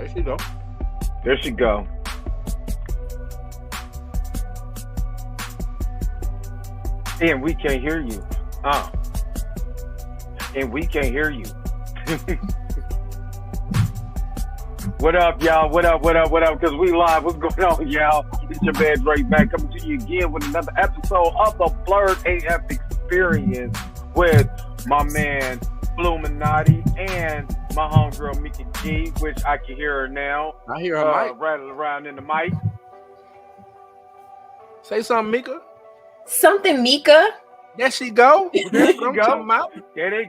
There she go. There she go. And we can't hear you. And we can't hear you. What up, y'all? What up? Because we live. What's going on, y'all? It's your man Dre back coming to you again with another episode of the Blerd AF Experience with my man Illuminati and my homegirl Mika G, which I can hear her now. I hear her mic rattling around in the mic. Say something, Mika. Something, Mika. There she go. There she go. There they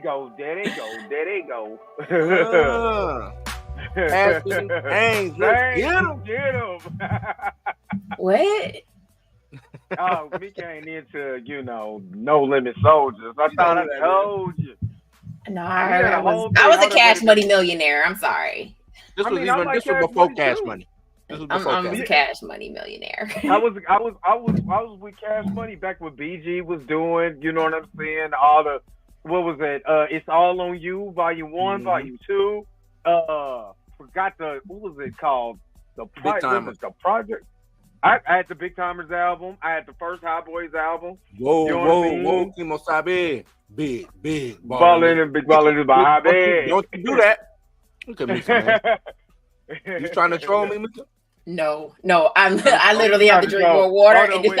go. Ashton Haynes, get him. What? Oh, Mika ain't into, No Limit Soldiers. I thought I told you. No, I was a Cash Money millionaire. I'm sorry. This was before Cash Money. I'm a Cash Money millionaire. I was with Cash Money back when BG was doing, you know what I'm saying? All the, what was it? It's All on You, Volume 1, Volume 2. Forgot what was it called? The project. I had the Big Timers album. I had the first Hot Boys album. Whoa, Kimo Sabe. Big ballin' and big ballin' is my hobby. Don't you do that? Look at me, man. You trying to troll me, Mika? No. I literally have to drink more water, I literally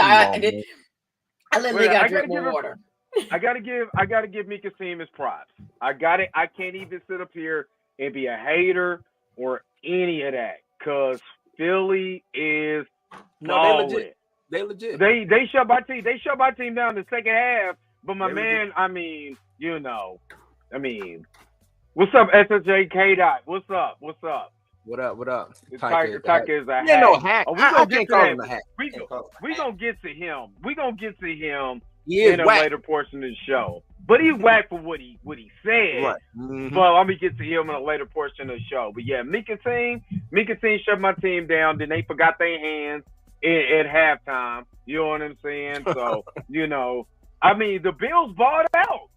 got to drink more water. I gotta give Mika Seam his props. I can't even sit up here and be a hater or any of that, cause Philly is solid. They legit. They shut my team. They shut my team down in the second half. But my man, what's up, SSJ K-Dot? What's up? What up? Taika is a hack. Yeah, no hack. I can't call him a hack. We gonna get to him. In a later portion of the show. But he's whack for what he said. Right. Mm-hmm. Well, I'm gonna get to him in a later portion of the show. But yeah, Mika team shut my team down. Then they forgot their hands at halftime. You know what I'm saying? So the Bills bought out.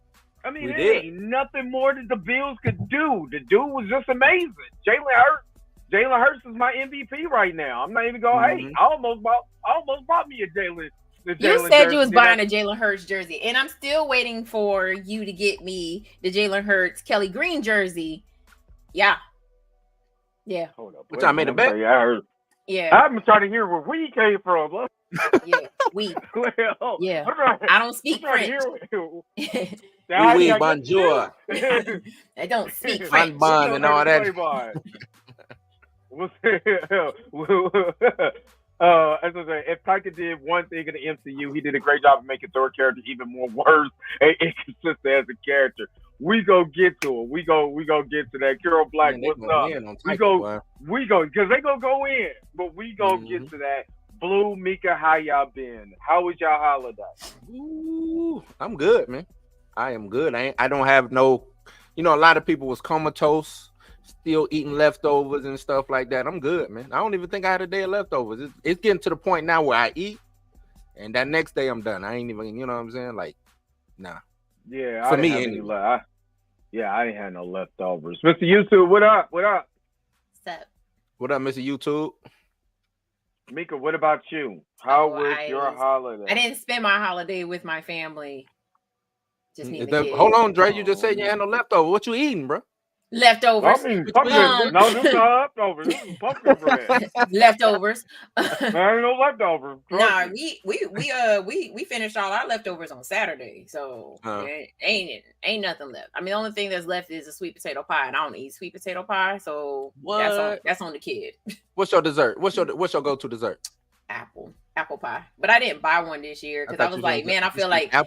There ain't nothing more that the Bills could do. The dude was just amazing. Jalen Hurts is my MVP right now. I'm not even gonna hate. I almost bought me a Jalen. You said you was buying a Jalen Hurts jersey, and I'm still waiting for you to get me the Jalen Hurts Kelly Green jersey. Yeah. Hold up. Which I made a bet. Yeah. I'm trying to hear where we came from. Yeah, we. Well, yeah. I don't speak French. Oui, bonjour. I don't speak French. Bon and all that. As I say, if Taika did one thing in the MCU, he did a great job of making Thor character even more worse and inconsistent as a character. We go get to it. We go get to that. Carol Black, what's up? We go because they gonna go in, but we gonna get to that. Blue, Mika, how y'all been? How was y'all holiday? Ooh, I'm good, man. I am good. I don't have no, a lot of people was comatose, still eating leftovers and stuff like that. I'm good, man. I don't even think I had a day of leftovers. It's getting to the point now where I eat, and that next day I'm done. I ain't even, you know what I'm saying? Like, nah. Yeah, for me anyway. I didn't have no leftovers. Mr. YouTube, what up? What's up? What up, Mr. YouTube? Mika, what about you? How was your holiday? I didn't spend my holiday with my family. Just me and the kids. Hold on, Dre. You just said you had no leftover. What you eating, bro? Leftovers. No, this is leftovers. This is pumpkin bread. Leftovers. There ain't no leftovers. Nah, we finished all our leftovers on Saturday, so ain't nothing left. The only thing that's left is a sweet potato pie, and I don't eat sweet potato pie, so that's on the kid. What's your dessert? What's your go-to dessert? Apple pie, but I didn't buy one this year because I was like, man, I feel like I'll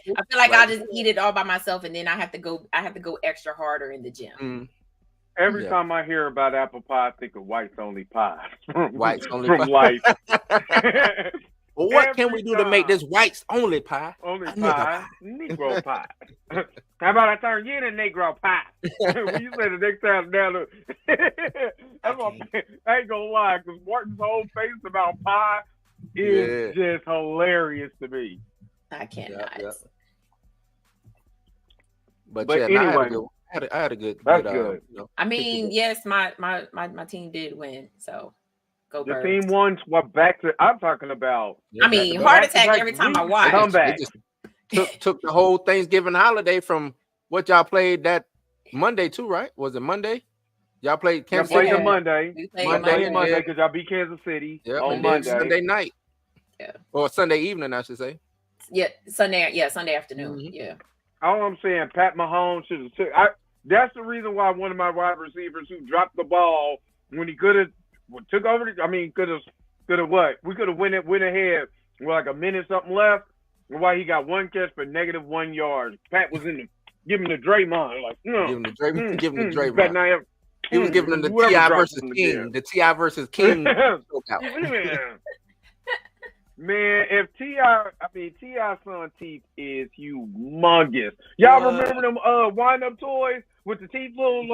just eat it all by myself, and then I have to go extra harder in the gym. Every time I hear about apple pie, I think of whites only pie. Whites only from pie. Life. Well, what can we do to make this whites only pie? Only pie, Negro pie. How about I turn you into Negro pie? When you say the next time down, I ain't gonna lie, because Martin's whole face about pie is just hilarious to me. I cannot. But anyway, I I had a good. That's good. I mean, yes, my team did win. So go The Birds. team won. What back to? I'm talking about. I mean, heart attack every time I watch. Come back. Took the whole Thanksgiving holiday from what y'all played that Monday too, right? Was it Monday? Y'all played Kansas City on Monday. Monday because y'all beat Kansas City on Monday. Sunday night. Yeah. Or Sunday evening, I should say. Yeah, Sunday afternoon. Mm-hmm. Yeah. All I'm saying, Pat Mahomes should have took. That's the reason why one of my wide receivers who dropped the ball when he could have took over. Could have what? We could have went ahead with like a minute something left. Why he got one catch for -1 yard. Pat was in the giving the Draymond like giving the Draymond. He was giving them the T.I. versus King. The T.I. versus King. Man, if T.I.'s son teeth is humongous. Y'all remember them wind-up toys with the teeth little?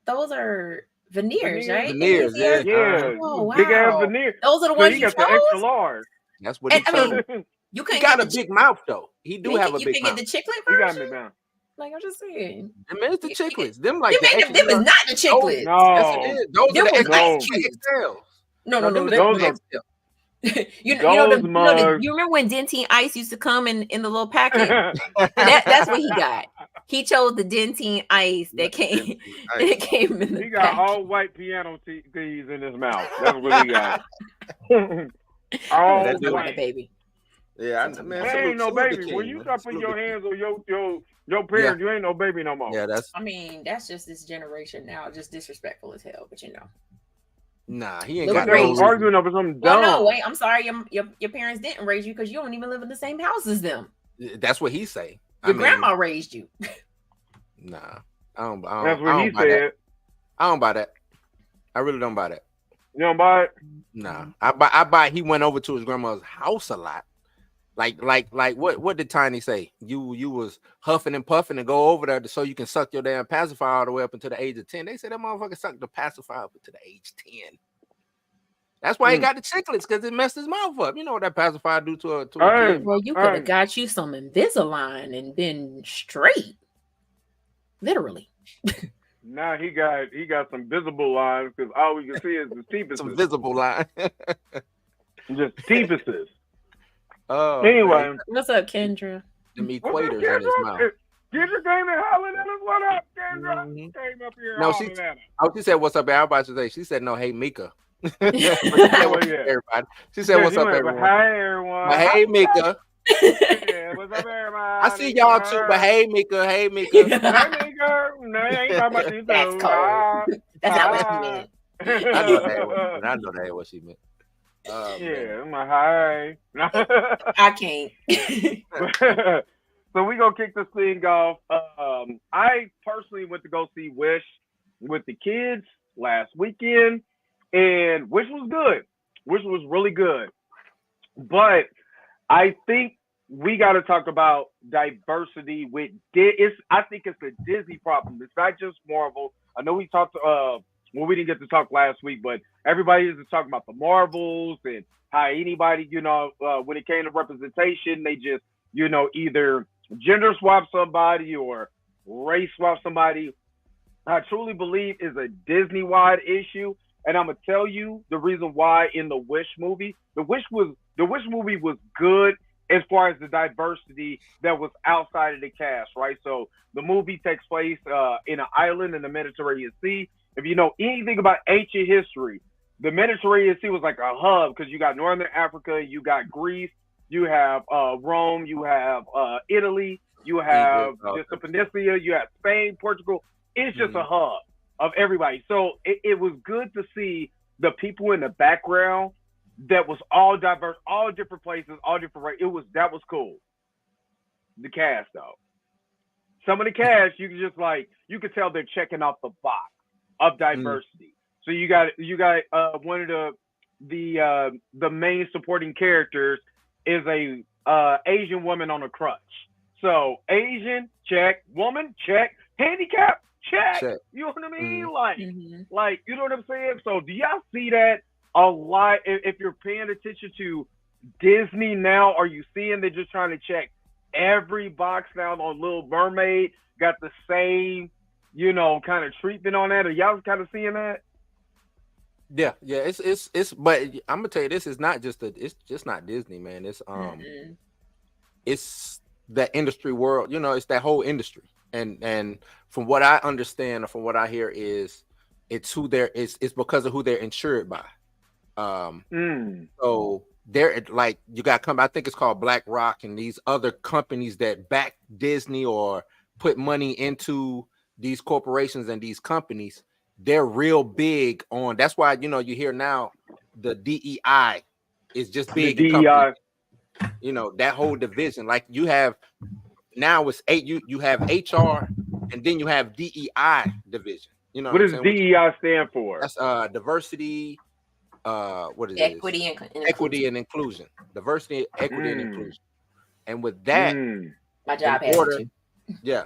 Those are veneers, right? Veneers, yeah. Oh, wow. Big ass veneers. Those are the ones you got the extra large. That's what he chose. You got a big mouth though. He do have a big mouth. You can get the chiclet version. You got me down. Like I'm just saying. Them is the chiclets. Them like them is not the chiclets. No. Yes, it is. Those are the XL. No. Those are XL. You remember when Dentine Ice used to come in the little packet? That's what he got. He chose the Dentine Ice that came. It came in the He got all white piano keys in his mouth. That's what he got. All white, baby. Yeah, man. Ain't no baby. When you start putting your hands on your parents, you ain't no baby no more. Yeah, that's just this generation now, just disrespectful as hell. But nah, he ain't got arguing over something dumb. Well, no, wait. I'm sorry, your parents didn't raise you because you don't even live in the same house as them. That's what he say. Your grandma raised you. Nah, I don't. That's what he said. I don't buy that. I really don't buy that. You don't buy it? Nah, I buy. He went over to his grandma's house a lot. Like what did Tiny say? You was huffing and puffing to go over there so you can suck your damn pacifier all the way up until the age of 10. They said that motherfucker sucked the pacifier up to the age 10. That's why he got the chiclets, because it messed his mouth up. You know what that pacifier do to a kid? Well, you could have got you some Invisalign and been straight. Literally. Now he got some visible lines because all we can see is the teepuses. Some visible line. Just teepuses. Oh, anyway, man. What's up, Kendra? Them equators in his mouth. Kendra came and hollered at us. What up, Kendra? Came up here hollering at us. She said, "What's up, everybody?" Today she said, "No, hey, Mika." Everybody. She said, "What's up, everyone?" Hi, everyone. But hey, Mika. Yeah, what's up, everybody? I see y'all too, but hey, Mika. Hey, Mika. Hey, Mika. No, I ain't talking about you. That's cold. That's not what she meant. I know that ain't what she meant. Yeah, I'm like, hi. I can't. So we gonna kick this thing off. I personally went to go see Wish with the kids last weekend, and Wish was good. Wish was really good. But I think we got to talk about diversity with I think it's a Disney problem. It's not just Marvel. I know we talked. We didn't get to talk last week, but everybody is talking about the Marvels and how anybody, when it came to representation, they just, either gender swap somebody or race swap somebody. I truly believe is a Disney-wide issue, and I'm gonna tell you the reason why. In the Wish movie, the Wish movie was good as far as the diversity that was outside of the cast, right? So the movie takes place in an island in the Mediterranean Sea. If you know anything about ancient history, the Mediterranean Sea was like a hub because you got Northern Africa, you got Greece, you have Rome, you have Italy, you have just the peninsula, you have Spain, Portugal. It's just a hub of everybody. So it was good to see the people in the background that was all diverse, all different places, all different races. That was cool. The cast though, some of the cast you could tell they're checking off the box of diversity. So you got one of the main supporting characters is a Asian woman on a crutch. So Asian, check. Woman, check. Handicap, check. You know what I mean? Like you know what I'm saying? So do y'all see that a lot? If you're paying attention to Disney now, are you seeing they're just trying to check every box now on Little Mermaid? Got the same, kind of treatment on that? Are y'all kind of seeing that? Yeah. It's. But I'm gonna tell you, this is not just it's just not Disney, man. It's it's the industry world. It's that whole industry. And from what I understand or from what I hear is it's because of who they're insured by. So they're like, you got I think it's called BlackRock and these other companies that back Disney or put money into these corporations and these companies. They're real big on. That's why you hear now the DEI is just big. The DEI. That whole division. Like you have now it's you have HR and then you have DEI division. What does DEI stand for? That's diversity. What is equity it? Equity and inclusion. Diversity, equity, and inclusion. And with that, my job has it. Yeah,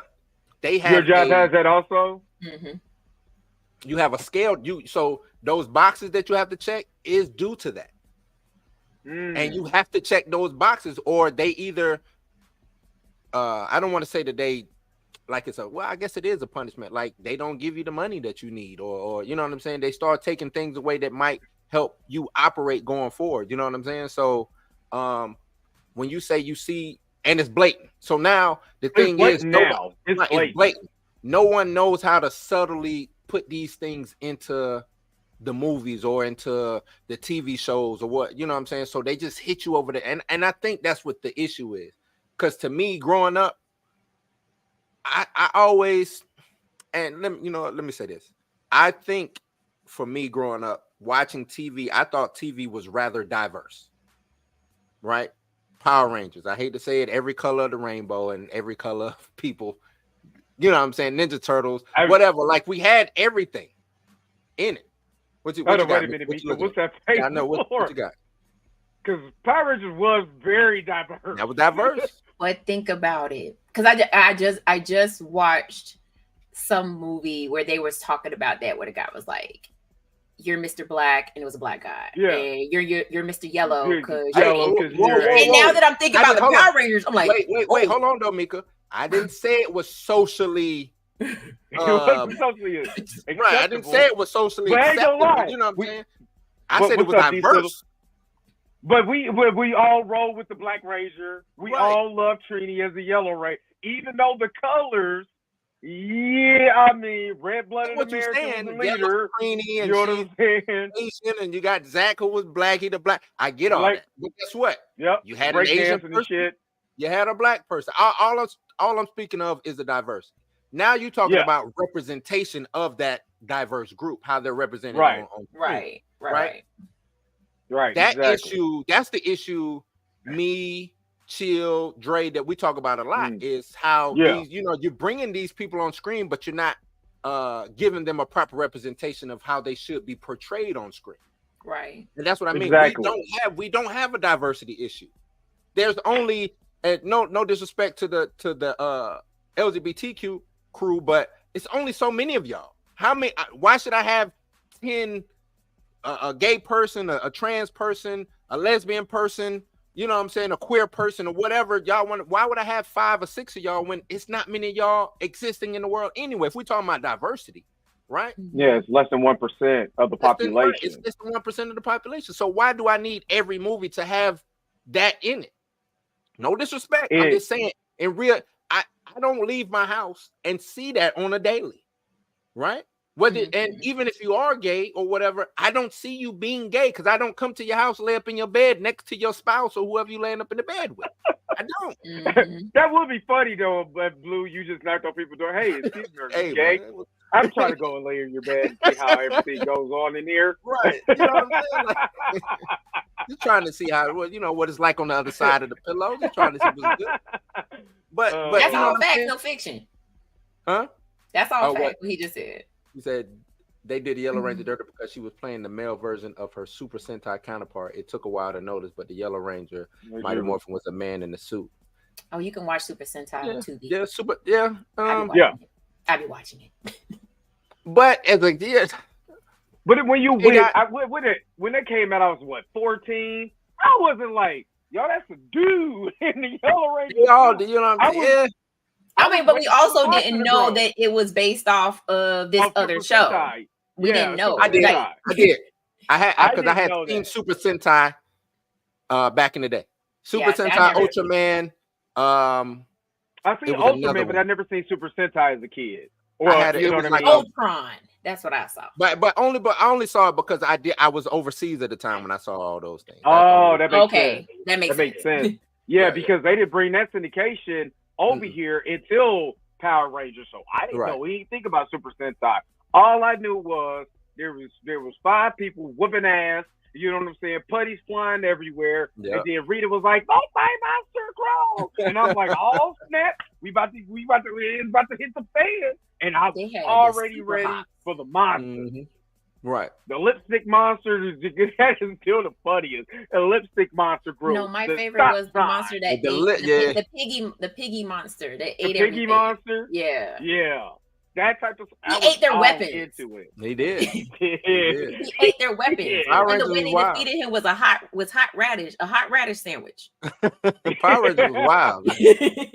they have. Your job has that also. Mm-hmm. You have a scale. So those boxes that you have to check is due to that, and you have to check those boxes, or they either. I don't want to say that they, like I guess it is a punishment. Like they don't give you the money that you need, or you know what I'm saying. They start taking things away that might help you operate going forward. You know what I'm saying? So, when you say you see, and it's blatant. So now the thing is, it's blatant. No one knows how to subtly put these things into the movies or into the TV shows or what, you know what I'm saying? So they just hit you over there. And I think that's what the issue is. Because to me, growing up, I always, and let me say this. I think for me growing up, watching TV, I thought TV was rather diverse, right? Power Rangers. I hate to say it, every color of the rainbow and every color of people, you know what I'm saying? Ninja Turtles, whatever. Like we had everything in it. What you got? Wait a minute, Mika. What's that face? I know what you got. Because Power Rangers was very diverse. That was diverse. But think about it, because I just watched some movie where they was talking about that, where the guy was like, "You're Mr. Black," and it was a black guy. Yeah. And you're Mr. Yellow because. And now that I'm thinking about the Power Rangers, I'm like, wait, hold on, though, Mika. I didn't say it was socially. It wasn't socially acceptable. Right, I didn't say it was socially acceptable. You know what I'm saying? I said it was diverse. But we all roll with the Black Ranger. We all love Trini as a Yellow Ranger, even though the colors. Yeah, I mean, red-blooded American was the leader. You know what I'm saying? Asian, and you got Zach who was black. He the black. I get all that. But guess what? Yep. You had an Asian person. Shit. You had a black person. All I'm speaking of is the diversity. Now you're talking about representation of that diverse group, how they're represented. Right. That issue. That's the issue. Me, Chill, Dre, that we talk about a lot is how these, you're bringing these people on screen, but you're not giving them a proper representation of how they should be portrayed on screen. Right. And that's what I mean. Exactly. We don't have a diversity issue. There's only no disrespect to the LGBTQ crew, but it's only so many of y'all. How many? Why should I have 10 a gay person, a trans person, a lesbian person? You know what I'm saying? A queer person or whatever y'all want. Why would I have 5 or 6 of y'all when it's not many of y'all existing in the world anyway? If we're talking about diversity, right? Yeah, it's less than 1% of the population. It's less than 1% of the population. So why do I need every movie to have that in it? No disrespect. I'm just saying, in real, I don't leave my house and see that on a daily, right? Whether and even if you are gay or whatever, I don't see you being gay because I don't come to your house, lay up in your bed next to your spouse or whoever you laying up in the bed with. I don't. That would be funny though, but Blue, you just knocked on people's door. Hey, excuse me, are you gay? Man. I'm trying to go and lay in your bed and see how everything goes on in here. Right. You know what I'm saying? Like, you're trying to see how what it's like on the other side of the pillow. You're trying to see what's good. But that's all fact, no fiction. Huh? That's all fact. What he just said. He said they did the Yellow Ranger dirty because she was playing the male version of her Super Sentai counterpart. It took a while to notice, but the Yellow Ranger, Mighty Morphin, was a man in a suit. Oh, you can watch Super Sentai on Tubi. Yeah, I'll be watching it. But as But when it came out, I was 14. I wasn't like, yo, that's a dude in the Yellow Ranger. You know what I'm saying? Yeah. I mean, but we also didn't know that it was based off of this other show. Sentai. We didn't know. I did. I had seen Super Sentai back in the day. Super Sentai, Ultraman. I seen Ultraman, but I never seen Super Sentai as a kid. Or it was like Ultron. That's what I saw. But I only saw it because I was overseas at the time when I saw all those things. Oh, that makes sense. That makes sense. Yeah, because they didn't bring that syndication over here until Power Rangers, so I didn't know anything about Super Sentai. All I knew was there was 5 people whooping ass. You know what I'm saying? Putties flying everywhere. Yep. And then Rita was like, "Don't fight Monster Grow," and I'm like, "Oh snap! It's about to hit the fan." And I was already ready for the monster. Mm-hmm. Right. The lipstick monster that is still the funniest. The lipstick monster grew. No, my favorite was the monster that ate the piggy monster that ate everything. Piggy monster? Yeah. Yeah. That type of he ate their weapons. Into it. He did. He ate their weapons. Yeah. And the way they defeated him was a hot radish sandwich. Power Rangers was wild.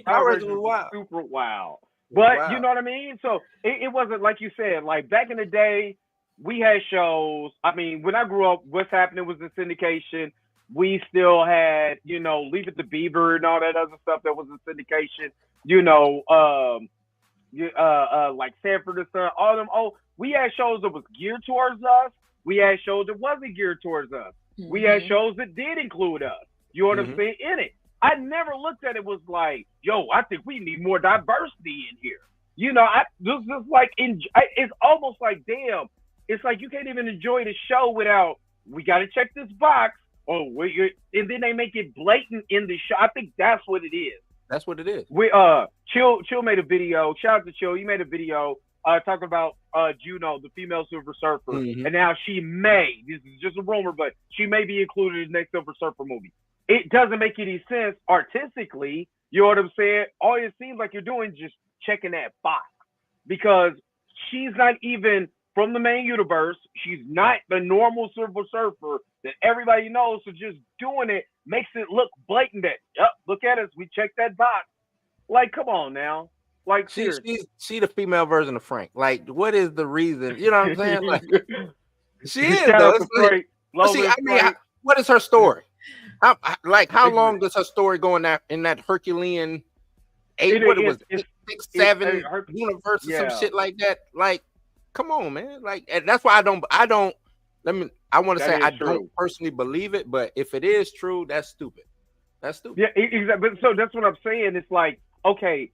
Power Rangers was wild. Super wild. But you know what I mean? So it wasn't like you said, like back in the day, we had shows. I mean, when I grew up, what's happening was the syndication. We still had, Leave It to Beaver and all that other stuff that was in syndication. Like Sanford and Son, all them. Oh, we had shows that was geared towards us. We had shows that wasn't geared towards us. Mm-hmm. We had shows that did include us. You know what I'm saying? In it, I never looked at it was like, yo, I think we need more diversity in here. This is like it's almost like damn. It's like you can't even enjoy the show without we got to check this box. And then they make it blatant in the show. I think that's what it is. That's what it is. We Chill made a video. Shout out to Chill. You made a video talking about Juno, the female Silver Surfer, and now she may. This is just a rumor, but she may be included in the next Silver Surfer movie. It doesn't make any sense artistically. You know what I'm saying? All it seems like you're doing is just checking that box because she's not even from the main universe. She's not the normal Silver Surfer that everybody knows. So just doing it makes it look blatant that, yep, look at us. We checked that box. Like, come on now. Like, she's the female version of Frank. Like, what is the reason? You know what I'm saying? Like, she is, though. What is her story? How long does her story go in that Herculean 6, 7 universe or some shit like that? Like, come on, man. Like, and that's why I don't personally believe it, but if it is true, that's stupid. That's stupid. Yeah, exactly. So that's what I'm saying. It's like, okay,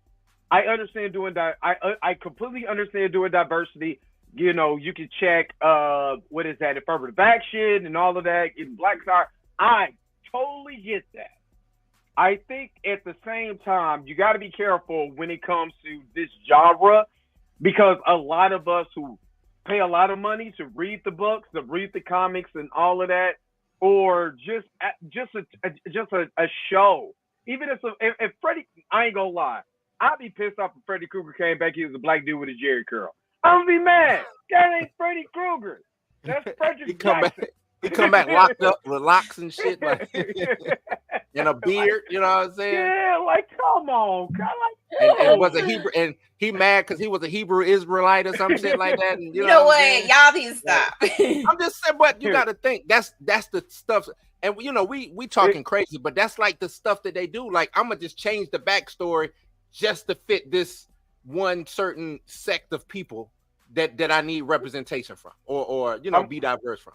I understand doing that. I completely understand doing diversity. You can check what is that, affirmative action and all of that in Black Star. I totally get that. I think at the same time, you got to be careful when it comes to this genre, because a lot of us who pay a lot of money to read the books, to read the comics and all of that, or just a show. Even if Freddy, I ain't gonna lie, I'd be pissed off if Freddy Krueger came back. He was a black dude with a Jerry curl. I'm gonna be mad. That ain't Freddy Krueger. That's Frederick Jackson. He come back locked up with locks and shit, like and a beard. You know what I'm saying? Yeah, like come on, and was a Hebrew, and he mad because he was a Hebrew Israelite or some shit like that. And you know what? Y'all need to stop. I'm just saying, but you got to think that's the stuff. And we talking crazy, but that's like the stuff that they do. Like, I'm gonna just change the backstory just to fit this one certain sect of people that I need representation from, or be diverse from.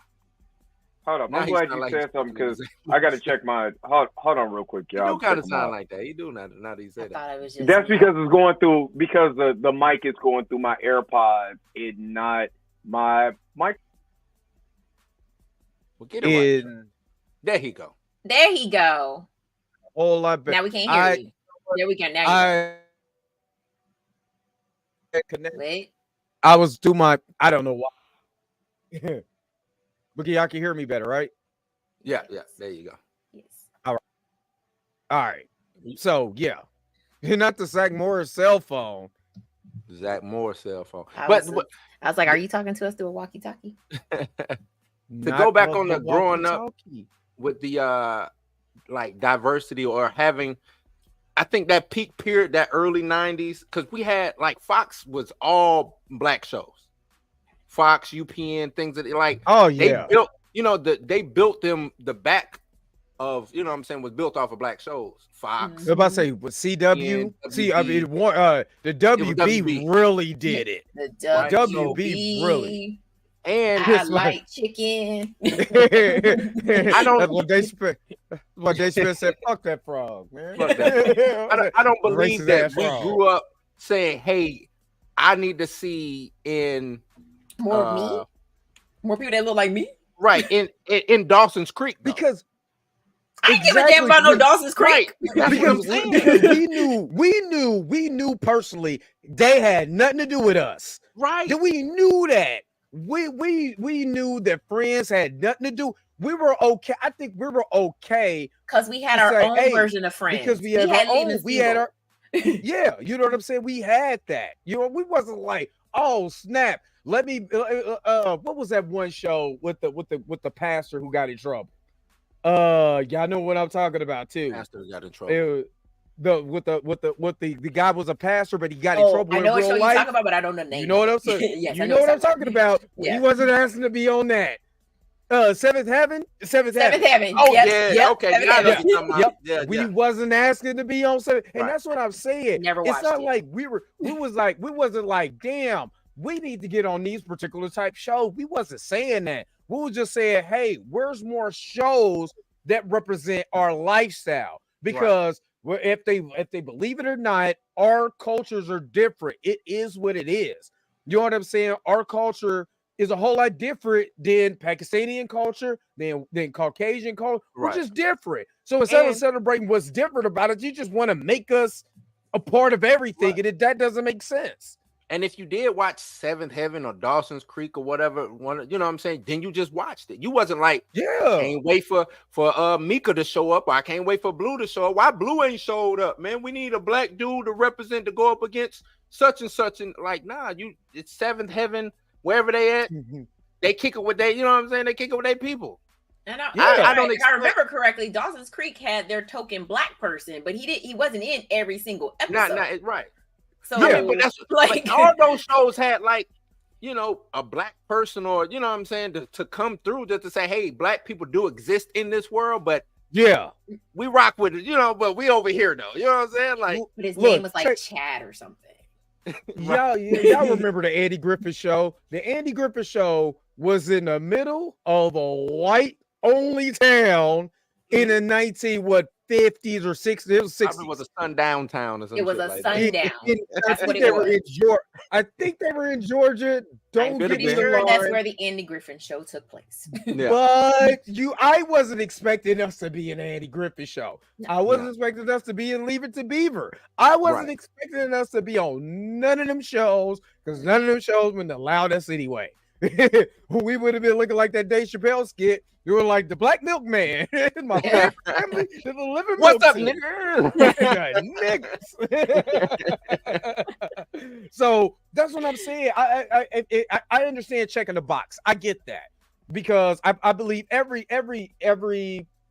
Hold up, I'm glad you said something because I got to check my. Hold on, real quick, y'all. You do kind of sound like that. You do now that you said that. That's because it's going through the mic is going through my AirPods and not my mic. Well, get it right. There he go. There he go. Whole lot better. Now we can't hear you. There we go. Now Wait. I was doing my. I don't know why. Boogie, y'all can hear me better, right? Yeah. There you go. Yes. All right. So yeah, not the Zach Morris cell phone. Zach Morris cell phone. I was like, are you talking to us through a walkie-talkie? To go back on the growing up. with the like diversity or having. I think that peak period, that early 90s, because we had like Fox was all black shows. Fox, UPN, things that like they built, they built them the back of, what I'm saying, was built off of black shows. Fox. I was about to say with CW. See, I mean, the WB really did it. The WB really. And I like chicken. I don't. What Dave Smith said, "Fuck that frog, man." I don't believe that we grew up saying, "Hey, I need to see in more people that look like me." Right in Dawson's Creek, though. Because I ain't give a damn about no Dawson's Creek. Right. Because we knew personally they had nothing to do with us. Right. That we knew that. We knew that Friends had nothing to do. We were okay. I think we were okay because we had our own version of Friends. Because we had our own. We had our. Yeah, you know what I'm saying. We had that. We wasn't like, oh snap. Let me. What was that one show with the pastor who got in trouble? Y'all know what I'm talking about too. Pastor got in trouble. The guy was a pastor, but he got in trouble. I know what show you're talking about, but I don't know the name. You know what I'm saying? Yes, you know what I'm talking about. Yeah. He wasn't asking to be on that. Seventh Heaven. Seventh Heaven. Oh yes. yeah, okay. Yep. We wasn't asking to be on Seventh, and that's what I'm saying. Never watched it's not like we wasn't like, damn, we need to get on these particular type shows. We wasn't saying that. We were just saying, hey, where's more shows that represent our lifestyle? Because if they believe it or not, our cultures are different. It is what it is. You know what I'm saying? Our culture is a whole lot different than Pakistani culture, than Caucasian culture. We're just different. So instead of celebrating what's different about it, you just want to make us a part of everything, and that doesn't make sense. And if you did watch Seventh Heaven or Dawson's Creek or whatever, you know what I'm saying, then you just watched it. You wasn't like, I can't wait for Mika to show up, or I can't wait for Blue to show up. Why Blue ain't showed up, man? We need a black dude to represent, to go up against such and such. And like, nah, it's Seventh Heaven, wherever they at. They kick it with you know what I'm saying? They kick it with their people. And I don't. If I remember correctly, Dawson's Creek had their token black person, but he wasn't in every single episode. Not right. So but that's like all those shows had like, a black person, or you know what I'm saying, to come through just to say, hey, black people do exist in this world, but we rock with it, but we over here though. You know what I'm saying? Like, but his name was like Chad or something. Y'all remember the Andy Griffith Show? The Andy Griffith Show was in the middle of a white only town in the 50s or 60s. It was 60s. It was a sundown town or something. It was a sundown. That's what it was. I think they were in Georgia. I'm pretty sure that's where the Andy Griffith Show took place. But I wasn't expecting us to be in the Andy Griffith Show. No. I wasn't expecting us to be in Leave It to Beaver. I wasn't expecting us to be on none of them shows, because none of them shows wouldn't allowed us anyway. We would have been looking like that Dave Chappelle skit. You were like the Black Milkman. My family is the living. What's up, nigga? So that's what I'm saying. I understand checking the box. I get that, because I believe every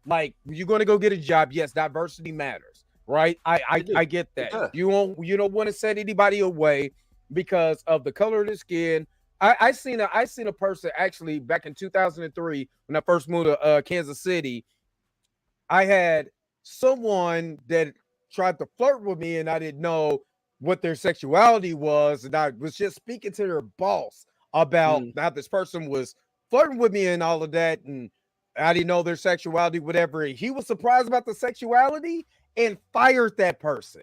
like, you're going to go get a job. Yes, diversity matters, right? I get that. You don't want to set anybody away because of the color of the skin. I seen a person actually back in 2003 when I first moved to Kansas City. I had someone that tried to flirt with me, and I didn't know what their sexuality was, and I was just speaking to their boss about how this person was flirting with me and all of that, and I didn't know their sexuality, whatever. He was surprised about the sexuality and fired that person.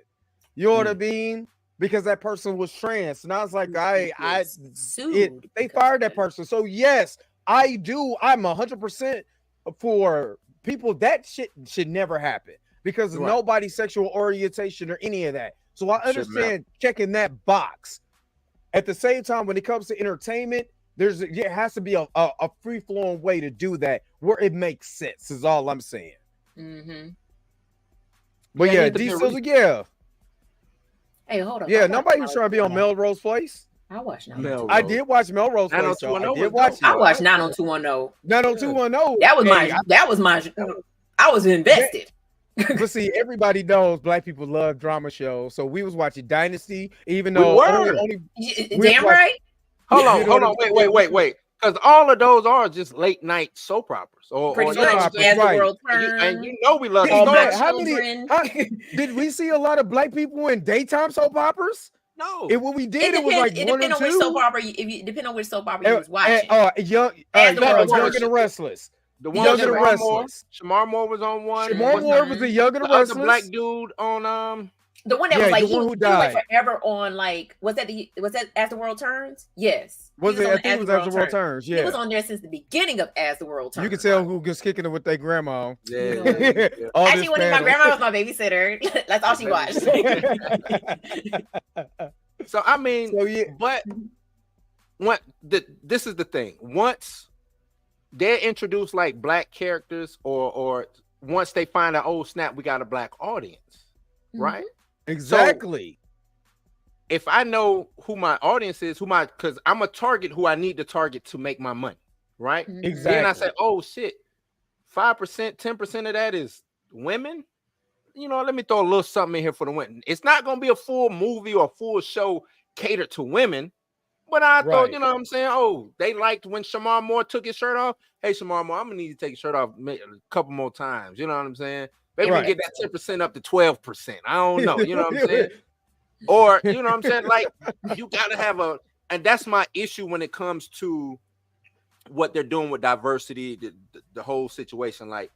You know what I mean? Because that person was trans, and I was like, they fired that person. So yes, I do. I'm 100% for people. That shit should never happen because of nobody's sexual orientation or any of that. So I understand checking that box. At the same time, when it comes to entertainment, it has to be a free flowing way to do that where it makes sense. Is all I'm saying. Mm-hmm. But Diesel, Hey, hold on. Yeah, nobody was trying to be on Melrose Place. I watched Melrose. I did watch Melrose Place. So I did watch it. I watched 90210. 90210. That was my. I was invested. But see, everybody knows black people love drama shows, so we was watching Dynasty, even though only damn right. Hold on, wait. Because all of those are just late night soap operas, or Pretty much, as the world turns. And you know we love did we see a lot of black people in daytime soap operas? No. And what we did, it was like it one depends or on two. which soap opera. Depend on which soap opera you was watching. Young and the Restless. The one Young and the Restless. Shamar Moore was on one. Shamar Moore was the Young and the Restless. The black dude on the one that was like the one who died. He went forever on was that As the World Turns? Yes. Was it? I think it was As the World Turns. Yeah. He was on there since the beginning of As the World Turns. You can tell who was kicking it with their grandma. Yeah. Actually, when my grandma was my babysitter, that's all she watched. So I mean, but this is the thing. Once they're introduced like black characters, or once they find out, oh snap, we got a black audience, right? Exactly. So, if I know who my audience is, because I'm a target who I need to target to make my money, right? Exactly. Then I say, oh shit, 5%, 10% of that is women. You know, let me throw a little something in here for the women. It's not going to be a full movie or a full show catered to women, but I thought, you know what I'm saying? Oh, they liked when Shamar Moore took his shirt off. Hey, Shamar Moore, I'm going to need to take your shirt off a couple more times. You know what I'm saying? Maybe we get that 10% up to 12%. I don't know. You know what I'm saying? Or, you know what I'm saying? Like, you got to have and that's my issue when it comes to what they're doing with diversity, the whole situation. Like,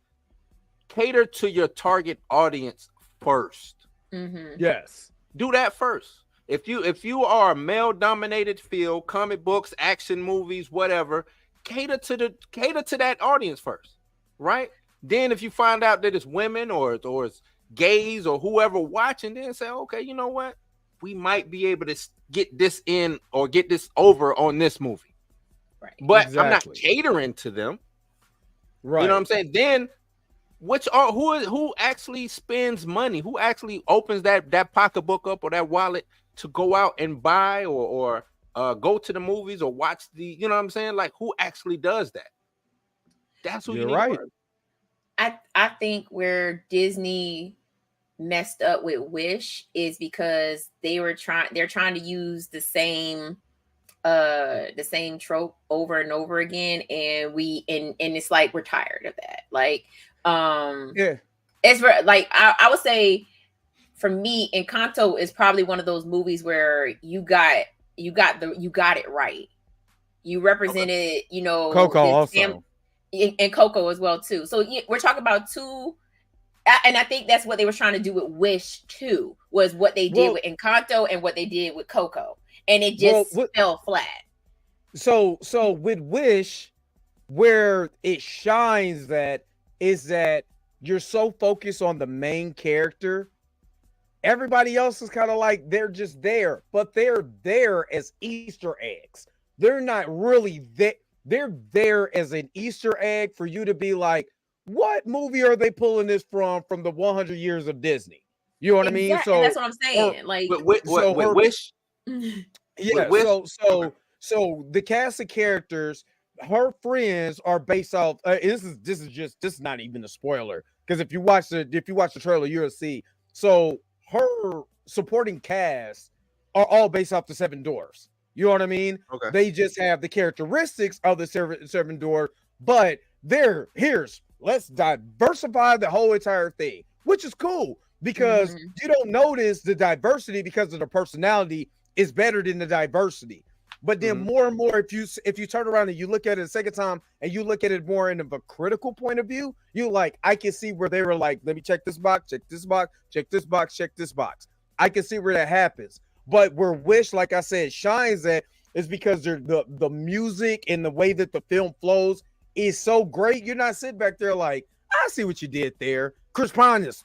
cater to your target audience first. Yes. Do that first. If you are a male-dominated field, comic books, action movies, whatever, cater to that audience first, right? Then if you find out that it's women or it's gays or whoever watching, then say, okay, you know what? We might be able to get this in or get this over on this movie. Right. But I'm not catering to them. Right. You know what I'm saying? Then who actually spends money? Who actually opens that pocketbook up or that wallet to go out and buy or go to the movies or watch you know what I'm saying? Like, who actually does that? That's who you need to work. I think where Disney messed up with Wish is because they're trying to use the same trope over and over again, and it's like we're tired of that. Like it's for, like I would say for me, Encanto is probably one of those movies where you got it right. You represented, you know, Coco also. And Coco as well too. So we're talking about two, and I think that's what they were trying to do with Wish too, was what they did with Encanto and what they did with Coco, and it just fell flat. So with Wish, where it shines is that you're so focused on the main character. Everybody else is kind of like they're just there, but they're there as Easter eggs. They're not really there. They're there as an Easter egg for you to be like, what movie are they pulling this from the 100 years of Disney? You know what I mean? So that's what I'm saying. Like with Wish. Yeah. So the cast of characters, her friends are based off. This is not even a spoiler, because if you watch the trailer, you'll see. So her supporting cast are all based off the Seven Dwarfs. You know what I mean? Okay. They just have the characteristics of the seven dwarfs, but let's diversify the whole entire thing, which is cool because you don't notice the diversity because of the personality is better than the diversity. But then more and more, if you turn around and you look at it a second time and you look at it more in a critical point of view, you like, I can see where they were like, let me check this box, check this box, check this box, check this box. I can see where that happens. But where Wish, like I said, shines at is because the music and the way that the film flows is so great. You're not sitting back there like, I see what you did there. Chris Pine is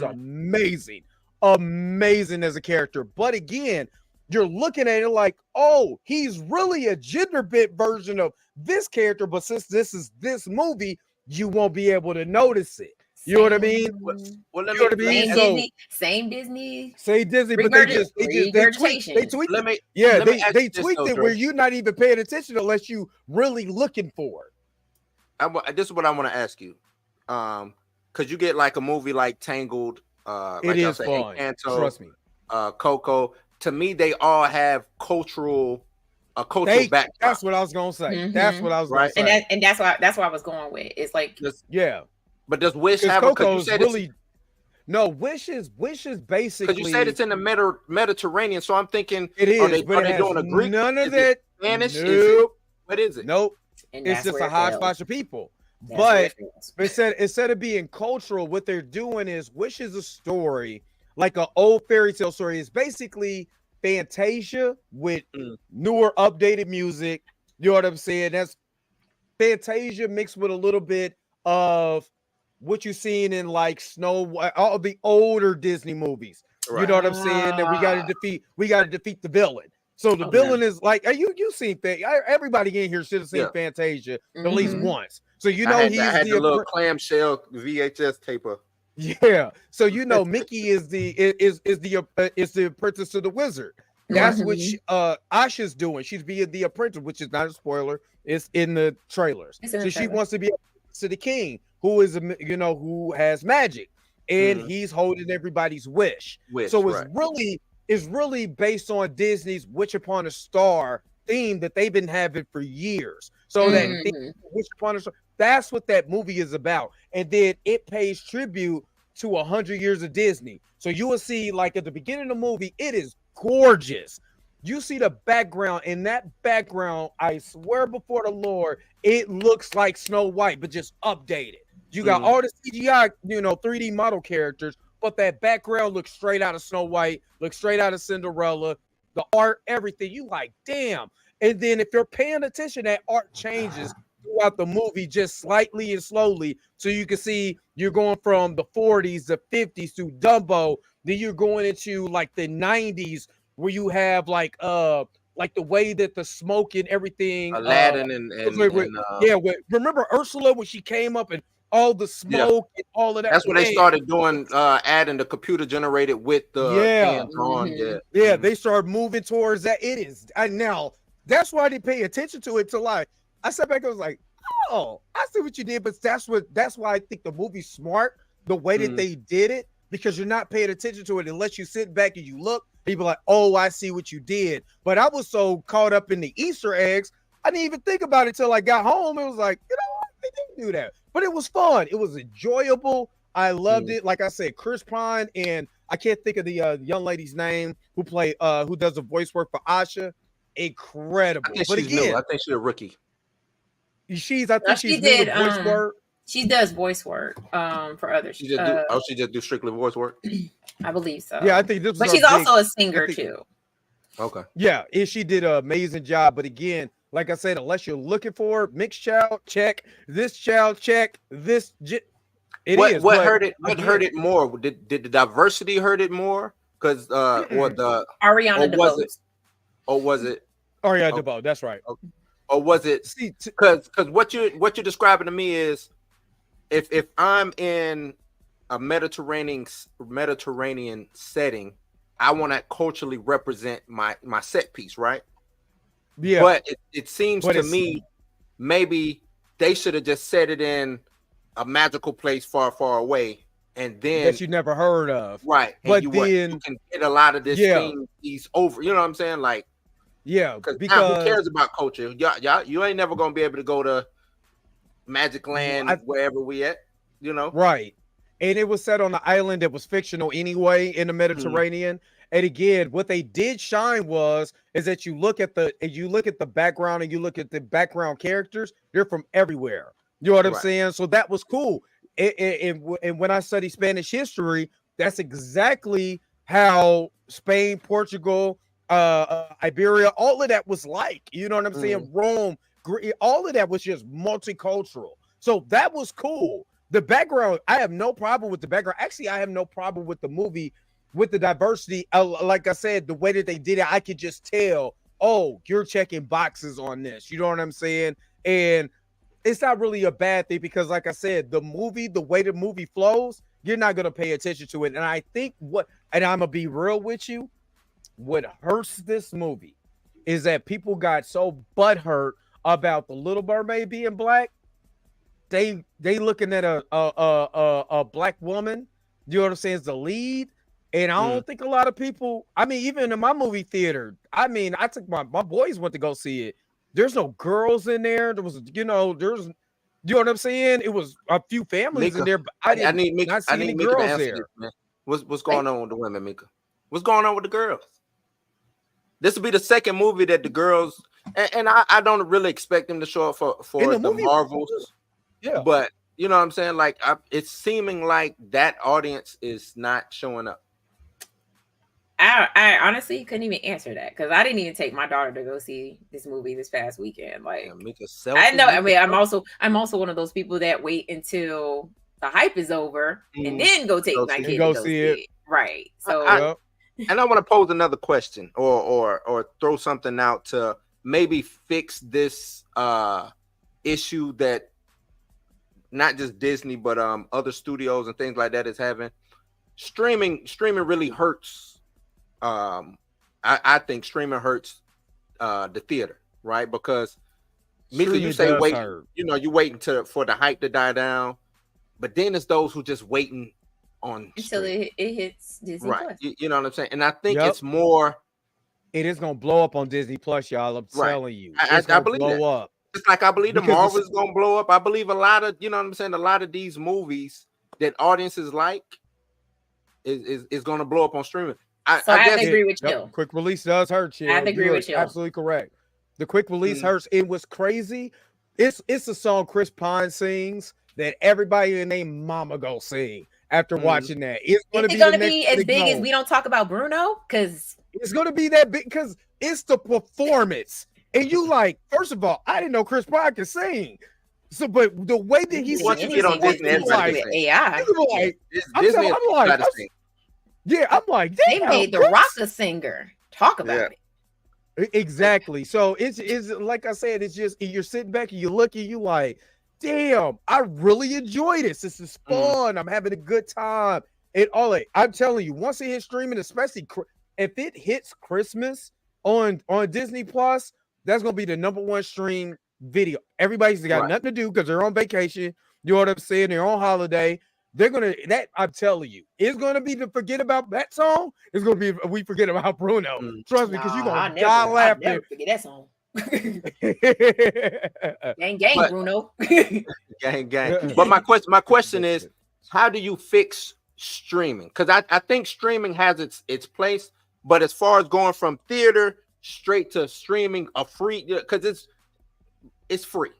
amazing. Amazing as a character. But again, you're looking at it like, oh, he's really a gender bit version of this character. But since this is this movie, you won't be able to notice it. You know what I mean? Well, let You know what I me mean? Same So Disney, same Disney. say Disney, but they tweaked Regurgitation. it. let me ask They you this, tweaked though, it Dre. where you're not even paying attention unless you really looking for it. This is what I want to ask you. Because you get like a movie like Tangled, It like is I said, fun. Encanto, Trust me. Coco. To me, they all have a cultural backdrop. That's what I was gonna say. Mhm. That's what I was gonna say. And that's why I was going with. It's like Yeah. But does Wish Because have Coco's really no Wish is basically because you said it's in the Mediterranean, so I'm thinking it is, are but they it doing has a Greek? none of Is that. it Spanish? Nope. Is it, what is it? Nope. and It's that's just where a it fails. hodgepodge of people. That's where it But fails. instead of being cultural, what they're doing is Wish is a story, like an old fairy tale story. It's basically Fantasia with newer, updated music. You know what I'm saying? That's Fantasia mixed with a little bit of what you've seen in like Snow White, all the older Disney movies. Right. You know what I'm saying? That we got to defeat the villain. So the villain is like, you seen everybody in here should have seen Fantasia at least once. So you know I had the little clamshell VHS taper. Yeah. So you know Mickey is the apprentice to the wizard. That's what Asha's doing. She's being the apprentice, which is not a spoiler. It's in the trailers. She wants to be to the king, who is who has magic, and he's holding everybody's wish. So it's really based on Disney's Witch Upon a Star theme that they've been having for years. So that Witch Upon a Star, that's what that movie is about. And then it pays tribute to 100 years of Disney. So you will see, like at the beginning of the movie, it is gorgeous. You see the background, and that background, I swear before the Lord, it looks like Snow White, but just updated. You got all the CGI, 3D model characters, but that background looks straight out of Snow White, looks straight out of Cinderella, the art, everything. You like, damn. And then if you're paying attention, that art changes throughout the movie just slightly and slowly. So you can see you're going from the 40s, the 50s to Dumbo. Then you're going into like the 90s where you have like the way that the smoke and everything. Aladdin remember Ursula when she came up and all the smoke and all of that. That's when they started doing adding the computer generated with the hands on. They started moving towards that. It is now that's why I didn't pay attention to it till I sat back. I was like, oh, I see what you did, but that's why I think the movie's smart the way that they did it, because you're not paying attention to it unless you sit back and you look. People like, oh, I see what you did. But I was so caught up in the Easter eggs, I didn't even think about it till I got home. It was like, what? They didn't do that. But it was fun. It was enjoyable. I loved it. Like I said, Chris Pine, and I can't think of the young lady's name who does the voice work for Asha. Incredible. I think she's a rookie. She did voice work. She does voice work for others. She just do strictly voice work. I believe so. Yeah, I think this. But she's also a singer too. Okay. Yeah, and she did an amazing job. But again, like I said, unless you're looking for it, mixed child, check this child, check this. What hurt it more? Did the diversity hurt it more? Because or the Ariana DeBose. Or was it Ariana DeBose? That's right. Or was it because what you're describing to me is if I'm in a Mediterranean setting, I want to culturally represent my set piece, right? Yeah. But it seems to me maybe they should have just set it in a magical place far, far away, and then that you never heard of, right? But you can get a lot of this thing. He's over. You know what I'm saying? Like, because who cares about culture? Y'all, you ain't never gonna be able to go to Magic Land wherever we at. Right. And it was set on an island that was fictional anyway in the Mediterranean. And again, what they did shine is that you look at the background and you look at the background characters, they're from everywhere. You know what I'm saying? So that was cool. And when I study Spanish history, that's exactly how Spain, Portugal, Iberia, all of that was like. You know what I'm saying? Rome, all of that was just multicultural. So that was cool. The background, I have no problem with the background. Actually, I have no problem with the movie, with the diversity. Like I said, the way that they did it, I could just tell, oh, you're checking boxes on this. You know what I'm saying? And it's not really a bad thing because, like I said, the way the movie flows, you're not gonna pay attention to it. And I think and I'm gonna be real with you, what hurts this movie is that people got so butthurt about the Little Mermaid being black. They looking at a black woman, you know what I'm saying, as the lead. And I don't think a lot of people, I mean, even in my movie theater, I mean, I took my boys went to go see it. There's no girls in there. There was, you know what I'm saying? It was a few families in there, but I need Mika to answer there. This, man. What's going on with the women, Mika? What's going on with the girls? This will be the second movie that the girls, and I don't really expect them to show up for the Marvels. Yeah. But you know what I'm saying? Like, it's seeming like that audience is not showing up. I honestly couldn't even answer that because I didn't even take my daughter to go see this movie this past weekend. Like, I know. I mean, I'm also one of those people that wait until the hype is over and then go take my kid to go see it. Right. So, and I want to pose another question or throw something out to maybe fix this issue that not just Disney but other studios and things like that is having. Streaming really hurts. I think streaming hurts the theater, right? Because Mika, you say wait, you waiting for the hype to die down, but then it's those who just waiting on until it hits Disney right. Plus. You know what I'm saying? And I think it's more. It is gonna blow up on Disney Plus, y'all. I'm telling you, I believe blow up. It's like I believe the Marvel is gonna blow up. I believe a lot of, you know what I'm saying, a lot of these movies that audiences like is gonna blow up on streaming. I guess, agree with you. Quick release does hurt you. I agree with you. Absolutely correct. The quick release hurts. It was crazy. It's a song Chris Pine sings that everybody and their mama go sing after watching that. It's gonna be as big as we don't talk about Bruno, because it's gonna be that big because it's the performance. And you like, first of all, I didn't know Chris Pine could sing. So, but the way that he once you get on Disney, like AI, I'm like, they made the Rock a singer. Talk about it. Exactly. So it's like I said, it's just you're sitting back and you look and you like, damn, I really enjoy this. This is fun. I'm having a good time. I'm telling you, once it hits streaming, especially if it hits Christmas on Disney Plus, that's gonna be the #1 stream video. Everybody's got nothing to do because they're on vacation. You know what I'm saying? They're on holiday. I'm telling you, it's gonna be to forget about that song. It's gonna be we forget about Bruno. Trust me, because you're gonna die laughing. I'll never forget that song. gang, Bruno. gang. But my question is, how do you fix streaming? Because I think streaming has its place, but as far as going from theater straight to streaming, a free, because it's free.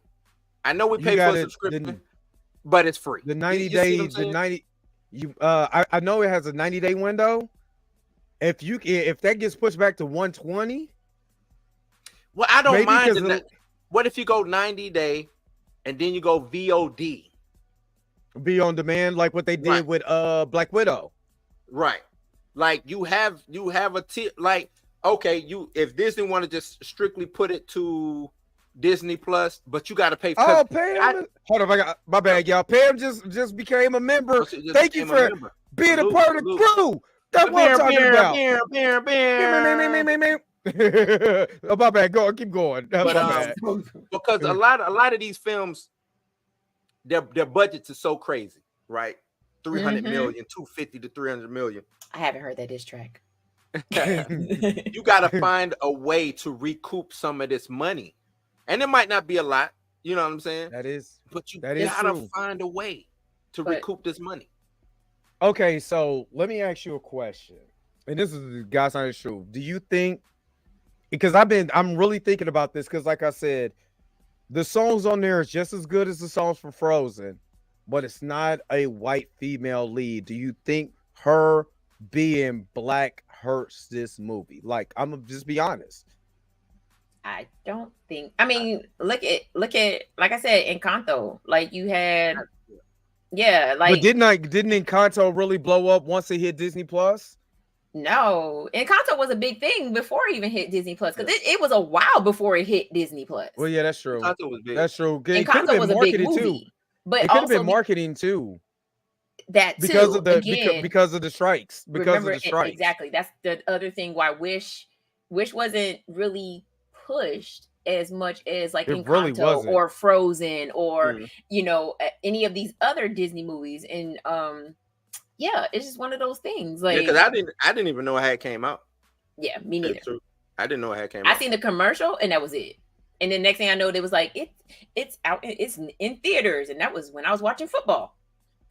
I know we pay for a subscription. But it's free. The 90 days, I know it has a 90-day window. If that gets pushed back to 120, well, I don't mind. What if you go 90-day and then you go VOD? Be on demand, like what they did with Black Widow. Right. Like you have a like, okay, if Disney want to just strictly put it to Disney Plus, but you got to pay. Oh, Pam! Hold on, I got my bad, y'all. Pam just became a member. Thank you for being a part of the crew. That's what I'm talking about. Oh, my bad. Go on, keep going. But, because a lot of these films, their budgets are so crazy, right? 300 million, 250 to 300 million. I haven't heard that diss track. You got to find a way to recoup some of this money. And it might not be a lot, you know what I'm saying? That is, but you gotta find a way to recoup this money. Okay, so let me ask you a question. And this is guys on the show. Do you think, because I'm really thinking about this, because like I said, the songs on there is just as good as the songs for Frozen, but it's not a white female lead. Do you think her being black hurts this movie? Like, I'm gonna just be honest. I don't think. I mean, look at like I said, Encanto. Like you had, like. But didn't Encanto really blow up once it hit Disney Plus? No, Encanto was a big thing before it even hit Disney Plus because it was a while before it hit Disney Plus. Well, yeah, that's true. Encanto was big. That's true. It could have Encanto been was a big marketed too. movie, but It could have also been marketing too. that too, Because of the again, because of the strikes. Because of the strikes. Exactly. That's the other thing why Wish wasn't really pushed as much as like It Encanto really wasn't. or Frozen or you know any of these other Disney movies. And yeah, it's just one of those things. Like, because I didn't even know it had came out. Yeah, me neither. I didn't know it had came out. I seen the commercial and that was it. And then next thing I know, they was like, it's out, it's in theaters, and that was when I was watching football.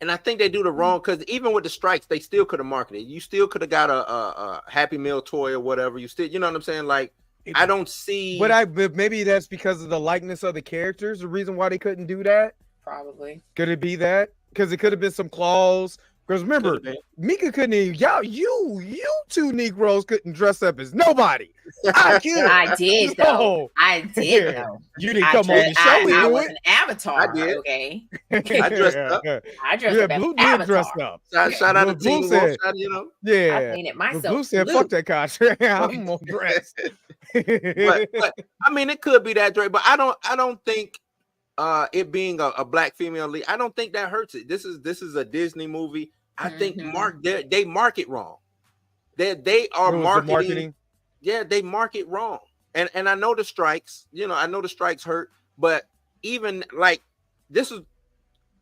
And I think they do the wrong, because even with the strikes, they still could have marketed. You still could have got a Happy Meal toy or whatever. You still, you know what I'm saying? Like, I don't see. But maybe that's because of the likeness of the characters. The reason why they couldn't do that. Probably. Could it be that? Because it could have been some clause. Because remember, Mika couldn't even, you two Negroes couldn't dress up as nobody. I could. I did though. I did though. You didn't come on the show. I was an avatar. I did. Okay. I dressed up. I dressed up as Blue avatar. Dressed up. Shout out to Blue said, you know. Yeah. I painted myself. Blue said, blue. "Fuck that contract. I'm more dressed." but I mean, it could be that, Dre. But I don't think it being a black female lead, I don't think that hurts it. This is a Disney movie. I think they market wrong. They are marketing. Yeah, they market wrong. And I know the strikes, I know the strikes hurt, but even like this is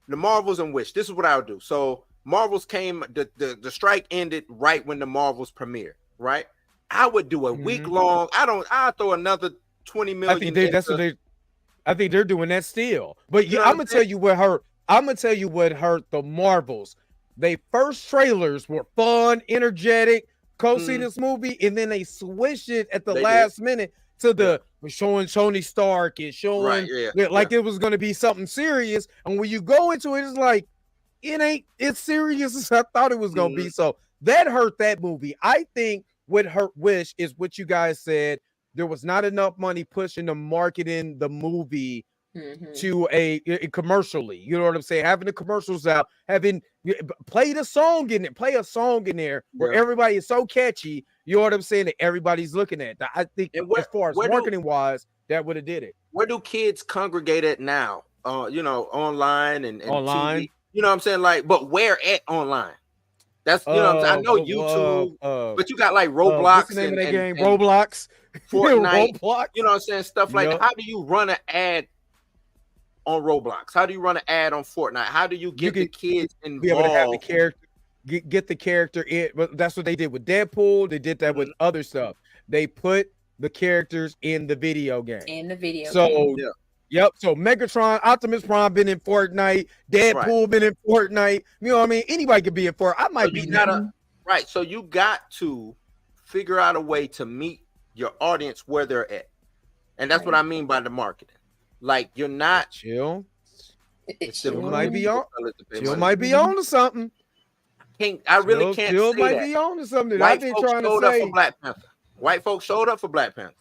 the Marvels and Wish. This is what I would do. So Marvels came, the strike ended right when the Marvels premiered, right? I would do a week long. I'll throw another 20 million. I think they're doing that still. But I'm gonna tell you what hurt. I'm gonna tell you what hurt the Marvels. They first trailers were fun, energetic, co-see this movie, and then they switched it at the last minute to the showing Tony Stark and showing it was going to be something serious. And when you go into it, it's like it's serious as I thought it was going to be. So that hurt that movie. I think what hurt Wish is what you guys said. There was not enough money pushing the marketing the movie to a commercially, you know what I'm saying? Having the commercials out, play a song in there where everybody is so catchy, you know what I'm saying, that everybody's looking at. I think as far as marketing wise, that would have did it. Where do kids congregate at now? Online and online. TV? You know what I'm saying? Like, but where at online? That's what I'm saying. I know YouTube, but you got like Roblox what's the name of that game? Roblox, Fortnite. Roblox. You know what I'm saying? Stuff like that. How do you run an ad on Roblox? How do you run an ad on Fortnite? How do you get the kids involved? Be able to have the character, get the character in. But that's what they did with Deadpool. They did that with other stuff. They put the characters in the video game. So Megatron, Optimus Prime been in Fortnite. Deadpool been in Fortnite. You know what I mean? Anybody could be in Fortnite. I might be right. So you got to figure out a way to meet your audience where they're at, and that's what I mean by the marketing. Like, you're not chill. Chill might be on. Chill might be on to something. I really can't. Chill say might that. be on to something. White I've been folks trying showed to up say. for Black Panther. White folks showed up for Black Panther.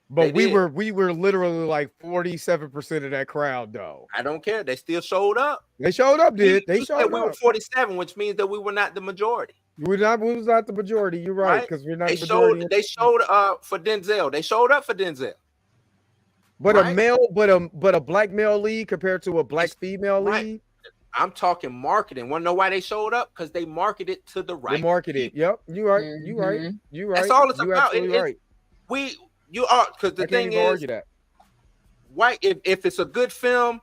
But we were literally like 47% of that crowd, though. I don't care. They still showed up. They showed up, dude. They showed up. We were 47, which means that we were not the majority. We was not the majority. You're right, because we're not the majority. They showed up for Denzel. They showed up for Denzel. But a black male lead compared to a black female lead. I'm talking marketing. Want to know why they showed up? Because they marketed to the right. They marketed. Yep, you right. You right. You right. That's all it's about. Right. You are, because the thing is, white. If it's a good film,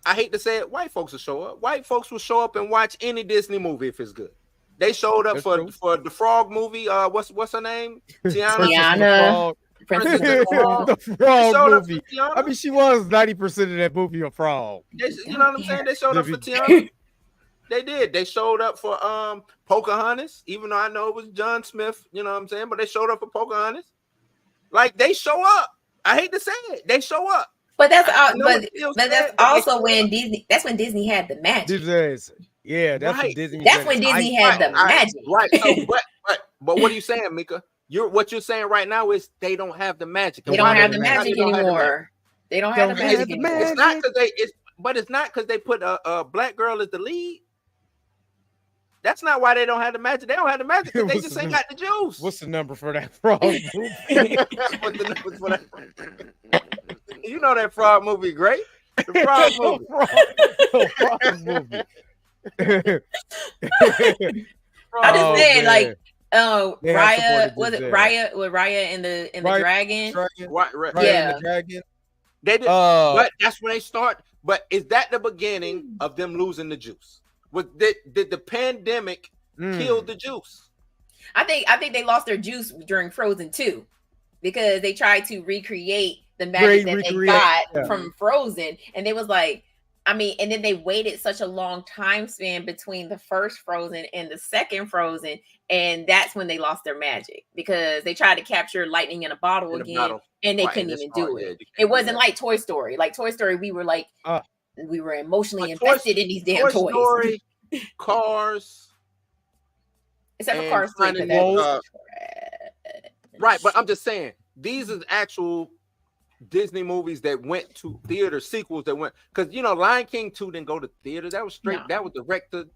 I hate to say it, white folks will show up. White folks will show up and watch any Disney movie if it's good. They showed up for the Frog movie. What's her name? Tiana. The Frog movie. I mean, she was 90% of that movie a frog. You know what I'm saying? They showed up for Tiana. They did. They showed up for Pocahontas, even though I know it was John Smith. You know what I'm saying? But they showed up for Pocahontas. Like, they show up. I hate to say it. They show up. But that's also when Disney. That's when Disney had the magic. That's when Disney. That's when Disney had the magic. Right. So, but what are you saying, Mika? What you're saying right now is they don't have the magic. They don't have the magic anymore. They don't have the magic anymore. It's not because they put a black girl as the lead. That's not why they don't have the magic. They don't have the magic because they What's just the ain't number? got the juice. What's the number for that frog movie? What the numbers for that? You know that frog movie, great. The frog movie. The frog movie. I just said, man. like, They have Raya, supported was it Giselle. Raya with Raya and the dragon? Right. Raya Yeah. and the dragon. They did, but that's when they start. But is that the beginning of them losing the juice? Did the pandemic kill the juice? I think they lost their juice during Frozen 2 because they tried to recreate the magic that they got from Frozen, and they was like, I mean, and then they waited such a long time span between the first Frozen and the second Frozen, and that's when they lost their magic because they tried to capture lightning in a bottle again, and they couldn't even do it. It wasn't like Toy Story. Like Toy Story, we were like, we were emotionally invested in these damn toys. Story, Cars, except for Cars 3. Right, but I'm just saying these are actual Disney movies that went to theater, sequels that went, because Lion King 2 didn't go to theater. That was straight. No. That was direct to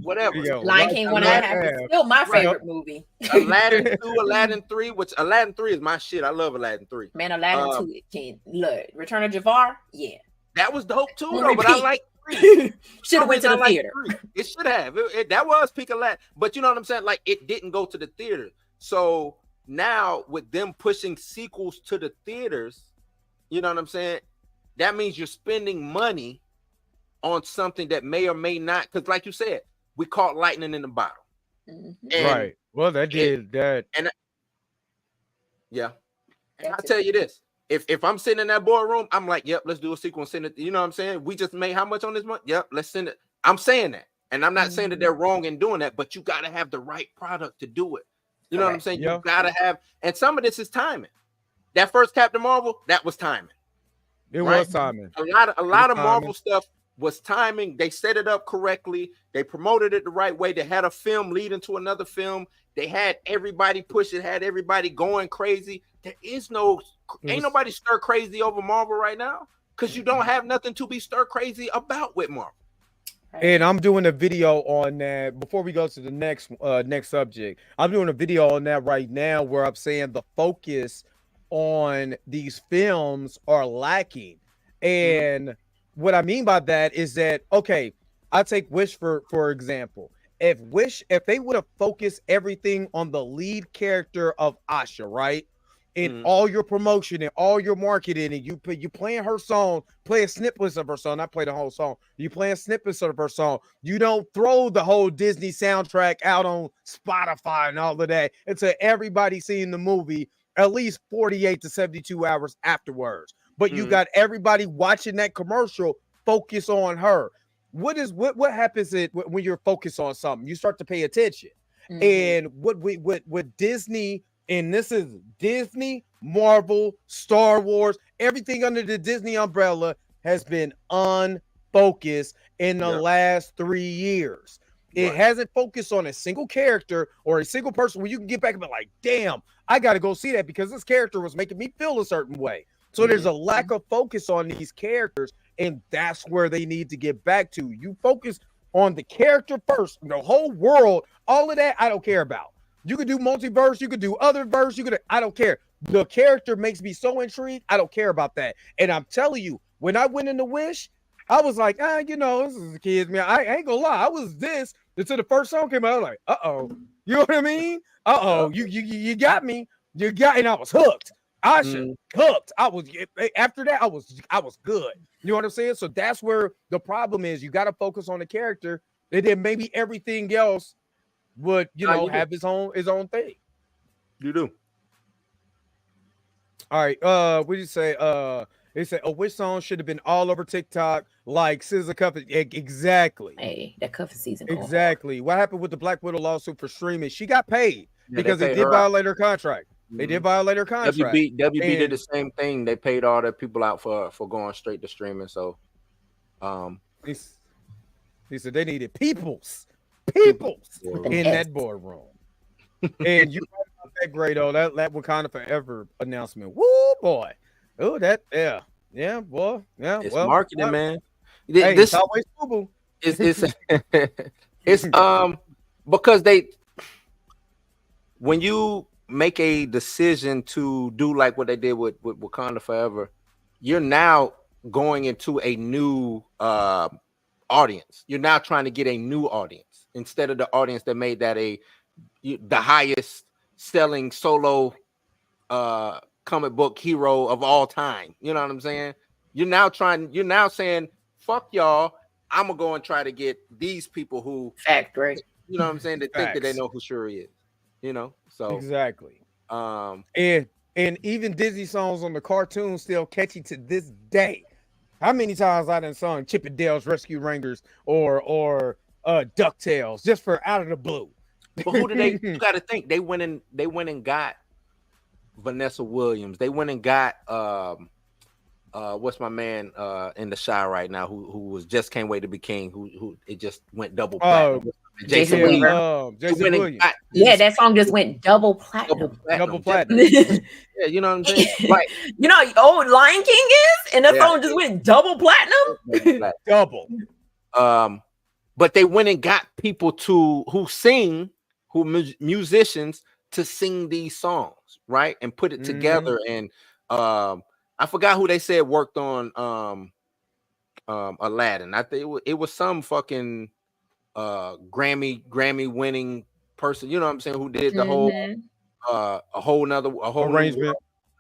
whatever. Lion King 1.5 is still my favorite movie. Aladdin 2, Aladdin 3, which Aladdin 3 is my shit. I love Aladdin 3. Man, Aladdin 2 can look. Return of Jafar, yeah. That was dope too, though, but I like 3. Should have went to the theater. It should have. That was peak Aladdin, but you know what I'm saying? Like it didn't go to the theater. So now with them pushing sequels to the theaters, you know what I'm saying? That means you're spending money on something that may or may not, because like you said, we caught lightning in the bottle. Mm-hmm. Right. Well, that did that. And yeah. And I'll tell you this. If I'm sitting in that boardroom, I'm like, yep, let's do a sequel and send it. You know what I'm saying? We just made how much on this month? Yep, let's send it. I'm saying that. And I'm not saying that they're wrong in doing that, but you got to have the right product to do it. You know what I'm saying? You got to have, and some of this is timing. That first Captain Marvel, that was timing. It was timing. A lot of Marvel stuff was timing. They set it up correctly. They promoted it the right way. They had a film leading to another film. They had everybody push it, had everybody going crazy. There is ain't nobody stir crazy over Marvel right now because you don't have nothing to be stir crazy about with Marvel. And I'm doing a video on that before we go to the next subject. I'm doing a video on that right now where I'm saying the focus on these films are lacking. And what I mean by that is that, okay, I'll take Wish for example. If they would have focused everything on the lead character of Asha, right? In all your promotion and all your marketing, and you playing her song, playing snippets of her song, not play the whole song. You playing snippets of her song. You don't throw the whole Disney soundtrack out on Spotify and all of that until everybody seeing the movie at least 48 to 72 hours afterwards. But you got everybody watching that commercial focus on her. What happens when you're focused on something? You start to pay attention. And what Disney, and this is Disney, Marvel, Star Wars, everything under the Disney umbrella has been unfocused in the last 3 years. It hasn't focused on a single character or a single person where you can get back and be like, damn, I got to go see that because this character was making me feel a certain way. So there's a lack of focus on these characters, and that's where they need to get back to. You focus on the character first, the whole world, all of that I don't care about. You could do multiverse, you could do other verse, I don't care. The character makes me so intrigued, I don't care about that. And I'm telling you, when I went into Wish, I was like, this is the kids, man. I ain't gonna lie, I was this until the first song came out. I was like, you know what I mean? You got me. And I was hooked. Hooked. After that, I was good. You know what I'm saying? So that's where the problem is. You got to focus on the character, and then maybe everything else would, have his own thing. You do. All right. What did you say? They said, which song should have been all over TikTok like SZA Cuffin? Exactly. Hey, that Cuffin season. Exactly. What happened with the Black Widow lawsuit for streaming? She got paid because they did violate her contract. They did violate her contract. WB did the same thing. They paid all their people out for going straight to streaming. So, he said they needed peoples in that boardroom. And you know that great that Wakanda Forever announcement. Woo boy. Oh, that boy. Yeah, it's marketing, man. Hey, it's always Fubu. It's because when you make a decision to do like what they did with Wakanda Forever, you're now going into a new audience. You're now trying to get a new audience instead of the audience that made that the highest selling solo comic book hero of all time. You know what I'm saying? You're now saying, fuck y'all, I'm gonna go and try to get these people who factory. You know what I'm saying? They think that they know who Shuri is. You know, so exactly. And even Disney songs on the cartoon still catchy to this day. How many times I done sung Chippendales Rescue Rangers or DuckTales just for out of the blue? But who did they? You got to think they went and got Vanessa Williams. They went and got what's my man in the Shy right now who was just Can't Wait to Be King, who it just went double platinum. Jason Weaver. Jason Williams. That song just went double platinum. Double platinum. Yeah, you know what I'm saying? Like, you know, Lion King is, and that song just went double platinum. Double. But they went and got people musicians to sing these songs, right? And put it together. And I forgot who they said worked on Aladdin. I think it was some fucking Grammy winning person, you know what I'm saying, who did the whole arrangement.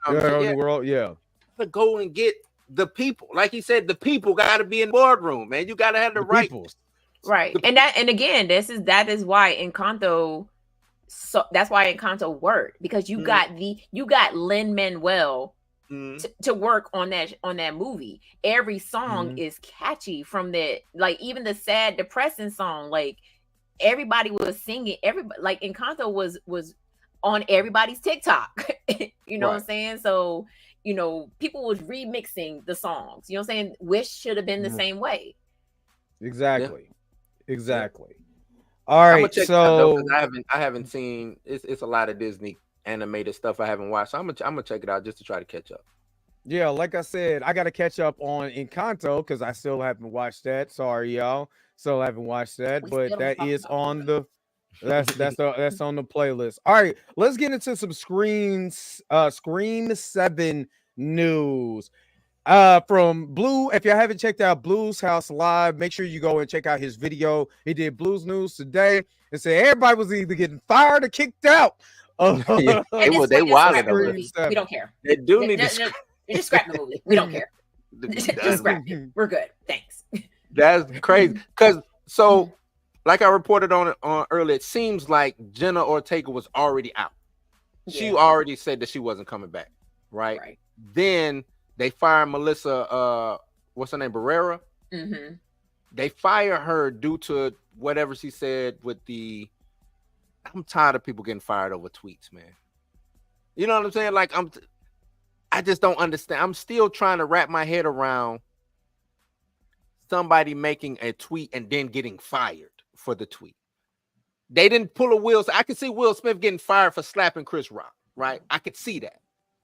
The world, to go and get the people, like he said, the people got to be in the boardroom, man. You got to have the right people. Right. And again, that is why Encanto, so that's why Encanto worked, because you got Lin-Manuel to work on that movie. Every song is catchy from that, like even the sad, depressing song, like everybody was singing. Everybody, like Encanto was on everybody's TikTok. You know what I'm saying? So, you know, people was remixing the songs. You know what I'm saying? Wish should have been the same way. Exactly. All right. So I haven't seen it's a lot of Disney animated stuff I haven't watched. So I'm gonna check it out just to try to catch up. Yeah, like I said, I gotta catch up on Encanto because I still haven't watched that. Sorry, y'all. Still haven't watched that, but that is on the that's on the playlist. All right, let's get into some Scream 7 news. From Blue. If you haven't checked out Blue's House Live, make sure you go and check out his video. He did Blue's News today and said everybody was either getting fired or kicked out. They wilded over it. We don't care. They do need to just scrap the movie. We don't care. Just scrap it. We're good. Thanks. That's crazy. Because so, like I reported on earlier, it seems like Jenna Ortega was already out. She already said that she wasn't coming back. Right. Then they fired Melissa. What's her name? Barrera. They fire her due to whatever she said with the. I'm tired of people getting fired over tweets, man. You know what I'm saying? Like I just don't understand. I'm still trying to wrap my head around somebody making a tweet and then getting fired for the tweet. They didn't pull a Will. I could see Will Smith getting fired for slapping Chris Rock, right? I could see that.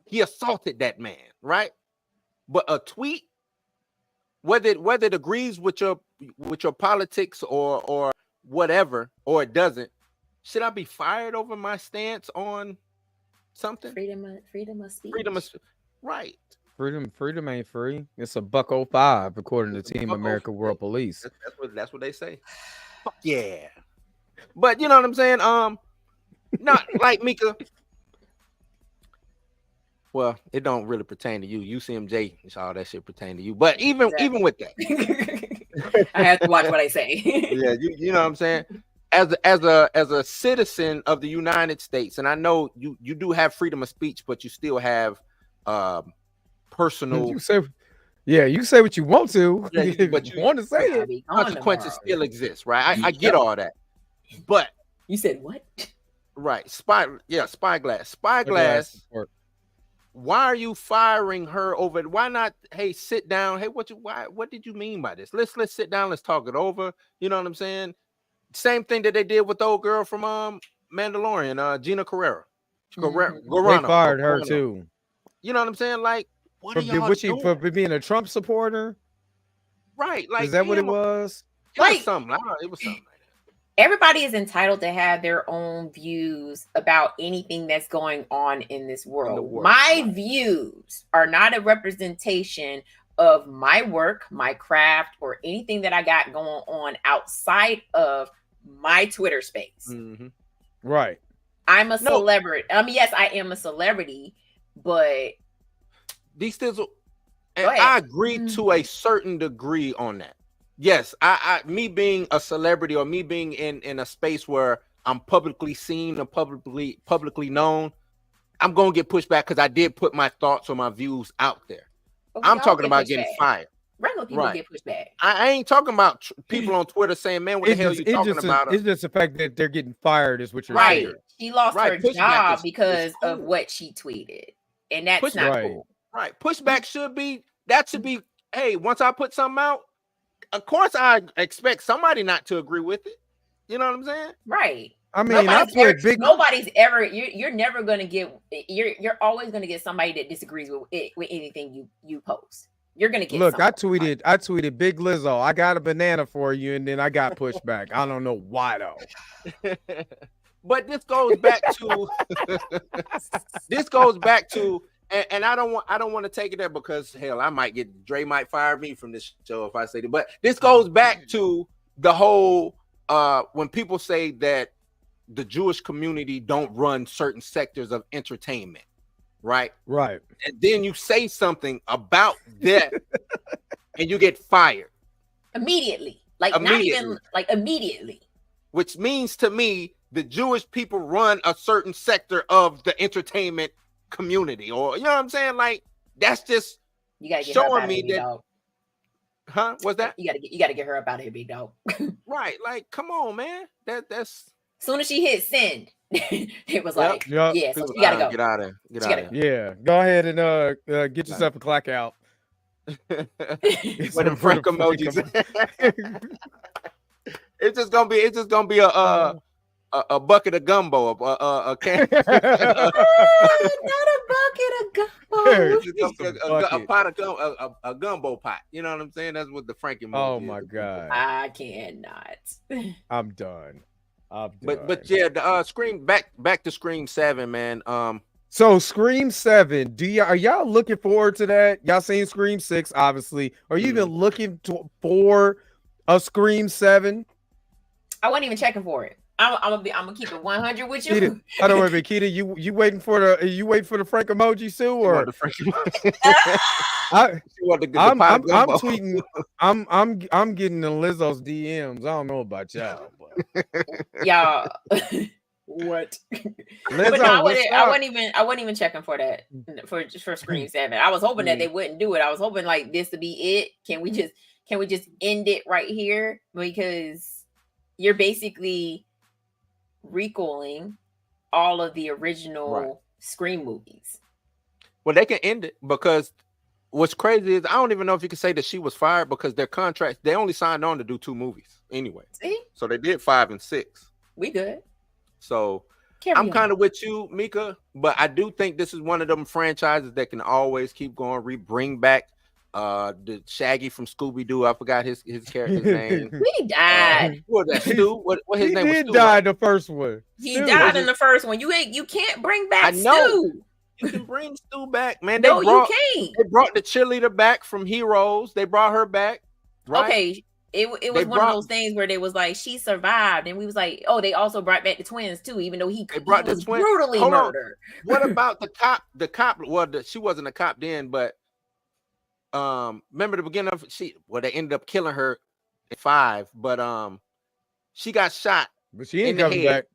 He assaulted that man, right? But a tweet, whether it agrees with your politics or whatever, or it doesn't, should I be fired over my stance on something? Freedom of speech. Right. Freedom ain't free. It's $1.05 according to Team America World Police. That's what they say. Fuck yeah. But you know what I'm saying? Not like Mika. Well, it don't really pertain to you. UCMJ, all that shit pertain to you. But even with that, I have to watch what I say. Yeah, you know what I'm saying? As a citizen of the United States, and I know you do have freedom of speech, but you still have personal. You say what you want to, but you want to say it. Consequences still exist, right? I get all that, but you said what? Right, Spyglass. Why are you firing her over? Why not? Hey, sit down. Hey, what did you mean by this? Let's sit down. Let's talk it over. You know what I'm saying? Same thing that they did with the old girl from Mandalorian, Gina Carrera. They fired her too. You know what I'm saying? Like, what are y'all doing? For being a Trump supporter? Right. Like, is that what it was? It was something like that. everybody is entitled to have their own views about anything that's going on in this world. My views are not a representation of my work, my craft, or anything that I got going on outside of my Twitter space. Mm-hmm. Right. I'm a celebrity. I mean, yes, I am a celebrity, but these things, and I agree to a certain degree on that. Yes, I me being a celebrity or me being in a space where I'm publicly seen or publicly known, I'm gonna get pushed back because I did put my thoughts or my views out there. I'm talking about getting fired. Regular people get pushed back. I ain't talking about people on Twitter saying, "Man, what the hell are you talking about?" It's just the fact that they're getting fired is what you're saying. Right. She lost her job because of what she tweeted, and that's not cool. Right. Pushback should be. Hey, once I put something out, of course I expect somebody not to agree with it. You know what I'm saying? Right. I mean, nobody's ever. You're never gonna get. You're always gonna get somebody that disagrees with anything you post. You're gonna get. Look, I tweeted Big Lizzo. I got a banana for you, and then I got pushed back. I don't know why though. But this goes back to. This goes back to. And I don't want to take it there because hell, Dre might fire me from this show if I say that. But this goes back to the whole when people say that the Jewish community don't run certain sectors of entertainment, right? Right. And then you say something about that and you get fired. Immediately. Not even immediately. Which means to me, the Jewish people run a certain sector of the entertainment community, or you know what I'm saying? Like that's just you gotta get showing me that. Dog. Huh? What's that? You gotta get her up out of here, big dog. Right? Like, come on, man. That's. As soon as she hit send, it was like, yeah. So you gotta go. Get out of there. Yeah, go ahead and get yourself a clack out. With the Frank emojis. It's just gonna be a bucket of gumbo, a can. Not a bucket of gumbo. A pot of gumbo, a gumbo pot. You know what I'm saying? That's what the Frank emoji. Oh my god! I cannot. I'm done. But yeah, the Scream back to Scream 7, man. So Scream 7, are y'all looking forward to that? Y'all seen Scream 6, obviously. Are you even looking for a Scream 7? I wasn't even checking for it. I'm gonna keep it 100 with you. Keita, I don't know, Keita, you waiting for the Frank emoji, Sue, or the Frank emoji? I'm tweeting. I'm getting the Lizzo's DMs. I don't know about y'all, but y'all. What? Lizzo, I wasn't even checking for that for Scream 7. I was hoping that they wouldn't do it. I was hoping like this to be it. Can we just end it right here? Because you're basically recalling all of the original Scream movies. Well, they can end it because what's crazy is I don't even know if you can say that she was fired because their contracts, they only signed on to do 2 movies anyway. See? So they did 5 and 6. We good. So I'm kind of with you, Mika, but I do think this is one of them franchises that can always keep going, bring back the Shaggy from Scooby-Doo. I forgot his character's name. He died. What was that, Stu? What his name was? He died the first one. He died in the first one. You can't bring back Stu. You can bring Stu back, man. You can't. They brought the cheerleader back from Heroes. They brought her back. Right? Okay. It was one of those things where they was like, she survived, and we was like, oh, they also brought back the twins too, even though he was brutally murdered. What about the cop? The cop, well, she wasn't a cop then, but remember the beginning of they ended up killing her at 5, but she got shot. But she ain't coming back.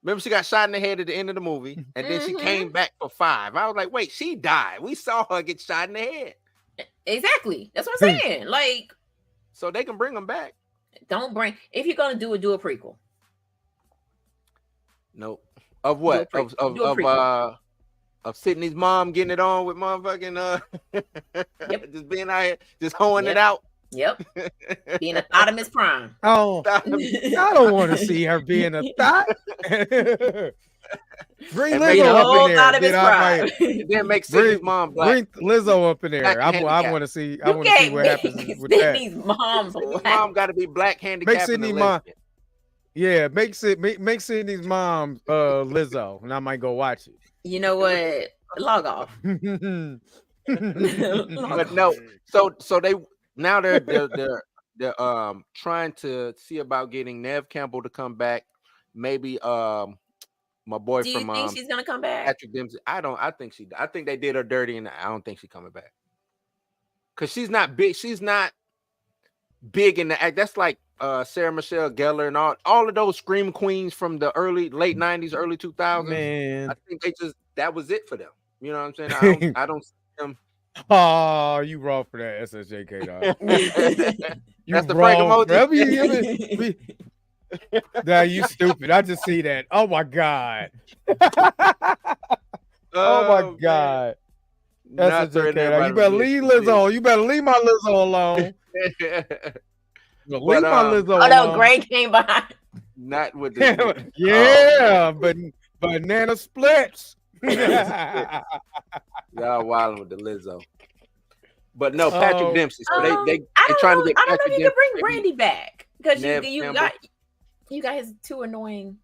Remember, she got shot in the head at the end of the movie, and then she came back for 5. I was like, wait, she died. We saw her get shot in the head. Exactly. That's what I'm saying. Like, so they can bring them back. If you're gonna do it, do a prequel. Nope. Of what? Of Sydney's mom getting it on with motherfucking just being out here, just hoeing it out. Yep. Being a thought of Miss Prime. Oh, I don't want to see her being a thought. Bring Lizzo up in there. Then make Sydney's mom black. Bring Lizzo up in there. I want to see. I want to see what happens with Sydney's that. Sydney's mom got to be black handicapped. Make Sydney mom. Yeah, make Sydney's mom Lizzo, and I might go watch it. You know what? Log off. Log But off. no, so they now they're trying to see about getting Nev Campbell to come back. Maybe my boy Do you from think she's gonna come back? Patrick Dempsey. I think they did her dirty, and I don't think she's coming back. Cause she's not big. She's not big in the act. That's like Sarah Michelle Gellar and all of those scream queens from the late 90s, early 2000s. Man, I think that was it for them. You know what I'm saying? I don't see them. Oh, you wrong for that, SSJK dog. That's the Frank emoji. Nah, you stupid. I just see that. Oh my god. Oh my god. SSJK. You better leave Lizzo. You better leave my Lizzo alone. Leave my Lizzo alone. Oh no, Greg came behind. Not with the yeah, but banana splits. Y'all wilding with the Lizzo. But no, Patrick Dempsey. So they trying to get Patrick Dempsey. I don't know if you can bring Brandy back because you got his two annoying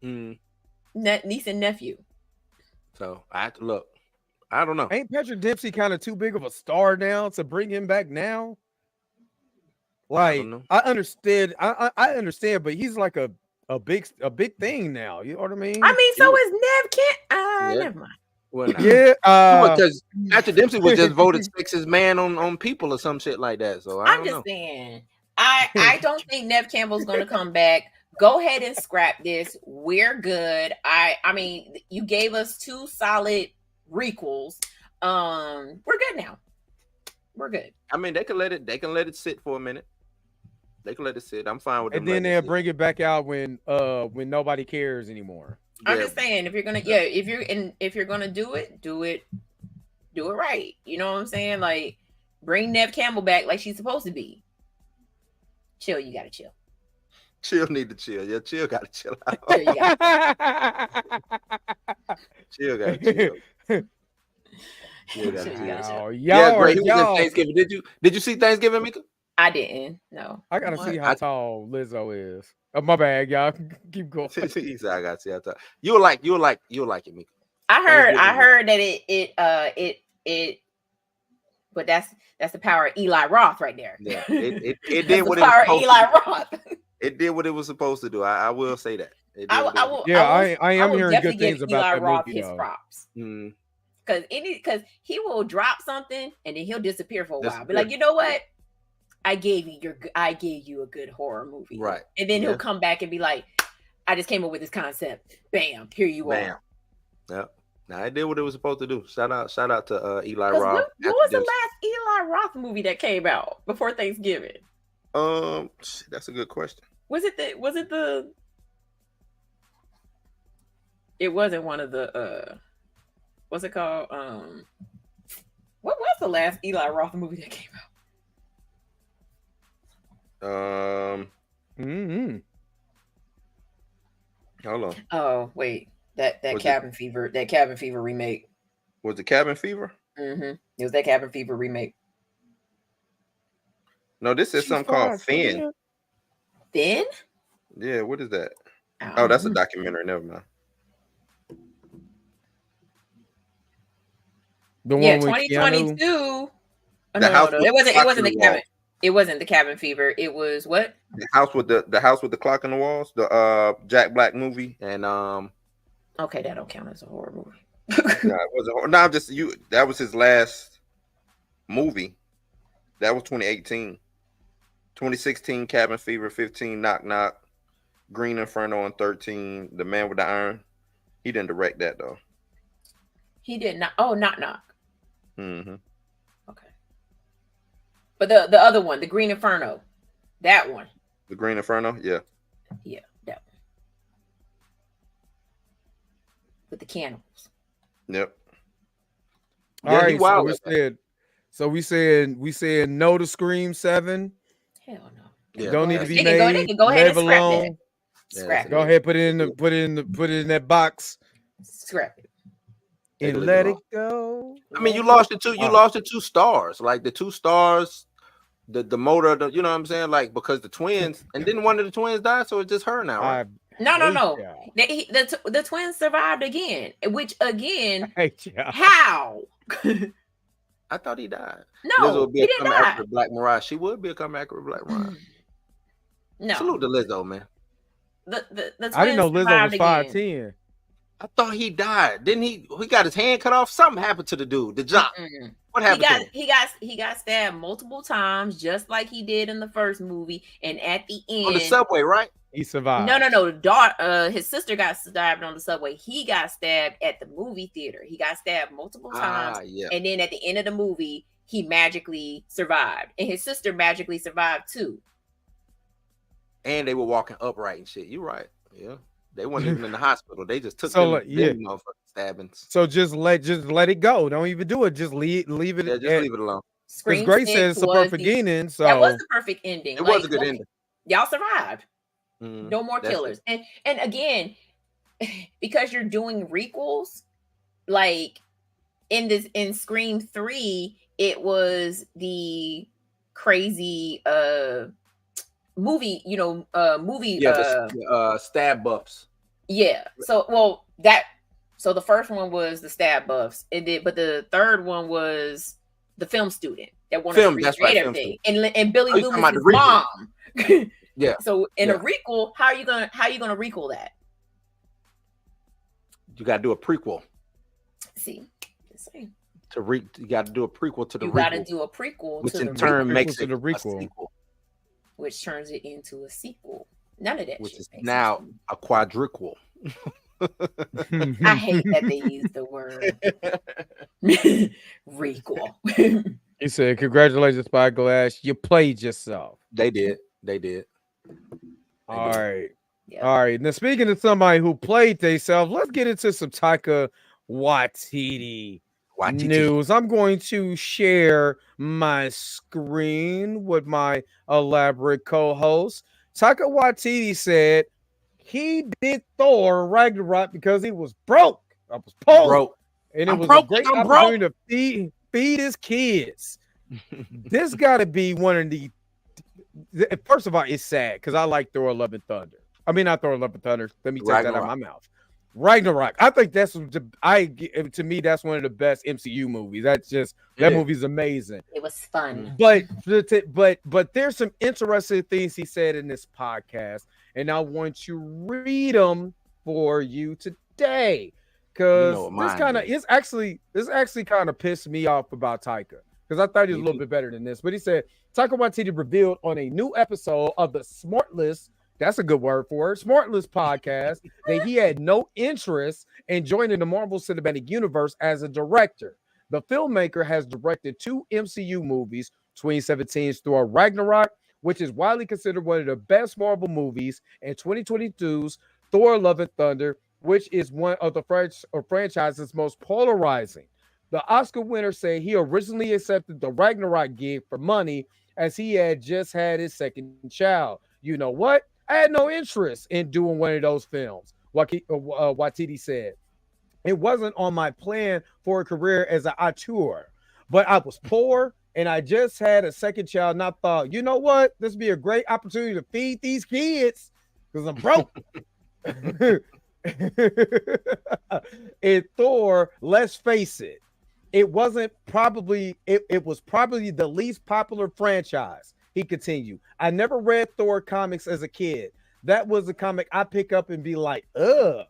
niece and nephew. So I have to look. I don't know. Ain't Patrick Dempsey kind of too big of a star now to bring him back now? Like I understand, I understand, but he's like a big thing now. You know what I mean? I mean, so is Nev Kent. Never mind. Well, yeah, because Patrick Dempsey was just voted sixth man on People or some shit like that. So I'm just saying, I don't think Nev Campbell's gonna come back. Go ahead and scrap this. We're good. I mean, you gave us 2 solid requels. We're good now. We're good. I mean, they can let it sit for a minute. They can let it sit. I'm fine with it. And then they'll bring it back out when nobody cares anymore. I'm just saying, if you're gonna do it right. You know what I'm saying? Like, bring Nev Campbell back like she's supposed to be. Chill, you gotta chill. Chill need to chill. Yeah, Chill gotta chill out. Chill gotta chill. Yeah, Gray, he was in Thanksgiving. Did you see Thanksgiving, Mika? I didn't. No. I gotta see how tall Lizzo is. Oh, my bad, y'all. Keep going. He said, I gotta see how tall. You'll like it, Mika. I heard that it but that's the power of Eli Roth right there. Yeah, it did what it was supposed to do. It did what it was supposed to do. I will say that. I am hearing good things about Eli that Roth movie, his props. Because he will drop something and then he'll disappear for a while. Be like, you know what? I gave you a good horror movie. Right. And then he'll come back and be like, I just came up with this concept. Bam, here you are. Yep. Now it did what it was supposed to do. Shout out to Eli Roth. What was the last Eli Roth movie that came out before Thanksgiving? That's a good question. It wasn't one of the what's it called? What was the last Eli Roth movie that came out? Hold on. Oh, wait. That Cabin Fever remake. Was it Cabin Fever? Mm-hmm. It was that Cabin Fever remake. No, this is something called Finn. Finn? Yeah, what is that? Oh, that's a documentary. Never mind. The one 2022. Oh, no. It wasn't the cabin. It wasn't the Cabin Fever. It was what? The house with the clock on the walls. The Jack Black movie and Okay, that don't count as a horror movie. No, it wasn't horror. No, just you. That was his last movie. That was 2018. 2016 Cabin Fever, 15 Knock Knock, Green Inferno on 13, The Man with the Iron. He didn't direct that though. He did not. Oh, Knock Knock. Mm-hmm. Okay. But the other one, the Green Inferno, that one. The Green Inferno, yeah. Yeah, that one. With the cannibals. Yep. All right. So we said no to Scream 7. Hell no. Yeah, don't need to be made. They can go ahead and scrap it. Scrap it. Go ahead, put it in that box. Scrap it. And let it go. I mean, you lost the two stars. Like the 2 stars the motor, you know what I'm saying? Like, because the twins, and didn't one of the twins die? So it's just her now, right? No. The twins survived again, which again, how? I thought he died. No, Lizzo would be he didn't die. Accurate Black Mariah. She would be a come accurate Black Mariah. No. Salute to Lizzo, man. The twins I didn't know Lizzo was 5'10". I thought he died. Didn't he? He got his hand cut off. Something happened to the dude. The jump. What happened to him? He got stabbed multiple times, just like he did in the first movie. And at the end, on the subway, right? He survived. No. His sister got stabbed on the subway. He got stabbed at the movie theater. He got stabbed multiple times. Yeah. And then at the end of the movie, he magically survived. And his sister magically survived too. And they were walking upright and shit. You're right. Yeah. They weren't even in the hospital. They just took them stabbings. So just let it go. Don't even do it. Just leave it. Yeah, just leave it alone. Because Grace says it's a perfect ending. So that was the perfect ending. It was a good ending. Y'all survived. No more killers. And again, because you're doing requels, like in Scream 3, it was the crazy movie, stab buffs. Yeah. So the first one was the stab buffs, but the third one was the film student that wanted to recreate everything, and Billy Loomis' mom. Yeah. So in a requel, how are you gonna requel that? You gotta do a prequel. See. You got to do a prequel to the requel. You got to do a prequel, which in turn makes it a sequel, which turns it into a sequel. None of that, which is now a quadriquel. I hate that they use the word requel. He said, "Congratulations, Spyglass. You played yourself." They did. All right. Yep. All right. Now, speaking of somebody who played themselves, let's get into some Taika Waititi news. I'm going to share my screen with my elaborate co-host. Taika Waititi said he did Thor Ragnarok because he was broke. I was poor. And it was a great opportunity to feed his kids. This got to be one of the... First of all, it's sad because I like Thor: Love and Thunder. I mean, not Thor: Love and Thunder. Let me take that out of my mouth. Ragnarok. I think to me that's one of the best MCU movies. That movie's amazing. It was fun. But there's some interesting things he said in this podcast, and I want to read them for you today because this actually kind of pissed me off about Taika because I thought he was a little bit better than this. But he said Taika Waititi revealed on a new episode of the Smartless. That's a good word for it. Smartless podcast that he had no interest in joining the Marvel Cinematic Universe as a director. The filmmaker has directed 2 MCU movies, 2017's Thor Ragnarok, which is widely considered one of the best Marvel movies, and 2022's Thor Love and Thunder, which is one of the franchise's most polarizing. The Oscar winner said he originally accepted the Ragnarok gig for money as he had just had his second child. You know what? I had no interest in doing one of those films, Waititi said. It wasn't on my plan for a career as an auteur, but I was poor and I just had a second child and I thought, you know what? This would be a great opportunity to feed these kids because I'm broke. And Thor, let's face it, it was probably the least popular franchise. He continued, I never read Thor comics as a kid. That was a comic I pick up and be like, ugh.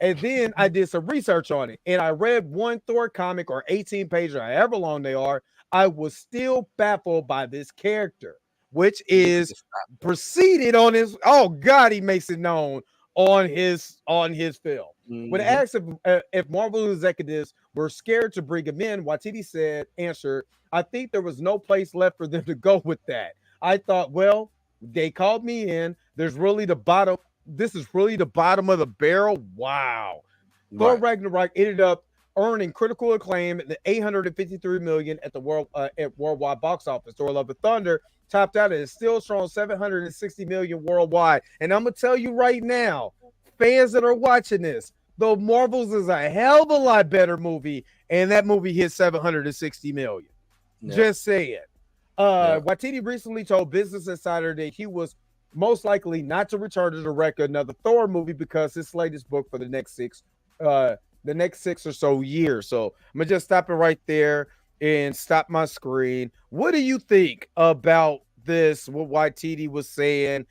And then I did some research on it. And I read one Thor comic or 18 pages or however long they are. I was still baffled by this character, which is preceded on his, oh God, he makes it known on his film. Mm-hmm. When asked if Marvel executives were scared to bring him in, Waititi answered, I think there was no place left for them to go with that. I thought, well, they called me in. This is really the bottom of the barrel. Wow. Right. Thor Ragnarok ended up earning critical acclaim at the $853 million at the worldwide box office. Thor Love and Thunder topped out at a still strong $760 million worldwide. And I'm gonna tell you right now, fans that are watching this, though Marvel's is a hell of a lot better movie, and that movie hit $760 million. No. Just say it. Waititi recently told Business Insider that he was most likely not to return to direct another Thor movie because his latest book for the next 6 or so years. So I'm gonna just stop it right there and stop my screen. What do you think about this? What Waititi was saying?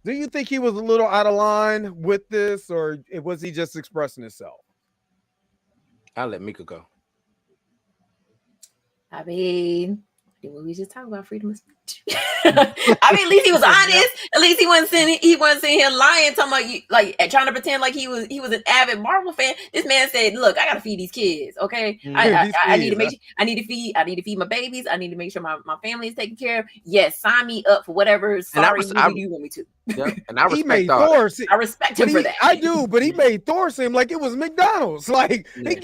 Do you think he was a little out of line with this, or was he just expressing himself? I'll let Mika go. I mean, we just talk about freedom of speech. I mean, at least he was honest. At least he wasn't sitting here lying, talking about you, like trying to pretend like he was an avid Marvel fan. This man said, "Look, I gotta feed these kids. Okay, I need to feed my babies. I need to make sure my family is taken care of. Yes, sign me up for whatever movie you want me to." Yeah, and I respect Thor. I respect him for that. I do, but he made Thor seem like it was McDonald's. Like, look,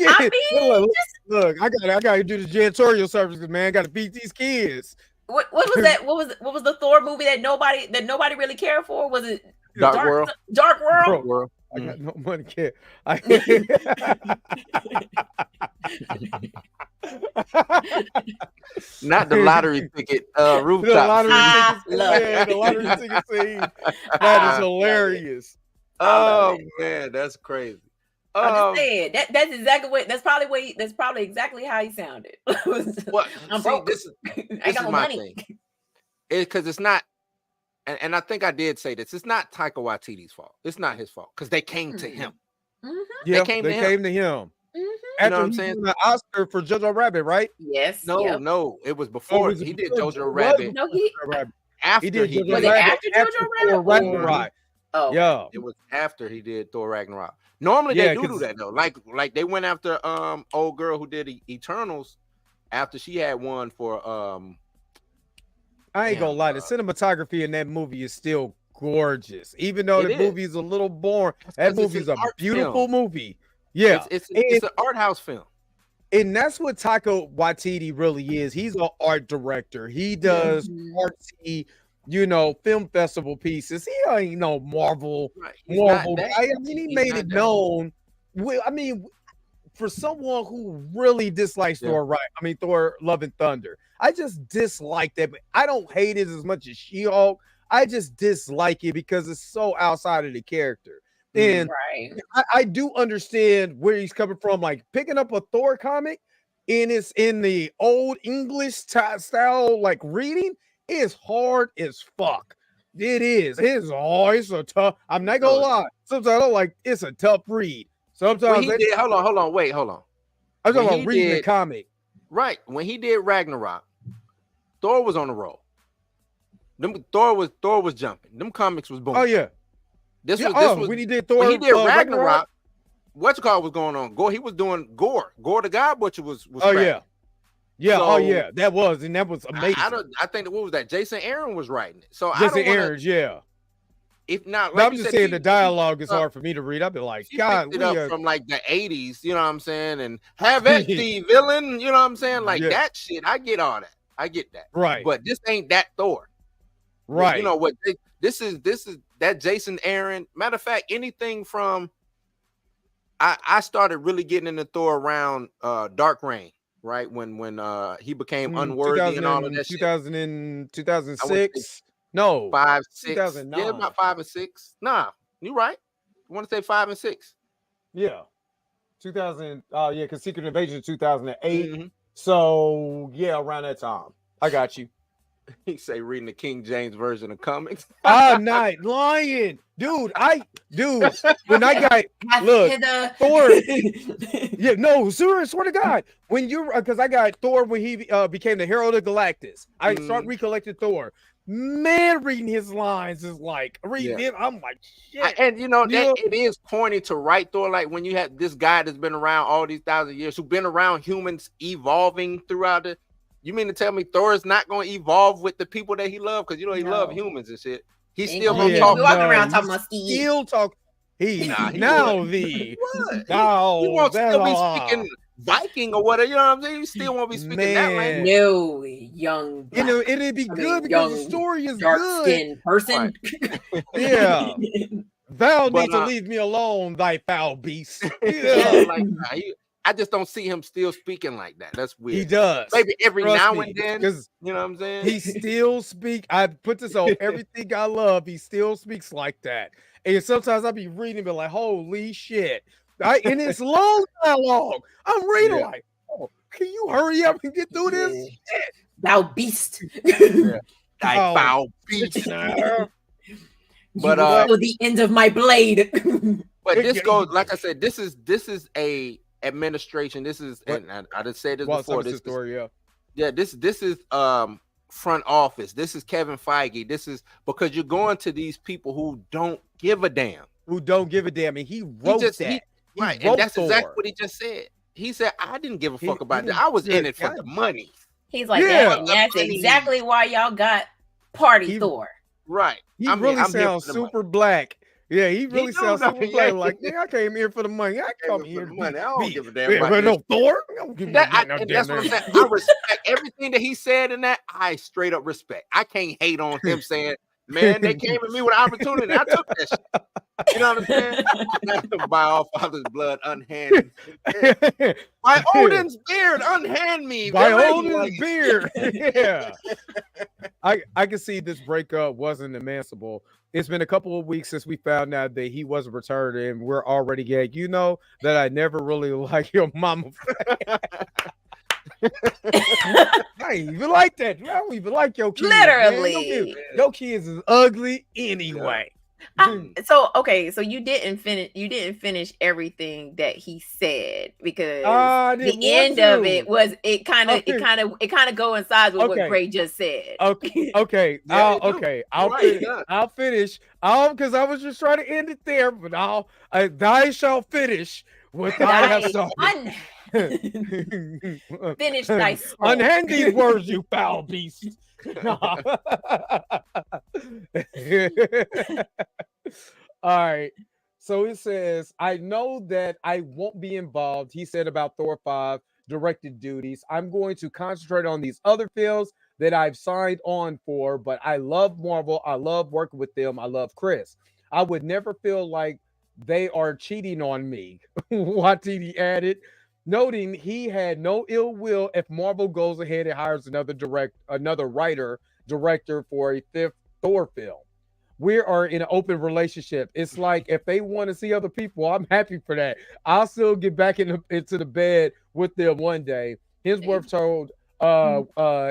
I gotta do the janitorial services, man. I gotta feed these kids. What was that? What was the Thor movie that nobody really cared for? Was it Dark World? Dark World. I got no money, kid. Not the lottery ticket, rooftop. The lottery ticket scene. That is hilarious. Oh man, that's crazy. I'm just saying that's probably exactly how he sounded. Well, I'm broke. This I got is no my money. thing. Because it's not, and I think I did say this. It's not Taika Waititi's fault. It's not his fault because they came to him. Mm-hmm. Yeah, they came to him. Mm-hmm. You know what I'm saying? The Oscar for Jojo Rabbit, right? Yes. No, it was before he did Jojo Rabbit. No, After he did he was did it after Jojo Rabbit? Ragnarok. Oh, yeah, it was after he did Thor Ragnarok. Normally they do that though. Like they went after old girl who did Eternals after she had one for I ain't gonna lie, the cinematography in that movie is still gorgeous, even though the movie is a little boring. That movie is a beautiful movie. Yeah, it's an art house film, and that's what Taika Waititi really is. He's an art director. He does artsy, film festival pieces. He ain't no Marvel. Right. I mean, he made it known. I mean, for someone who really dislikes Thor, right? I mean, Thor: Love and Thunder. I just dislike that, but I don't hate it as much as She-Hulk. I just dislike it because it's so outside of the character. And I do understand where he's coming from. Like picking up a Thor comic and it's in the old English style, like reading, is hard as fuck. It is. It's a tough. I'm not gonna lie. Sometimes I don't like. It's a tough read. Sometimes hold on. I'm talking about reading the comic. Right. When he did Ragnarok, Thor was on the roll. Thor was jumping. Them comics was booming. Oh yeah. This was when he did Thor. When he did Ragnarok, what's called was going on? Gore. He was doing Gore. Gore the God Butcher was. Oh yeah. Yeah. So, that was amazing. I think what was that? Jason Aaron was writing it. So Jason Aaron, yeah. If not, I'm just saying the dialogue is hard for me to read. I'd be like, God, picked it up from like the 80s, you know what I'm saying? And have at the villain, you know what I'm saying? Like that shit, I get all that. I get that. Right. But this ain't that Thor. Right. You know what? This is that Jason Aaron. Matter of fact, anything from I started really getting into Thor around Dark Reign, right? When he became unworthy and all of that 2006. No, 5, 6. 2009. Yeah, about 5 and 6. Nah, you right. You want to say 5 and 6? Yeah, 2000. Because Secret Invasion 2008. Mm-hmm. So yeah, around that time. I got you. He say reading the King James version of comics. I'm not lying, dude. When I got Thor. Yeah, no, swear to God. When you because I got Thor when he became the Herald of Galactus. I start recollecting Thor. Man, reading his lines is like reading it. I'm like, shit. And it is corny to write Thor like when you have this guy that's been around all these 1,000 years, who's been around humans evolving throughout the. You mean to tell me Thor is not going to evolve with the people that he loves? Because he loves humans and shit. He's still going to talk. Walking around talking about Steve. Still talk. He wants to be speaking Viking or whatever. You know what I'm saying? He still won't be speaking that language. No, young. It'd be good because the story is dark-skinned person. Right. Yeah. Thou need to leave me alone, thy foul beast. Yeah. I just don't see him still speaking like that. That's weird. He does. Maybe every Trust now me, and then, because you know what I'm saying? he still speak. I put this on everything I love. He still speaks like that. And sometimes I be reading, be like, "Holy shit!" And it's long dialogue. I'm reading like, "Oh, can you hurry up and get through this?" Thou beast. Thy foul beast. But to the end of my blade. But this goes, like I said, this is a administration. This is, and I just said this before. This story, this is front office. This is Kevin Feige. This is because you're going to these people who don't give a damn. And he wrote that. Right, and that's exactly what he just said. He said, "I didn't give a fuck about that. I was in it for the money." He's like, that's exactly why y'all got Party Thor. Right. He really sounds super black. Yeah, he really sounds super black. Like, I came here for the money. I came here for the money. I don't give a damn about no Thor. That's what I'm saying. I respect everything that he said in that. I straight up respect. I can't hate on him saying, "Man, they came at me with an opportunity. I took that shit." You know what I'm saying? By all father's blood, unhand. By Odin's beard, unhand me. By Odin's beard. Yeah. I can see this breakup wasn't emancipable. It's been a couple of weeks since we found out that he wasn't returned, and we're already getting, you know, that I never really like your mama. I ain't even like that. I don't even like your kids. Literally. Your kids is ugly anyway. So you didn't finish everything that he said, because the end of it was it kind of coincides with what Gray just said. I'll finish. Because I was just trying to end it there, but I shall finish what I have started. Finish thy scroll. Unhand these words, you foul beast. All right. So it says, "I know that I won't be involved," he said about Thor 5 directed duties. "I'm going to concentrate on these other films that I've signed on for, but I love Marvel. I love working with them. I love Chris. I would never feel like they are cheating on me," Waititi added, noting he had no ill will if Marvel goes ahead and hires another writer-director for a 5th Thor film. "We are in an open relationship. It's like if they want to see other people, I'm happy for that. I'll still get back into the bed with them one day." Hemsworth told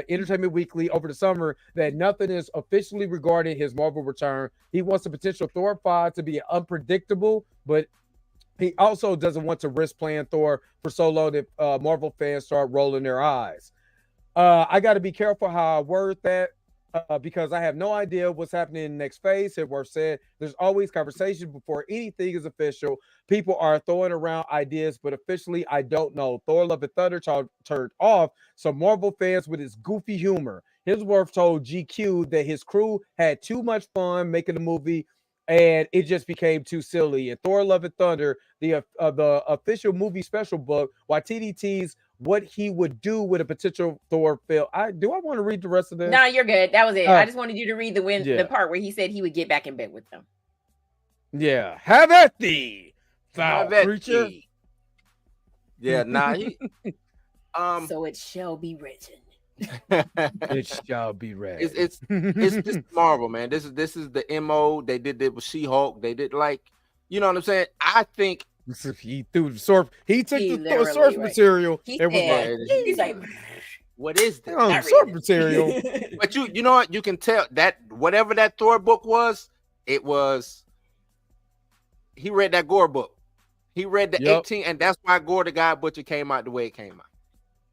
Entertainment Weekly over the summer that nothing is officially regarding his Marvel return. He wants the potential Thor 5 to be unpredictable, but he also doesn't want to risk playing Thor for so long that Marvel fans start rolling their eyes. "I got to be careful how I word that because I have no idea what's happening in the next phase," Hemsworth said. "There's always conversation before anything is official. People are throwing around ideas, but officially, I don't know. Thor: Love and Thunder turned off some Marvel fans with his goofy humor." Hemsworth told GQ that his crew had too much fun making the movie, and it just became too silly. In Thor: Love and Thunder, the official movie special book, Waititi teased what he would do with a potential Thor film. Do I want to read the rest of this? No, you're good. That was it. I just wanted you to read the part where he said he would get back in bed with them. Yeah. "Have at thee, foul creature." Yeah, nah. So it shall be written. It shall be read. It's just Marvel, man. This is the MO. They did it with She-Hulk. They did, like, you know what I'm saying? I think he threw the source. He took the source material. He's like, "What is this?" Source material. But you know what? You can tell that whatever that Thor book was, he read that Gore book. He read the 18, and that's why Gore the God Butcher came out the way it came out.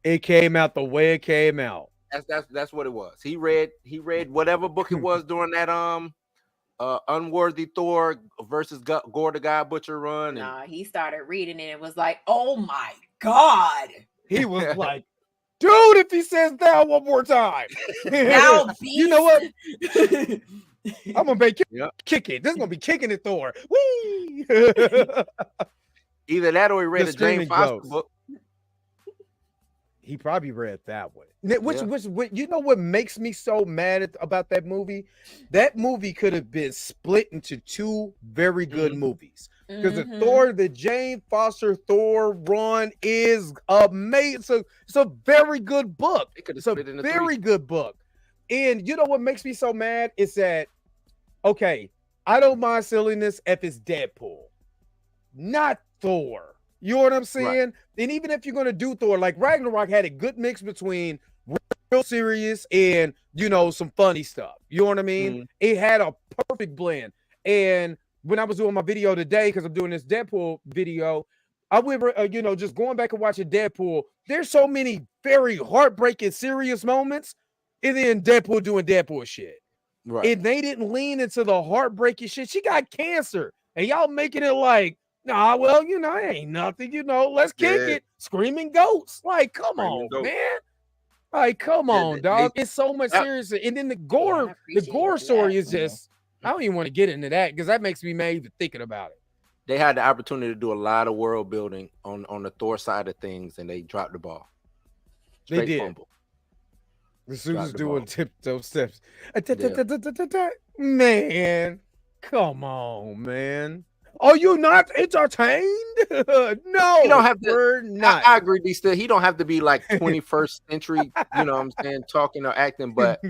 It came out the way it came out. That's what it was. He read whatever book it was during that Unworthy Thor versus Gore the God Butcher run. Nah, he started reading it and was like, "Oh my God." He was like, "Dude, if he says that one more time." Now, you know what? I'm gonna be kicking. This is gonna be kicking it, Thor. Whee! Either that or he read a Jane Foster book. He probably read that one. Which you know what makes me so mad about that movie? That movie could have been split into 2 very good movies. Because the Jane Foster Thor run is amazing. So it's a very good book. It's a very good book. And you know what makes me so mad is that, okay, I don't mind silliness if it's Deadpool, not Thor. You know what I'm saying? Right. And even if you're going to do Thor, like Ragnarok had a good mix between real serious and, you know, some funny stuff. You know what I mean? It had a perfect blend. And when I was doing my video today, because I'm doing this Deadpool video, I remember, you know, just going back and watching Deadpool, there's so many very heartbreaking, serious moments, and then Deadpool doing Deadpool shit. Right. And they didn't lean into the heartbreaking shit. She got cancer, and y'all making it like, nah, well, you know, it ain't nothing, you know, let's kick it. Screaming goats. Like, come on, man. Like, come on, dog. It's so much serious. And then the gore story is just, I don't even want to get into that because that makes me mad even thinking about it. They had the opportunity to do a lot of world building on the Thor side of things, and they dropped the ball. They did. Fumble. The suits doing tiptoe steps. Man, come on, man. Are you not entertained? No, you don't have to. We're not. I agree, D. Still, he don't have to be like 21st century. You know what I'm saying, talking or acting, but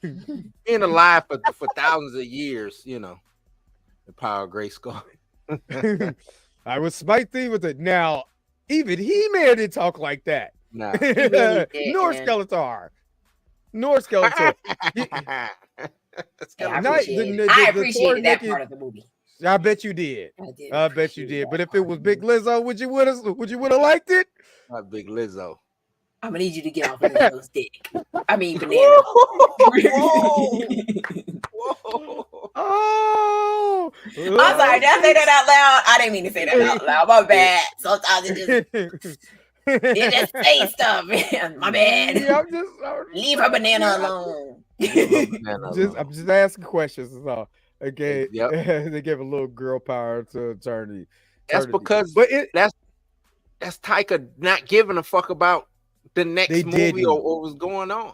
being alive for thousands of years, you know, the power of Grayskull. I was spicy with it. Now, even He-Man didn't talk like that. Nah. Nor Skeletor. I appreciated that part of the movie. I bet you did. I bet you did. But if it was Big Lizzo, would you would have liked it? Not Big Lizzo. I'm gonna need you to get off of Lizzo's dick. I mean, banana. Whoa. Oh, I'm sorry. Did I say that out loud? I didn't mean to say that out loud. My bad. Sometimes it just say stuff, man. My bad. Yeah, leave her banana alone. I'm just asking questions. That's all. Okay. Yep. They gave a little girl power to eternity. That's because that's Taika not giving a fuck about the next movie or what's going on.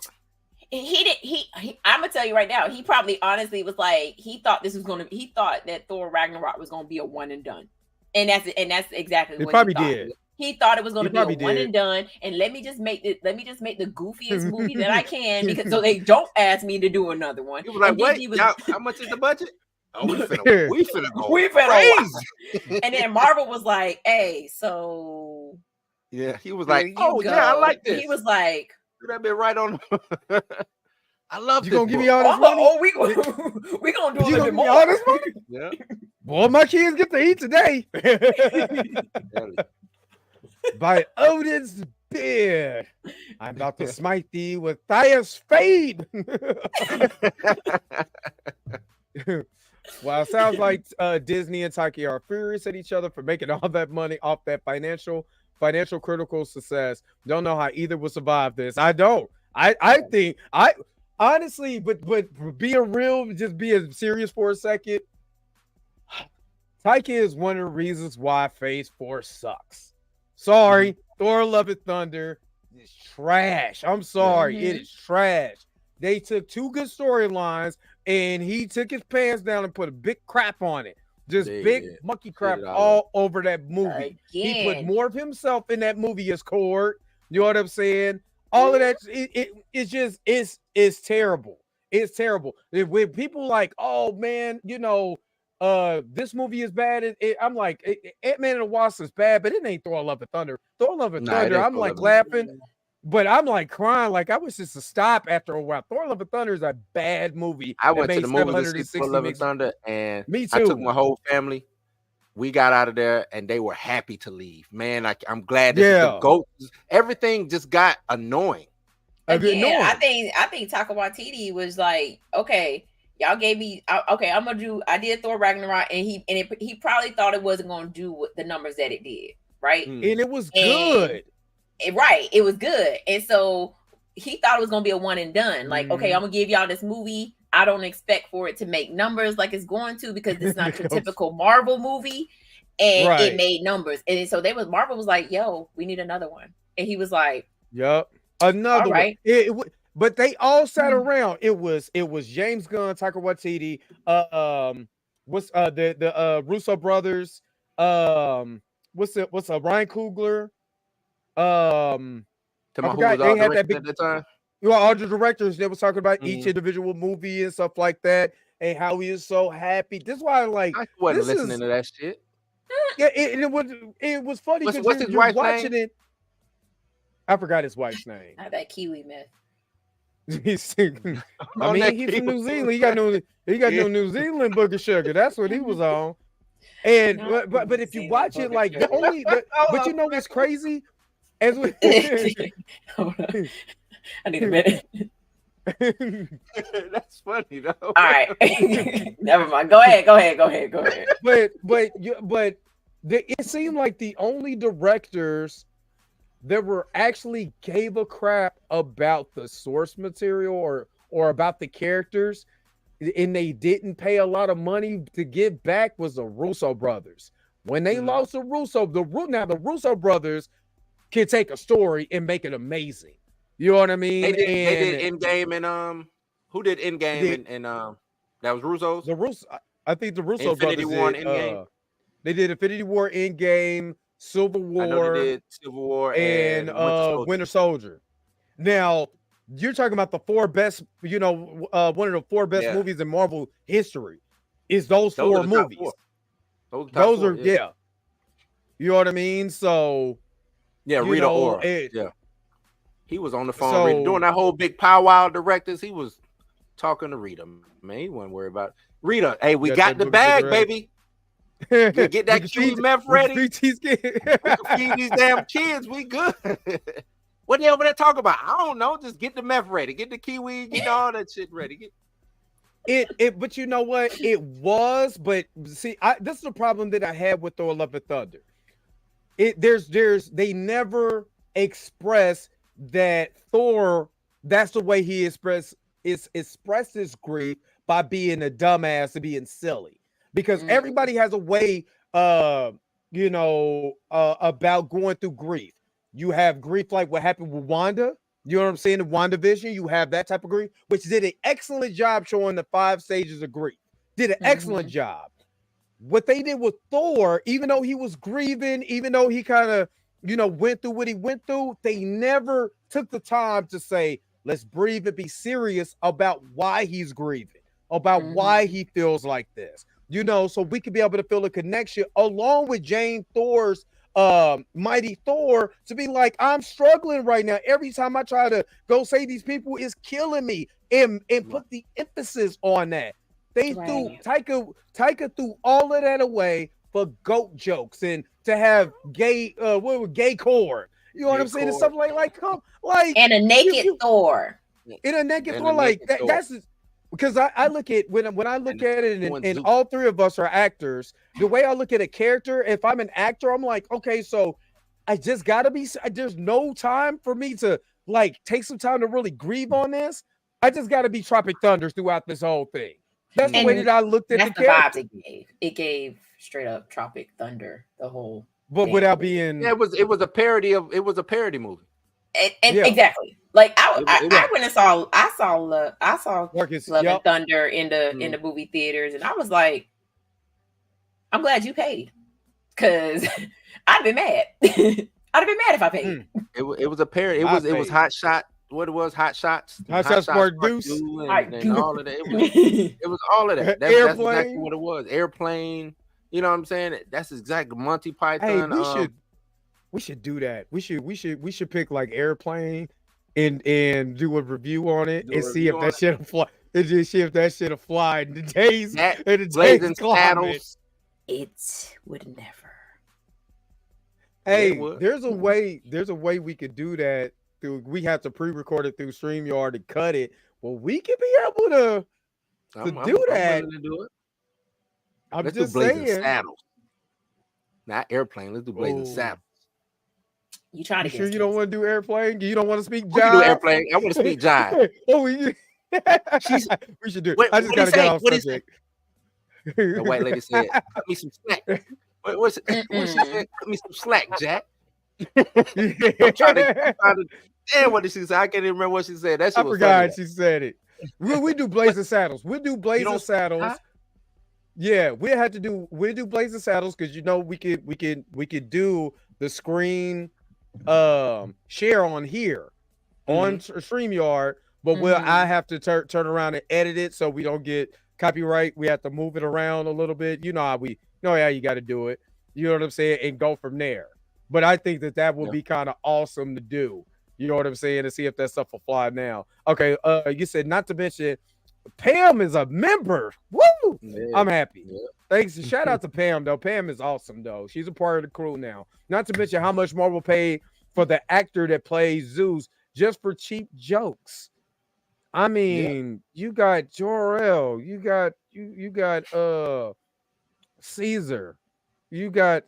I'm gonna tell you right now, he probably honestly was like, he thought that Thor Ragnarok was gonna be a one and done. And that's exactly what he did. He thought it was going to be a one and done, and let me just make the goofiest movie that I can, because so they don't ask me to do another one. He was like, "Wait, how much is the budget? Oh, we finna go crazy." And then Marvel was like, "Hey, so yeah," he was like, "Oh yeah, I like this." He was like, "Do that bit right on." I love you this. Gonna give me all this money? Oh, we gonna do a little bit more. All this money? Yeah. Boy, my kids get to eat today. By Odin's beard, I'm about to smite thee with Thayer's fade. Well, it sounds like Disney and Taika are furious at each other for making all that money off that financial critical success. Don't know how either will survive this. I don't. I think honestly, but just being serious for a second. Taika is one of the reasons why Phase 4 sucks. Sorry, Thor: Love and Thunder is trash. I'm sorry, it is trash. They took two good storylines and he took his pants down and put a big crap on it. Just monkey crap all over that movie. Again. He put more of himself in that movie as Cord. You know what I'm saying? All of that, it's terrible. It's terrible. When people like, oh man, you know, this movie is bad. I'm like, Ant-Man and the Wasp is bad, but it ain't Thor: Love and Thunder. Thor: Love and Thunder, I'm like laughing, but I'm like crying. Like I wish this to stop after a while. Thor: Love and Thunder is a bad movie. I went to the movie to see Thor: Love and Thunder, and me too. I took my whole family. We got out of there, and they were happy to leave. Man, I'm glad that the goats, everything just got annoying. Again, I think Taika Waititi was like, okay. Y'all gave me okay. I did Thor Ragnarok, and he probably thought it wasn't going to do the numbers that it did, right? And it was good, right? It was good, and so he thought it was going to be a one and done. Like, okay, I'm gonna give y'all this movie. I don't expect for it to make numbers like it's going to, because it's not your typical Marvel movie, and it made numbers. And so Marvel was like, "Yo, we need another one," and he was like, "Yep, another one." But they all sat around. It was James Gunn, Taika Waititi, what's the Russo brothers, what's Ryan Coogler, I forgot they had that big at the time. You know, all the directors that was talking about each individual movie and stuff like that, and how he is so happy. This is why I wasn't listening to that shit. Yeah, it was funny because you're watching it. I forgot his wife's name. That Kiwi myth. I mean, he's from New Zealand. He got no New Zealand booger sugar. That's what he was on. And but if you watch it, like the only but you know what's crazy? As we I need a minute. That's funny though. All right, never mind. Go ahead. But it seemed like the only directors that were actually gave a crap about the source material or about the characters, and they didn't pay a lot of money to give back was the Russo brothers. When they lost the Russo brothers can take a story and make it amazing. You know what I mean? They did Endgame and who did Endgame and that was Russo's? I think the Russo Infinity brothers War did, and Endgame. They did Infinity War, Endgame, Civil War. I know they did Civil War and Winter Soldier. Now you're talking about the four best, one of the four best movies in Marvel history. Is those four movies? Those are yeah. You know what I mean? So yeah, Rita Ora. Yeah. He was on the phone doing that whole big powwow directors. He was talking to Rita. Man, he wasn't worried about it. Rita, hey, we got the bag, baby. We get that Q meth ready. We can feed these damn kids. We good. What they over there talking about? I don't know. Just get the meth ready. Get the kiwi. Get all that shit ready. But you know what? It was. But see, this is the problem that I had with Thor: Love and Thunder. They never express that Thor. That's the way he expresses grief, by being a dumbass and being silly. Because everybody has a way, about going through grief. You have grief like what happened with Wanda. You know what I'm saying? In WandaVision, you have that type of grief, which did an excellent job showing the 5 stages of grief. Did an excellent job. What they did with Thor, even though he was grieving, even though he kind of, went through what he went through, they never took the time to say, let's breathe and be serious about why he's grieving, about why he feels like this. So we could be able to feel a connection along with Jane Thor's Mighty Thor to be like, I'm struggling right now. Every time I try to go say these people is killing me and put the emphasis on that. They threw Taika threw all of that away for goat jokes and to have gay core. You know what I'm saying? And stuff like and a naked Thor. In a naked Thor, like that, that's because I look at when I look at it, and all three of us are actors. The way I look at a character, if I'm an actor, I'm like, okay, so I just gotta be. There's no time for me to take some time to really grieve on this. I just gotta be Tropic Thunder throughout this whole thing. That's the way that I looked at the character. Vibes it gave. It gave straight up Tropic Thunder the whole. But without being, it was a parody movie. And exactly. Like I went and saw Marcus, Love and Thunder in the movie theaters, and I was like, I'm glad you paid, because I'd been mad. I'd have been mad if I paid. It was a parody. It was Hot Shot. What it was, Hot Shots Part Deuce, and all of that. It was all of that. That's exactly what it was. Airplane. You know what I'm saying? That's exactly Monty Python. Hey, we should do that. We should pick Airplane and do a review on it and see if that shit'll fly. And just see if that shit'll fly in the days Blazing Saddles. It would never. Hey, there's a way we could do that. We have to pre-record it through StreamYard and cut it. Well, we could be able to do that. I'm do it. Let's just do Blazing Saddles. Not Airplane. Let's do Blazing Saddles. You try to sure you don't want to do Airplane? You don't want to speak jive? We can do Airplane. I want to speak jive. We should do it. I just got to get off subject. The white lady said, cut me some slack. What she said? Cut me some slack, Jack. I'm trying to damn, what did she say? I can't even remember what she said. That shit I forgot she said it. We do Blazing Saddles. We do Blazing Saddles. Yeah, we'll do Blazing Saddles because we could do the screen share on here on StreamYard, but I have to turn around and edit it so we don't get copyright. We have to move it around a little bit. You know how you got to do it. You know what I'm saying, and go from there. But I think that will be kind of awesome to do. You know what I'm saying, to see if that stuff will fly now. Okay, you said not to mention Pam is a member. Woo! Yeah. I'm happy. Yeah. Thanks. Shout out to Pam, though. Pam is awesome, though. She's a part of the crew now. Not to mention how much Marvel paid for the actor that plays Zeus just for cheap jokes. I mean, you got Jor-El, you got Caesar, you got.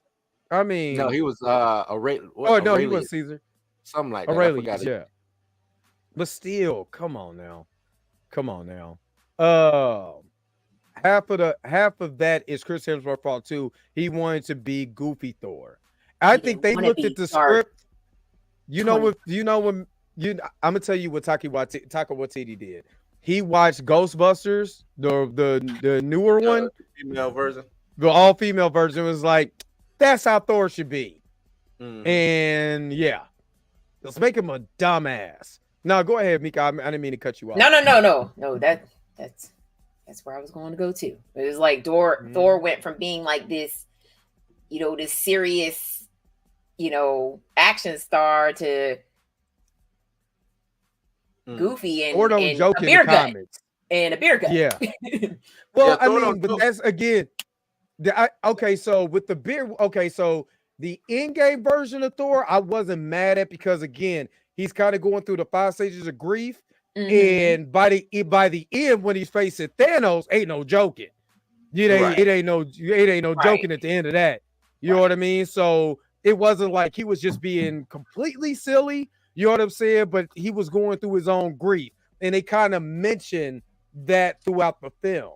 I mean, no, he was he was Caesar, something like that. Aurelius, yeah. But still, come on now. Half of that is Chris Hemsworth fault too. He wanted to be goofy Thor. I think they looked at the script. I'm gonna tell you what Taika Waititi did. He watched Ghostbusters, the newer one, female version, the all female version. Was like, that's how Thor should be. And yeah, let's make him a dumbass. No, go ahead, Mika. I didn't mean to cut you off. No. That's where I was going to go to. It was like Thor went from being like this, this serious, action star to goofy and a beer gut. And a beer gut. Yeah. Well, I mean, but that's again. So with the beer, so the in-game version of Thor, I wasn't mad at because again, he's kind of going through the 5 stages of grief. And by the end, when he's facing Thanos, ain't no joking. It ain't no joking at the end of that. You know what I mean? So it wasn't like he was just being completely silly. You know what I'm saying? But he was going through his own grief, and they kind of mentioned that throughout the film.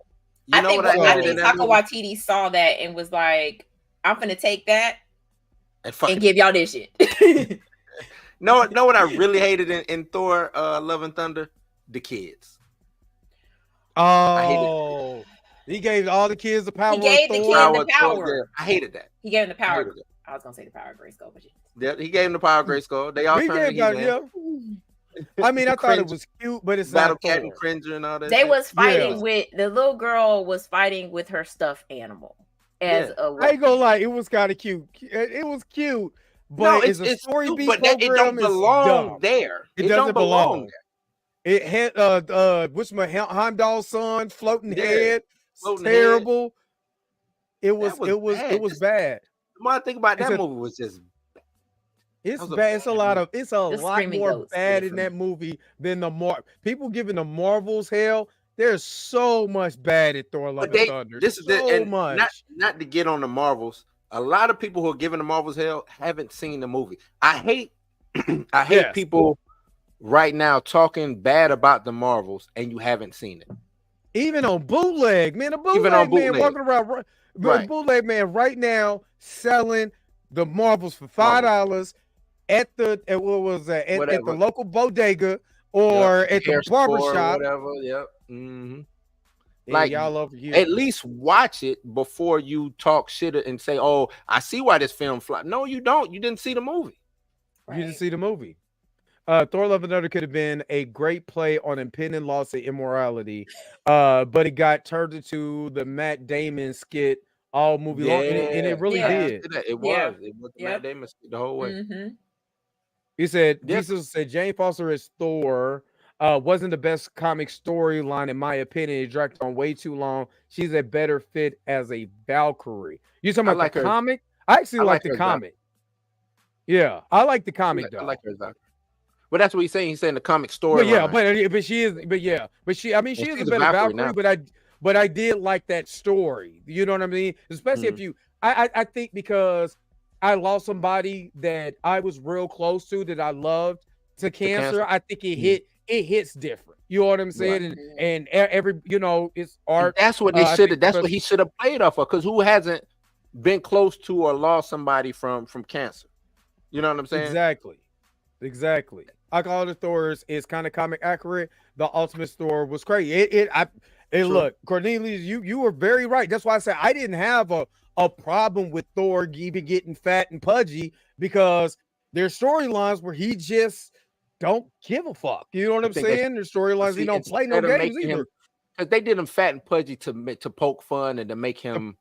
I think Taika Waititi saw that and was like, "I'm gonna take that and give y'all this shit." Know what I really hated in Thor Love and Thunder? The kids. Oh, he gave all the kids the power. He gave the kids the power. I hated that. He gave them the power. I was gonna say the power of Grayskull, but he gave them the power of Grayskull. They all turned I mean, I thought it was cute, but it's Battle Cat and Cringer and all that. They was fighting with the little girl was fighting with her stuffed animal as a weapon. I ain't gonna lie, it was kind of cute. It was cute. But it's a story beat program. It don't belong there. It doesn't belong there. It had what's my Heimdall's son floating head. Terrible. It was bad. The more I think about that movie was just it's bad. It's a lot more bad in that movie than people giving the Marvels hell. There's so much bad at Thor Love and Thunder. Much. Not to get on the Marvels. A lot of people who are giving the Marvels hell haven't seen the movie. I hate people right now talking bad about the Marvels and you haven't seen it. Even on bootleg, man. A bootleg man walking around, bootleg man right now selling the Marvels for $5 at the local bodega or at the barbershop. Whatever. Yep. Mm-hmm. Like y'all over here. At least watch it before you talk shit and say, "Oh, I see why this film flopped." No, you don't. You didn't see the movie. Right. You didn't see the movie. Thor: Love and Thunder could have been a great play on impending loss of immorality, but it got turned into the Matt Damon skit all movie long, and it really did. It was Matt Damon skit the whole way. Mm-hmm. He said, Jesus said Jane Foster as Thor. Wasn't the best comic storyline in my opinion. It dragged on way too long. She's a better fit as a Valkyrie. You talking about the comic? I actually like the comic. Yeah, I like the comic though. I like her Valkyrie. But that's what he's saying. He's saying the comic story. But she is. She is a better Valkyrie. But I did like that story. You know what I mean? Especially if you. I think because I lost somebody that I was real close to that I loved to cancer. I think it hit. It hits different. You know what I'm saying? Right. And every it's art. And that's what they should have. That's what he should have played off of. Because who hasn't been close to or lost somebody from cancer? You know what I'm saying? Exactly. I call the Thor is kind of comic accurate. The Ultimate Thor was crazy. Hey, look, Cornelius, you were very right. That's why I said I didn't have a problem with Thor even getting fat and pudgy because there's storylines where he just don't give a fuck. You know what I'm saying? There's storylines he don't play no games either. Because they did him fat and pudgy to poke fun and to make him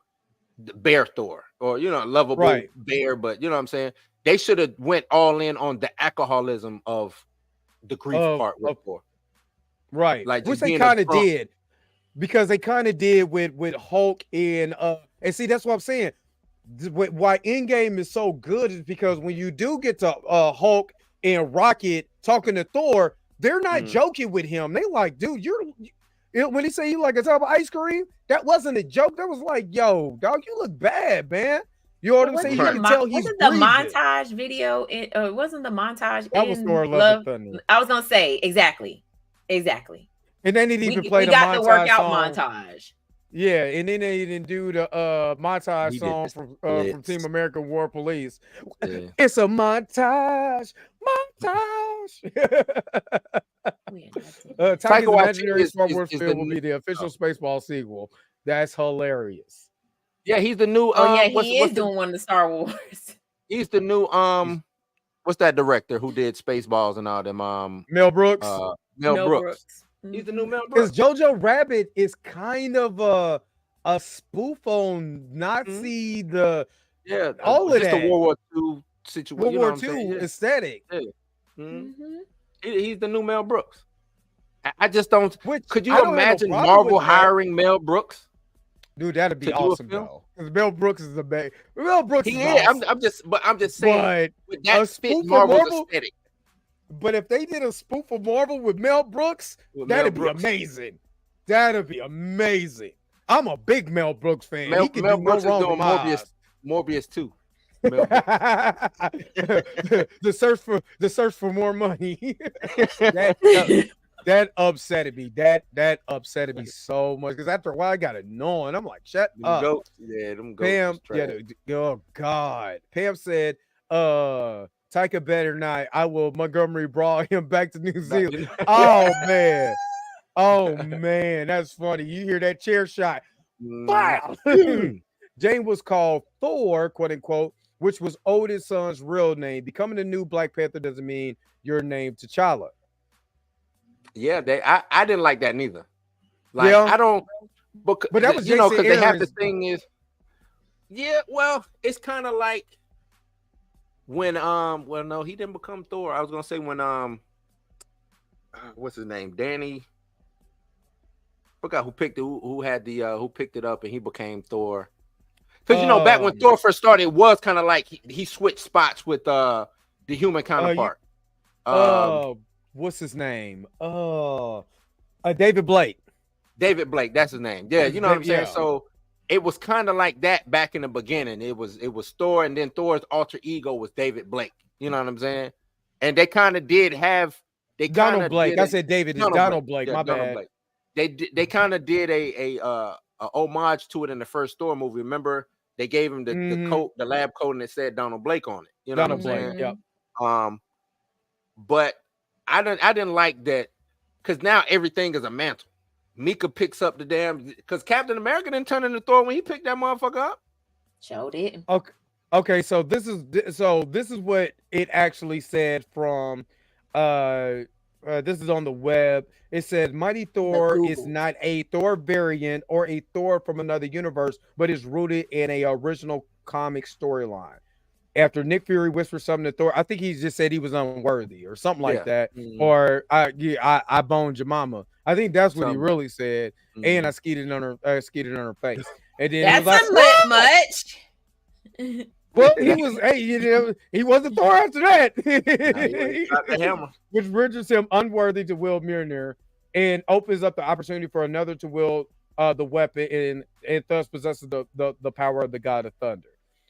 the bear Thor or lovable bear, but you know what I'm saying? They should have went all in on the alcoholism of the grief part with Thor. Right. Like which they kind of did. Because they kind of did with Hulk and see that's what I'm saying. Why Endgame is so good is because when you do get to Hulk and Rocket talking to Thor, they're not joking with him. They like, dude, when he say you like a tub of ice cream, that wasn't a joke. That was like, yo, dog, you look bad, man. You know what I'm saying? You can tell he's wasn't the montage video. It wasn't the montage. That was Thor: Love and Thunder. I was gonna say exactly. And then it even played we got the workout montage. Yeah, and then they didn't do the montage song from Team American War Police. Yeah. It's a montage. Taika's imaginary Star Wars film will be the official Spaceball sequel. That's hilarious. Yeah, he's the new. He is doing one of the Star Wars. He's the new. What's that director who did Spaceballs and all them? Mel Brooks. Mel Brooks. He's the new Mel Brooks. Because Jojo Rabbit is kind of a spoof on Nazi all of just that. The World War II situation. World War II aesthetic. Yeah. Mm-hmm. He's the new Mel Brooks. I just don't. Could you imagine Marvel hiring Mel Brooks? Dude, that'd be awesome though. Because Mel Brooks is the best. Mel Brooks is awesome. I'm just saying. But that fit Marvel's aesthetic. But if they did a spoof of Marvel with Mel Brooks, that'd be amazing. That'd be amazing. I'm a big Mel Brooks fan. Mel Brooks is doing Morbius too. the search for more money. That upsetted me. That upsetted me so much because after a while I got annoying. I'm like, shut up. Goats. Yeah, them goats. Pam, oh God. Pam said, Taika better not. I will Montgomery brawl him back to New Zealand. Oh man, that's funny. You hear that chair shot? Wow. Jane was called Thor, quote unquote, which was Odin's son's real name. Becoming the new Black Panther doesn't mean your name T'Challa. Yeah, I didn't like that neither. Like I don't, but that was because they have the thing is, well, it's kind of like when well no, he didn't become Thor. I was gonna say when what's his name, Danny. Forgot who picked it. Who had the who picked it up and he became Thor. Because back when Thor first started, it was kind of like he switched spots with the human counterpart. What's his name? David Blake. David Blake, that's his name. Yeah, you know what I'm saying? So it was kind of like that back in the beginning. It was Thor, and then Thor's alter ego was David Blake. You know what I'm saying? And they kind of did have Donald Blake. I said David is Donald Blake. My bad. Blake. They kind of did a homage to it in the first Thor movie. Remember, they gave him the coat, the lab coat, and it said Donald Blake on it. You know Donald what I'm Blake. saying? Yep. But I didn't like that because now everything is a mantle. Mika picks up the damn because Captain America didn't turn into Thor when he picked that motherfucker up. Showed it. Okay. So this is what it actually said from. This is on the web. It says Mighty Thor is not a Thor variant or a Thor from another universe, but is rooted in a original comic storyline. After Nick Fury whispered something to Thor, I think he just said he was unworthy or something like that. Mm-hmm. Or I boned your mama. I think that's what he really said. Mm-hmm. And I skeeted on her face. And then that's a bit much. Well, he was. He wasn't Thor after that. He got the hammer, which renders him unworthy to wield Mjolnir, and opens up the opportunity for another to wield the weapon, and thus possesses the power of the God of Thunder.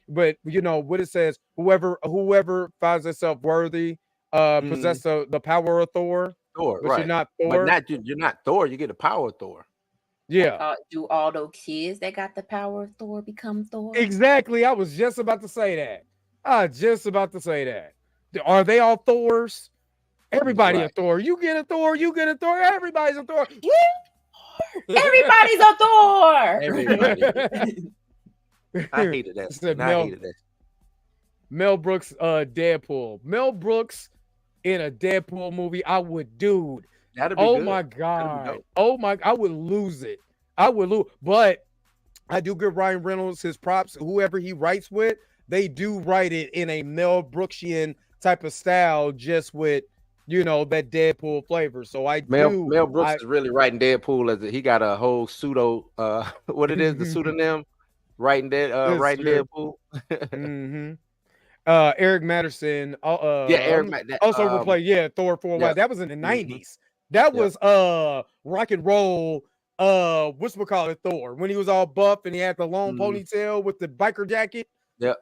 But what it says: whoever finds itself worthy, possess the power of Thor. Thor, right? You're not Thor. But you're not Thor. You get the power of Thor. Yeah. Do all those kids that got the power of Thor become Thor? Exactly. I was just about to say that. Are they all Thors? Everybody a Thor. You get a Thor. Everybody's a Thor. Everybody's a Thor. Everybody. I hated that. I hated that. Mel Brooks, Deadpool. Mel Brooks in a Deadpool movie, I would, dude. That'd be oh good. my god. Oh my, I would lose it. I would lose. But I do give Ryan Reynolds his props. Whoever he writes with, they do write it in a Mel Brooksian type of style, just with that Deadpool flavor. So Mel Brooks is really writing Deadpool as he got a whole pseudo what it is, the pseudonym writing Deadpool. Mm-hmm. Eric Matterson also will play Thor for a while. That was in the 90s. That was rock and roll whatchamacallit Thor, when he was all buff and he had the long ponytail with the biker jacket. Yeah.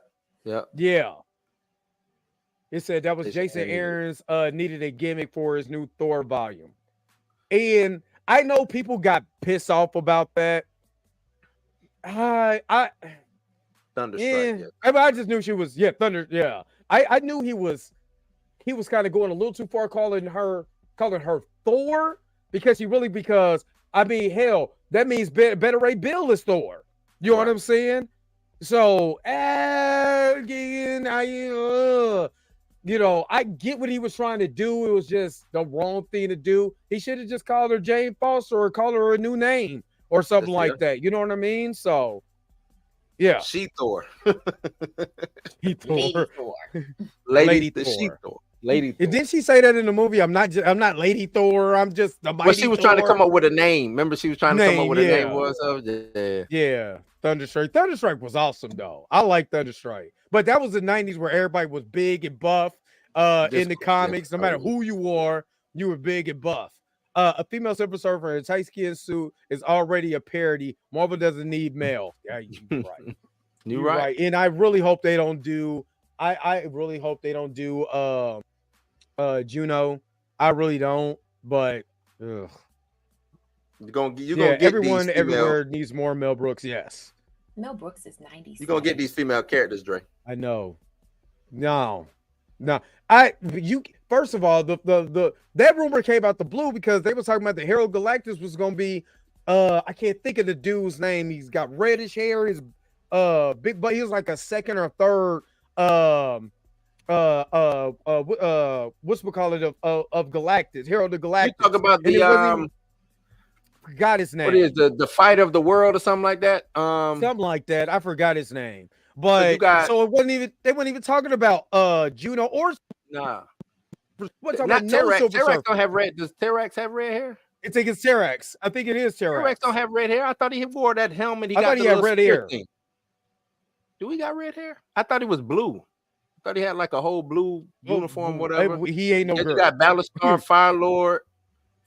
It said that was Jason Aaron's needed a gimmick for his new Thor volume. And I know people got pissed off about that. Thunderstrike. I just knew she was Thunder. Yeah. I knew he was kind of going a little too far calling her Thor, because I mean, hell, that means Better Ray Bill is Thor. You know what I'm saying? So again, I get what he was trying to do. It was just the wrong thing to do. He should have just called her Jane Foster or called her a new name or something like that. You know what I mean? So, yeah. She Thor. He Thor. Lady Thor. She Thor. Lady Thor. Didn't she say that in the movie? I'm not Lady Thor. I'm just the mighty Well, she was Thor. trying to come up with a name. Remember, she was trying to come up with a name. Yeah. Thunderstrike. Thunderstrike was awesome, though. I like Thunderstrike. But that was the 90s where everybody was big and buff in the comics. No matter who you are, you were big and buff. A female Silver Surfer in a tight skin suit is already a parody. Marvel doesn't need male. Yeah, you're right. You're right. And I really hope they don't do. I really hope they don't do Juno. I really don't. But you're gonna get everyone these everywhere needs more Mel Brooks. Yes. Mel Brooks is 90s. You're gonna get these female characters, Dre. I know. No. First of all, that rumor came out the blue because they were talking about the Herald Galactus was gonna be I can't think of the dude's name. He's got reddish hair, his big butt. He was like a second or third whatchamacallit of Galactus, Herald of Galactus. You talk about the forgot his name. What is the fight of the world or something like that? Something like that. I forgot his name. But so it wasn't even. They weren't even talking about Juno or nah. What talking about? Terrax don't have red. Does Terrax have red hair? I think it's Terrax. I think it is Terrax. Terrax don't have red hair. I thought he wore that helmet. I thought he had red hair. Do he got red hair? I thought he was blue. I thought he had like a whole blue uniform, whatever. He ain't no girl. You got Battlestar, Firelord.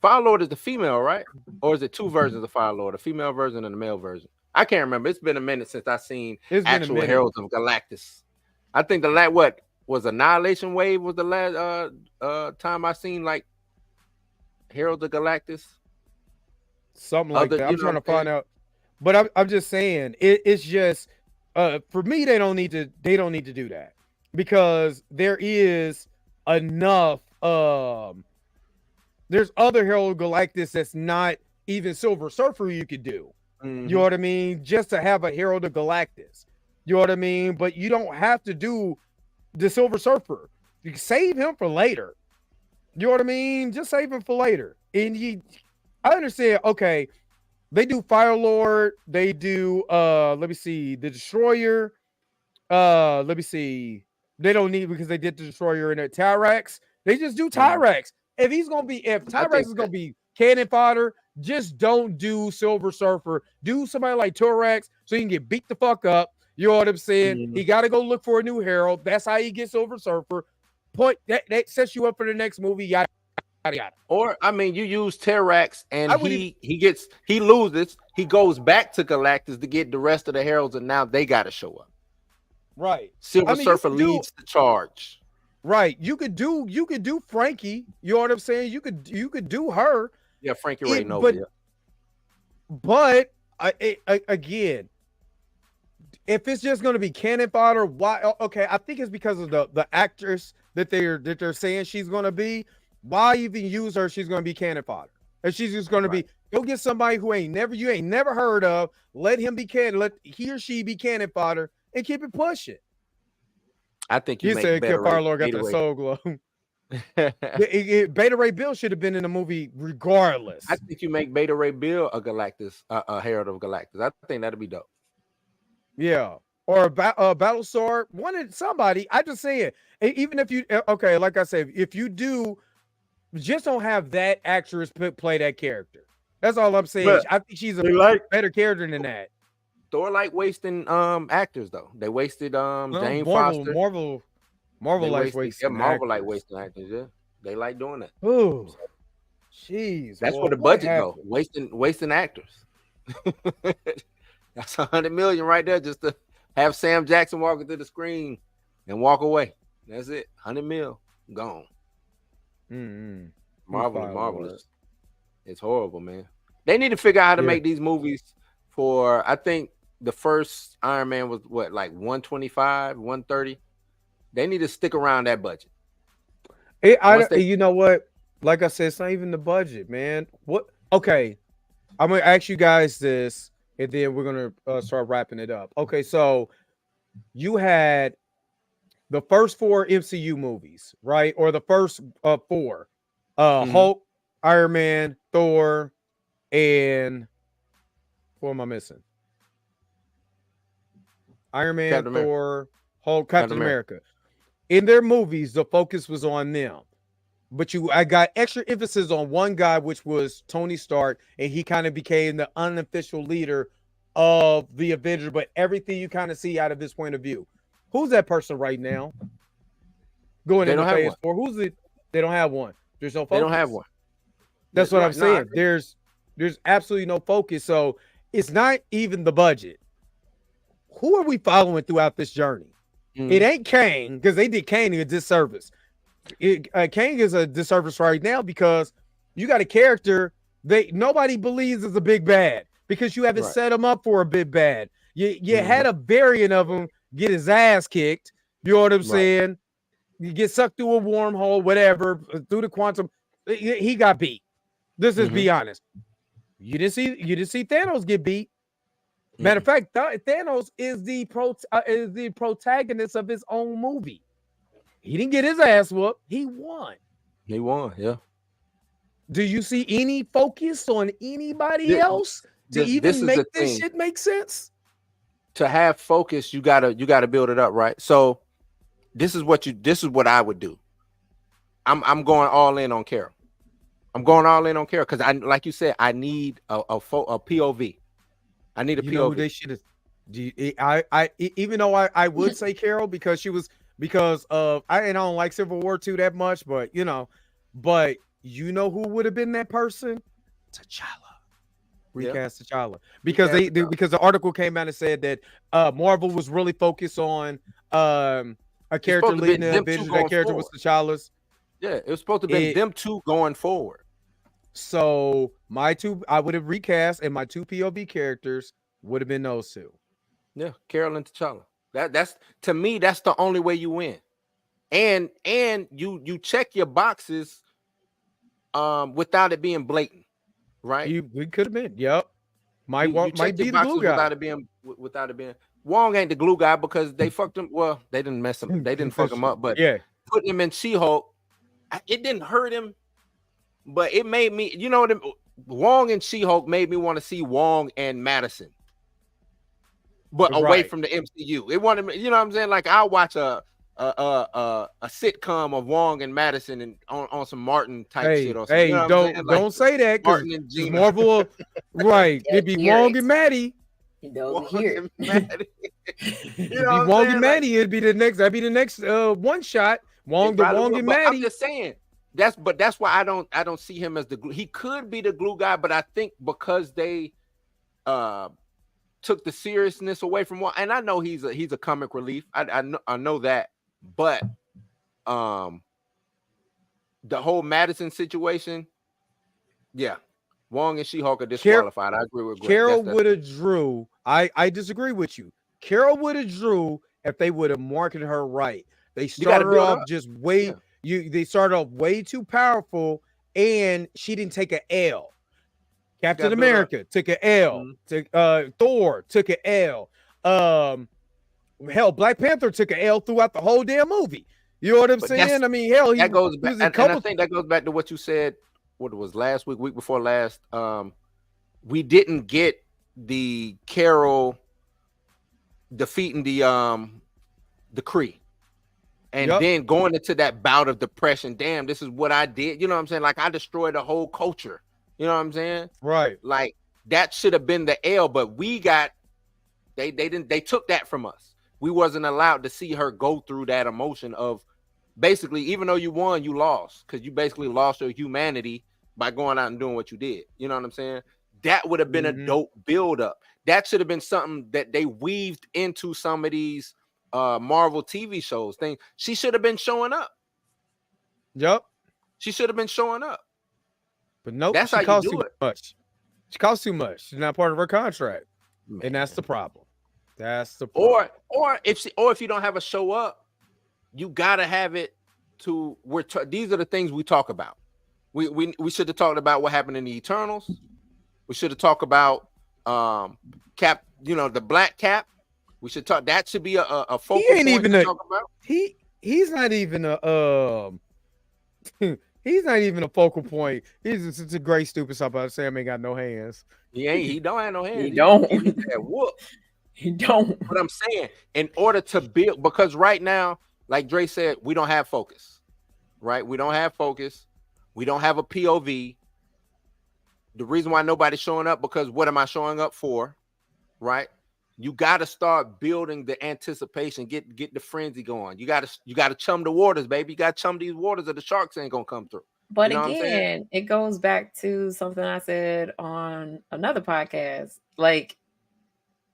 Firelord is the female, right? Or is it two versions of Firelord, a female version and a male version? I can't remember. It's been a minute since I've seen actual Heralds of Galactus. I think what was Annihilation Wave was the last time I seen like Heralds of Galactus. Something like that. I'm trying to find out. But I'm just saying it's just for me they don't need to do that because there is enough there's other Herald Galactus that's not even Silver Surfer you could do. You know what I mean? Just to have a Herald of Galactus. You know what I mean? But you don't have to do the Silver Surfer. You can save him for later. You know what I mean? Just save him for later. And I understand, okay, they do Firelord, they do let me see, the Destroyer. Let me see. They don't need because they did the Destroyer in a Tyrax. They just do Tyrax. If Tyrax is gonna be cannon fodder, just don't do Silver Surfer. Do somebody like Torax so he can get beat the fuck up. You know what I'm saying? He got to go look for a new Herald. That's how he gets Silver Surfer. Point that sets you up for the next movie. Yada yada. Or I mean, you use Terrax and he loses. He goes back to Galactus to get the rest of the Heralds, and now they got to show up. Right. Silver Surfer leads the charge. Right. You could do Frankie. You know what I'm saying? You could do her. Yeah, Frankie Ray Nova. But again, if it's just going to be cannon fodder, why? Okay, I think it's because of the actress that they're saying she's going to be. Why even use her? She's going to be cannon fodder. And she's just going to be, go get somebody who you ain't never heard of. Let him be canon. Let he or she be cannon fodder and keep it pushing. I think you said Beta Ray got the soul glow. Beta Ray Bill should have been in the movie regardless. I think you make Beta Ray Bill a Galactus, a Herald of Galactus. I think that'd be dope. Yeah. Or a Battlestar, somebody. I just say it. Even if you, okay, like I said, if you do, just don't have that actress play that character. That's all I'm saying. But I think she's a better character than that. Thor like wasting actors though. They wasted Jane Foster. Marvel like wasting. Yeah, Marvel like wasting actors. Yeah, they like doing that. Oh, jeez. That's where the budget go. Wasting actors. That's $100 million right there just to have Sam Jackson walking through the screen and walk away. That's it. $100 million gone. Mm-hmm. Marvelous. It's horrible, man. They need to figure out how to make these movies for. I think the first Iron Man was like 125, 130. They need to stick around that budget. You know what? Like I said, it's not even the budget, man. What? Okay, I'm gonna ask you guys this, and then we're gonna start wrapping it up. Okay, so you had the first 4 MCU movies, right? Or the first 4: Hulk, Iron Man, Thor, and what am I missing? Iron Man, Captain Thor, Hulk, Captain America. In their movies, the focus was on them. But I got extra emphasis on one guy, which was Tony Stark, and he kind of became the unofficial leader of the Avengers. But everything you kind of see out of his point of view. Who's that person right now? Going into phase 4. Who's it? They don't have one. There's no focus. They don't have one. That's what I'm saying. There's absolutely no focus. So it's not even the budget. Who are we following throughout this journey? It ain't Kang, because they did Kang a disservice. Kang is a disservice right now because you got a character nobody believes is a big bad because you haven't set him up for a big bad. You had a variant of him get his ass kicked. You know what I'm saying? You get sucked through a wormhole, whatever, through the quantum. He got beat. Let's just be honest. You didn't see Thanos get beat. Matter of fact, Thanos is the protagonist of his own movie. He didn't get his ass whooped. He won. Yeah. Do you see any focus on anybody else to even make this shit make sense? To have focus, you gotta build it up, right? So this is what I would do. I'm going all in on Carol. I'm going all in on Carol because like you said, I need a POV. I need a POV. They should have. Even though I would say Carol because I don't like Civil War 2 that much, but who would have been that person? T'Challa. Recast T'Challa because because the article came out and said that Marvel was really focused on a character leading the Avengers. That character was T'Challa's. Yeah, it was supposed to be them two going forward. So I would have recast, and my 2 POV characters would have been those 2. Yeah, Carol and T'Challa. That's to me, that's the only way you win. And you check your boxes without it being blatant, right? We could have been. Yep. Might be the glue guy. Without it being Wong ain't the glue guy because they fucked him. Well, they didn't mess him. They didn't fuck him up, but putting him in She-Hulk, it didn't hurt him. But it made me, Wong and She-Hulk made me want to see Wong and Madison, but away from the MCU. It wanted me, you know what I'm saying? Like I'll watch a sitcom of Wong and Madison and on some Martin type shit or something. Hey, don't say that because Marvel, right? It'd be Wong and Maddie. They'll hear it. It'd be Wong and Maddie. It'd be the next. That'd be the next one shot. Wong and Maddie. I'm just saying. That's why I don't see him as the glue. He could be the glue guy, but I think because they took the seriousness away from one, and I know he's a comic relief. I know that, but the whole Madison situation, Wong and She-Hulk are disqualified. I agree with Greg. Carol would have drew. I disagree with you. Carol would have drew if they would have marketed her right. They started off just way. They started off way too powerful, and she didn't take an L. Captain Gotta build up. America took an L. Thor took an L. Hell, Black Panther took an L throughout the whole damn movie. You know what I'm saying? I mean, hell, that goes back, and I think that goes back to what you said. What it was last week before last. We didn't get the Carol defeating the Kree, and then going into that bout of depression. Damn, this is what I did. You know what I'm saying? Like, I destroyed the whole culture. You know what I'm saying? Right. Like, that should have been the L, but we got they took that from us. We wasn't allowed to see her go through that emotion of basically, even though you won, you lost, because you basically lost your humanity by going out and doing what you did. You know what I'm saying? That would have been a dope build up. That should have been something that they weaved into some of these Marvel TV shows. Thing she should have been showing up. Yep. She should have been showing up. But nope, that's she how costs you do too it. much. She costs too much. She's not part of her contract. Man. And that's the problem. That's the problem. Or if you don't have a show up, you gotta have it to these are the things we talk about. We should have talked about what happened in the Eternals. We should have talked about Cap, the Black Cap. We should talk. That should be a focal point to talk about. He's not even a he's not even a focal point. He's just a great stupid stuff about Sam ain't got no hands. He don't have no hands. He don't. He don't. But I'm saying, in order to build, because right now, like Dre said, we don't have focus. Right? We don't have focus. We don't have a POV. The reason why nobody's showing up, because what am I showing up for? Right? You got to start building the anticipation, get the frenzy going. You got to chum the waters, baby. You got to chum these waters, or the sharks ain't gonna come through. But again, it goes back to something I said on another podcast. Like,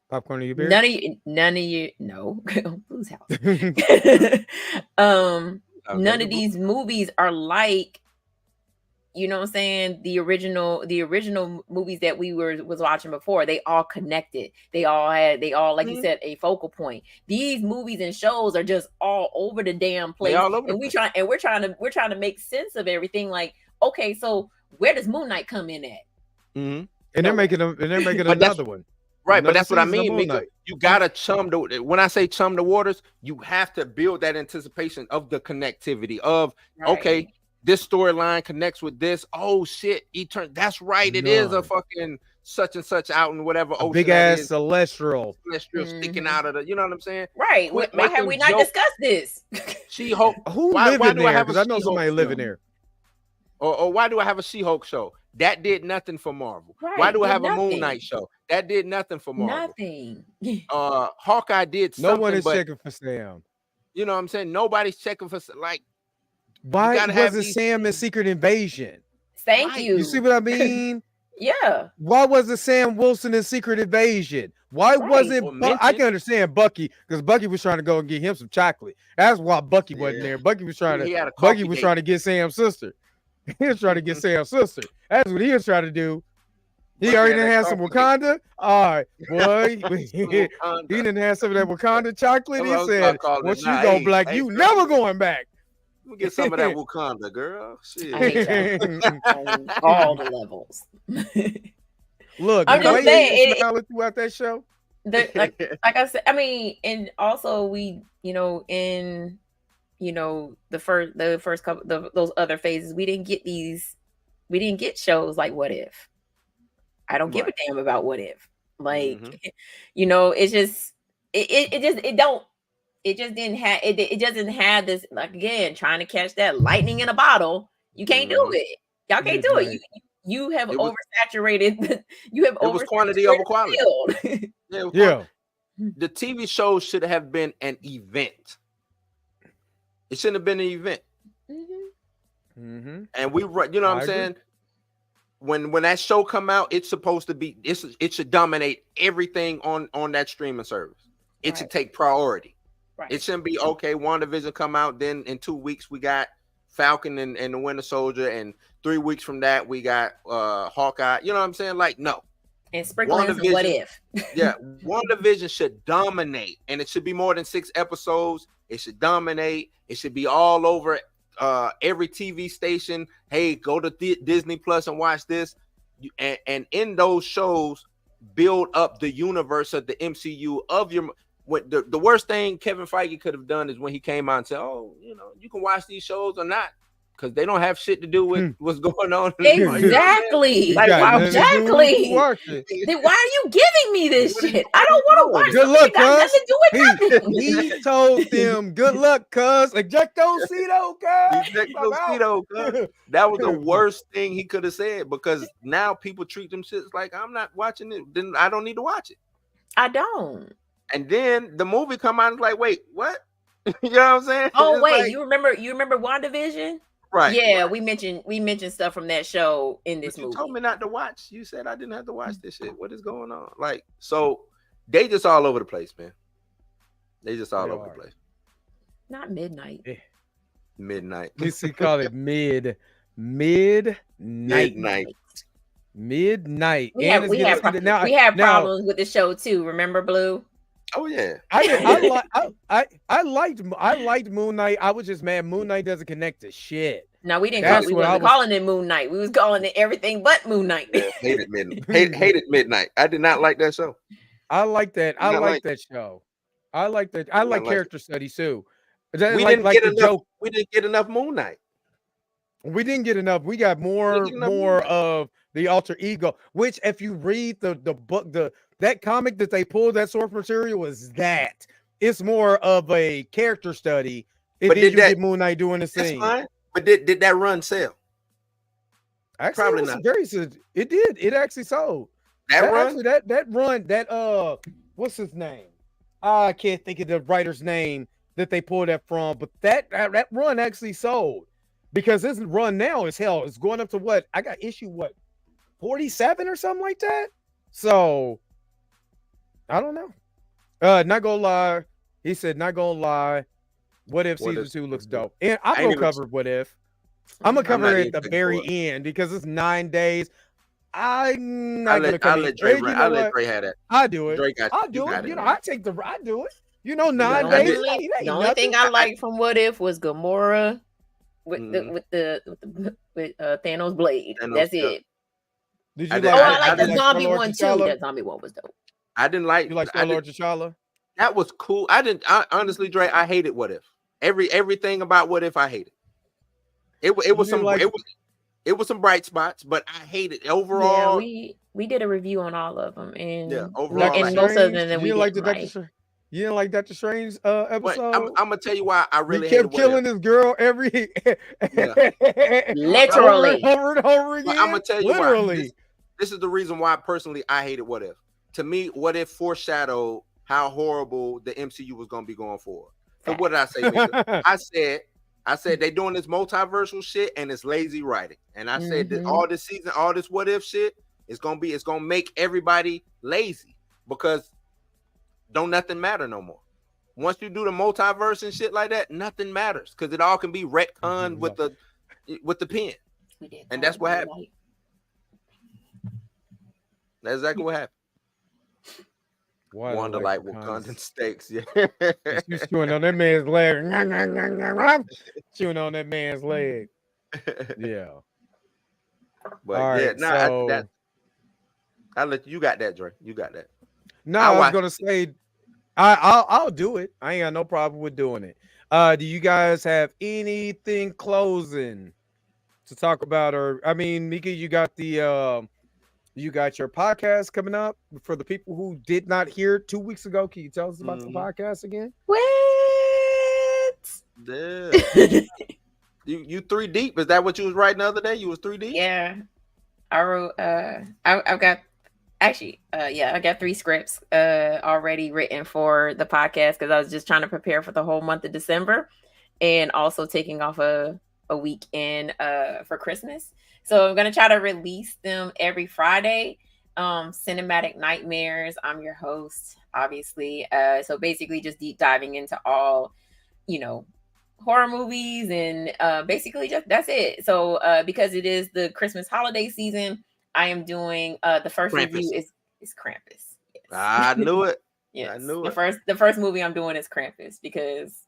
popcorn in your beer? None of you, no, Blue's House. None of these movies are like, you know what I'm saying, the original movies that we was watching before. They all connected. They all like you said, a focal point. These movies and shows are just all over the damn place. And we're trying to make sense of everything. Like, okay, so where does Moon Knight come in at? And they're making another one. Right, but that's what I mean. You gotta chum when I say chum the waters, you have to build that anticipation of the connectivity of okay, this storyline connects with this. Oh shit, that's right. It is a fucking such and such out in whatever ocean. Big ass celestial sticking out of the. You know what I'm saying? Right. Why have we not discussed this? She-Hulk. Who live in there? Because I know somebody living there. Or why do I have a She-Hulk show? That did nothing for Marvel. Right, why do I have a Moon Knight show? That did nothing for Marvel. Nothing. Hawkeye did something. No one is checking for Sam. You know what I'm saying? Nobody's checking for, like. Why wasn't Sam in Secret Invasion? Thank you. You see what I mean? Yeah. Why wasn't Sam Wilson in Secret Invasion? Why wasn't I can understand Bucky, because Bucky was trying to go and get him some chocolate. That's why Bucky wasn't there. Bucky was trying to get Sam's sister. He was trying to get Sam's sister. That's what he was trying to do. He already had some Wakanda. All right, boy. He didn't have some of that Wakanda chocolate. He said, once you go black, you never going back. We'll get some of that Wakanda, girl. Shit. I hate on all the levels. Look, I'm just saying throughout that show. Like I said, I mean, and also we, in the first couple those other phases, we didn't get shows like What If. I don't give a damn about What If. Like, it's just it doesn't have this, like, again, trying to catch that lightning in a bottle. You can't do it. Y'all can't do it. You have oversaturated. It was quantity over quality. Yeah. The TV show should have been an event. It shouldn't have been an event. And we, you know what I'm saying? When that show come out, it's supposed to be. It should dominate everything on that streaming service. It should take priority. Right. It shouldn't be okay. WandaVision come out, then in 2 weeks we got Falcon and the Winter Soldier, and 3 weeks from that we got Hawkeye. You know what I'm saying? Like, no. And sprinkling some What If. Yeah, WandaVision should dominate, and it should be more than 6 episodes. It should dominate. It should be all over every TV station, hey, go to Disney Plus and watch this, and in those shows build up the universe of the MCU of your. What the worst thing Kevin Feige could have done is when he came out and said, "Oh, you can watch these shows or not." Because they don't have shit to do with what's going on. Exactly. Like, exactly. Then why are you giving me this shit? I don't want to watch. Good luck, got nothing to do with nothing. He told them, "Good luck, cuz ejectocito, cuz." That was the worst thing he could have said, because now people treat them shits like, I'm not watching it, then I don't need to watch it. I don't. And then the movie come out and it's like, wait, what? You know what I'm saying? Oh, it's wait, like, you remember WandaVision? Right. Yeah, right. we mentioned stuff from that show in this movie. You told me not to watch. You said I didn't have to watch this shit. What is going on? Like, so they just all over the place, man. They just all over the place. Not midnight. Midnight. You see, call it midnight. We have problems with the show too. Remember, Blue? Oh yeah. I liked Moon Knight. I was just mad Moon Knight doesn't connect to shit. No, we didn't. We wasn't calling it Moon Knight. We was calling it everything but Moon Knight. Hated Midnight. Hated Midnight. I did not like that show. I like that. I like that show. I like that. I like character studies too. We didn't get enough Moon Knight. We didn't get enough. We got more of the alter ego. Which, if you read the book, that comic that they pulled, that source material was that. It's more of a character study. But did you get Moon Knight doing the thing? Fine. But did that run sell? Actually, probably not. It did. It actually sold. That what's his name? I can't think of the writer's name that they pulled that from, but that run actually sold, because this run now is hell. It's going up to what? I got issue 47 or something like that. So I don't know. Not gonna lie. He said, not gonna lie. What If season 2 looks dope. And I'm gonna cover What If. I'm gonna cover it at the very end because it's 9 days. I'm not gonna cover it. I'll let Dre have that. I do it. I'll do it. I do it. 9 days. The only thing I liked from What If was Gamora with Thanos' blade. That's it. Did you I like the zombie one too. That zombie one was dope. I didn't like. You like Star-Lord T'Challa? That was cool. Honestly, Dre, I hated What If. Everything about What If, I hated. It was some bright spots, but I hated it overall. Yeah, we did a review on all of them, and overall, and most of them we didn't like. You didn't like Dr. Strange episode? I'm gonna tell you why I really kept killing this girl every literally over and over again. I'm gonna tell you why. This is the reason why personally I hated What If. To me, What If foreshadowed how horrible the MCU was gonna be going forward. So what did I say, Mika? I said they doing this multiversal shit and it's lazy writing. And I said that all this season, all this What If shit it's gonna make everybody lazy, because don't nothing matter no more. Once you do the multiverse and shit like that, nothing matters, because it all can be retconned with the pen. And that's what happened. That's exactly what happened. Wonder like Wakandan steaks, yeah. You chewing on that man's leg. Chewing on that man's leg. Yeah. But right, I let you got that, Dre. You got that. No, I was gonna say I'll do it. I ain't got no problem with doing it. Do you guys have anything closing to talk about? Or I mean, Mika, you got your podcast coming up. For the people who did not hear it 2 weeks ago, can you tell us about the podcast again? What? Yeah. you 3 deep. Is that what you was writing the other day? You was 3 deep? Yeah. I wrote I've got I got 3 scripts already written for the podcast, because I was just trying to prepare for the whole month of December, and also taking off a weekend for Christmas. So I'm gonna try to release them every Friday. Cinematic Nightmares. I'm your host, obviously. So basically just deep diving into all, horror movies, and basically just that's it. So because it is the Christmas holiday season, I am doing the first Krampus. review is Krampus. Yes. I knew it. Yes. I knew it. The first movie I'm doing is Krampus, because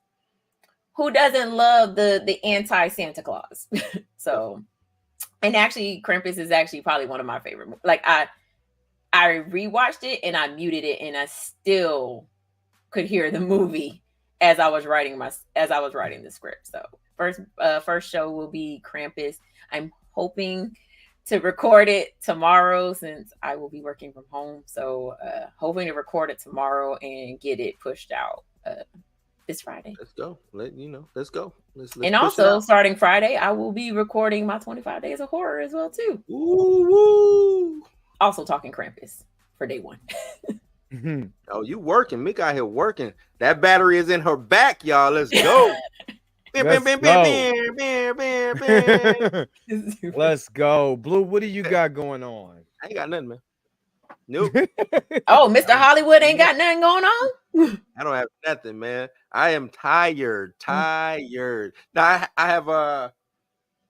who doesn't love the anti Santa Claus? So, and actually, Krampus is actually probably one of my favorite. Like I rewatched it and I muted it, and I still could hear the movie as I was writing the script. So first show will be Krampus. I'm hoping to record it tomorrow since I will be working from home. So hoping to record it tomorrow and get it pushed out this Friday. Let's go. Let's go. Let's and also starting Friday, I will be recording my 25 Days of Horror as well too. Ooh. Also talking Krampus for day one. Oh, you working. Mick out here working. That battery is in her back, y'all. Let's go. Let's go. Blue, what do you got going on? I ain't got nothing, man. Nope. Oh, Mr. Hollywood ain't got nothing going on? I don't have nothing, man. I am tired. Now I have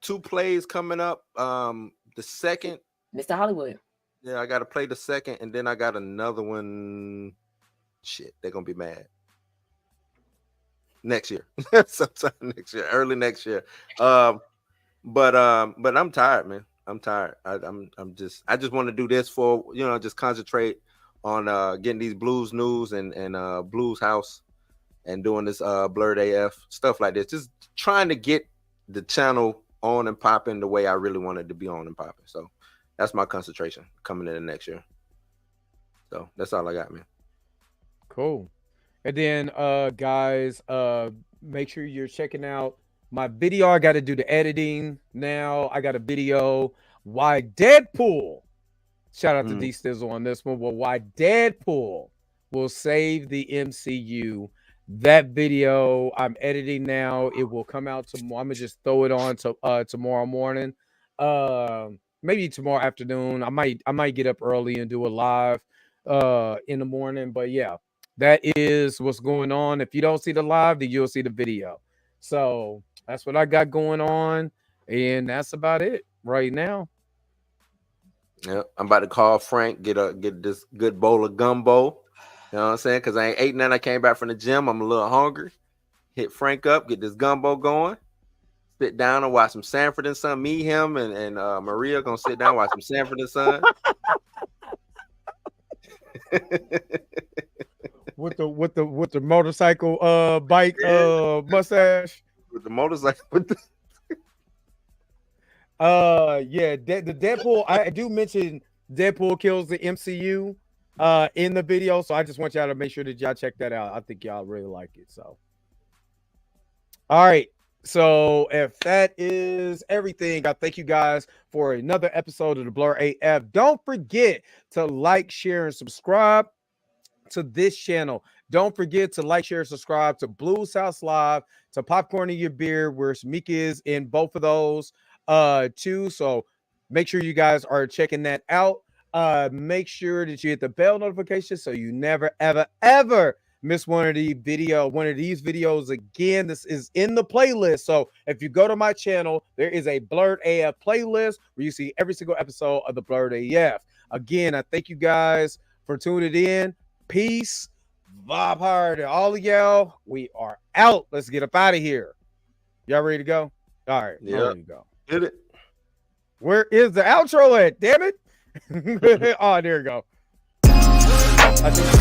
2 plays coming up. The second. Mr. Hollywood. Yeah, I got to play the second, and then I got another one. Shit, they're going to be mad. Next year. Sometime next year. Early next year. But I'm tired, man. I'm tired. I just want to do this for, just concentrate on getting these Blues News and Blues House and doing this Blerd AF, stuff like this. Just trying to get the channel on and popping the way I really wanted to be on and popping. So that's my concentration coming into next year. So that's all I got, man. Cool. And then guys, make sure you're checking out my video. I got to do the editing now. I got a video why Deadpool. Shout out to D Stizzle on this one. Well, why Deadpool will save the MCU. That video I'm editing now. It will come out tomorrow. I'm gonna just throw it on to tomorrow morning. Maybe tomorrow afternoon. I might get up early and do a live in the morning. But yeah, that is what's going on. If you don't see the live, then you'll see the video. So that's what I got going on, and that's about it right now. Yeah, I'm about to call Frank, get this good bowl of gumbo. You know what I'm saying? Because I ain't ate none. I came back from the gym. I'm a little hungry. Hit Frank up, get this gumbo going. Sit down and watch some Sanford and Son. Me, him, and Maria gonna sit down and watch some Sanford and Son. with the motorcycle bike mustache. With the motorcycle. Yeah, the Deadpool. I do mention Deadpool kills the MCU in the video, so I just want y'all to make sure that y'all check that out. I think y'all really like it. So, all right. So if that is everything, I thank you guys for another episode of the Blerd AF. Don't forget to like, share, and subscribe to this channel. Don't forget to like, share, and subscribe to Blues House Live, to Popcorn in Your Beer, where Mika is in both of those too. So make sure you guys are checking that out. Make sure that you hit the bell notification so you never, ever miss one of these videos again. This is in the playlist. So if you go to my channel, there is a Blerd AF playlist where you see every single episode of the Blerd AF. Again, I thank you guys for tuning in. Peace, vibe hard to all of y'all. We are out. Let's get up out of here. Y'all ready to go? All right. Yeah. Ready to go. Hit it. Where is the outro at? Damn it. Oh, there you go. I think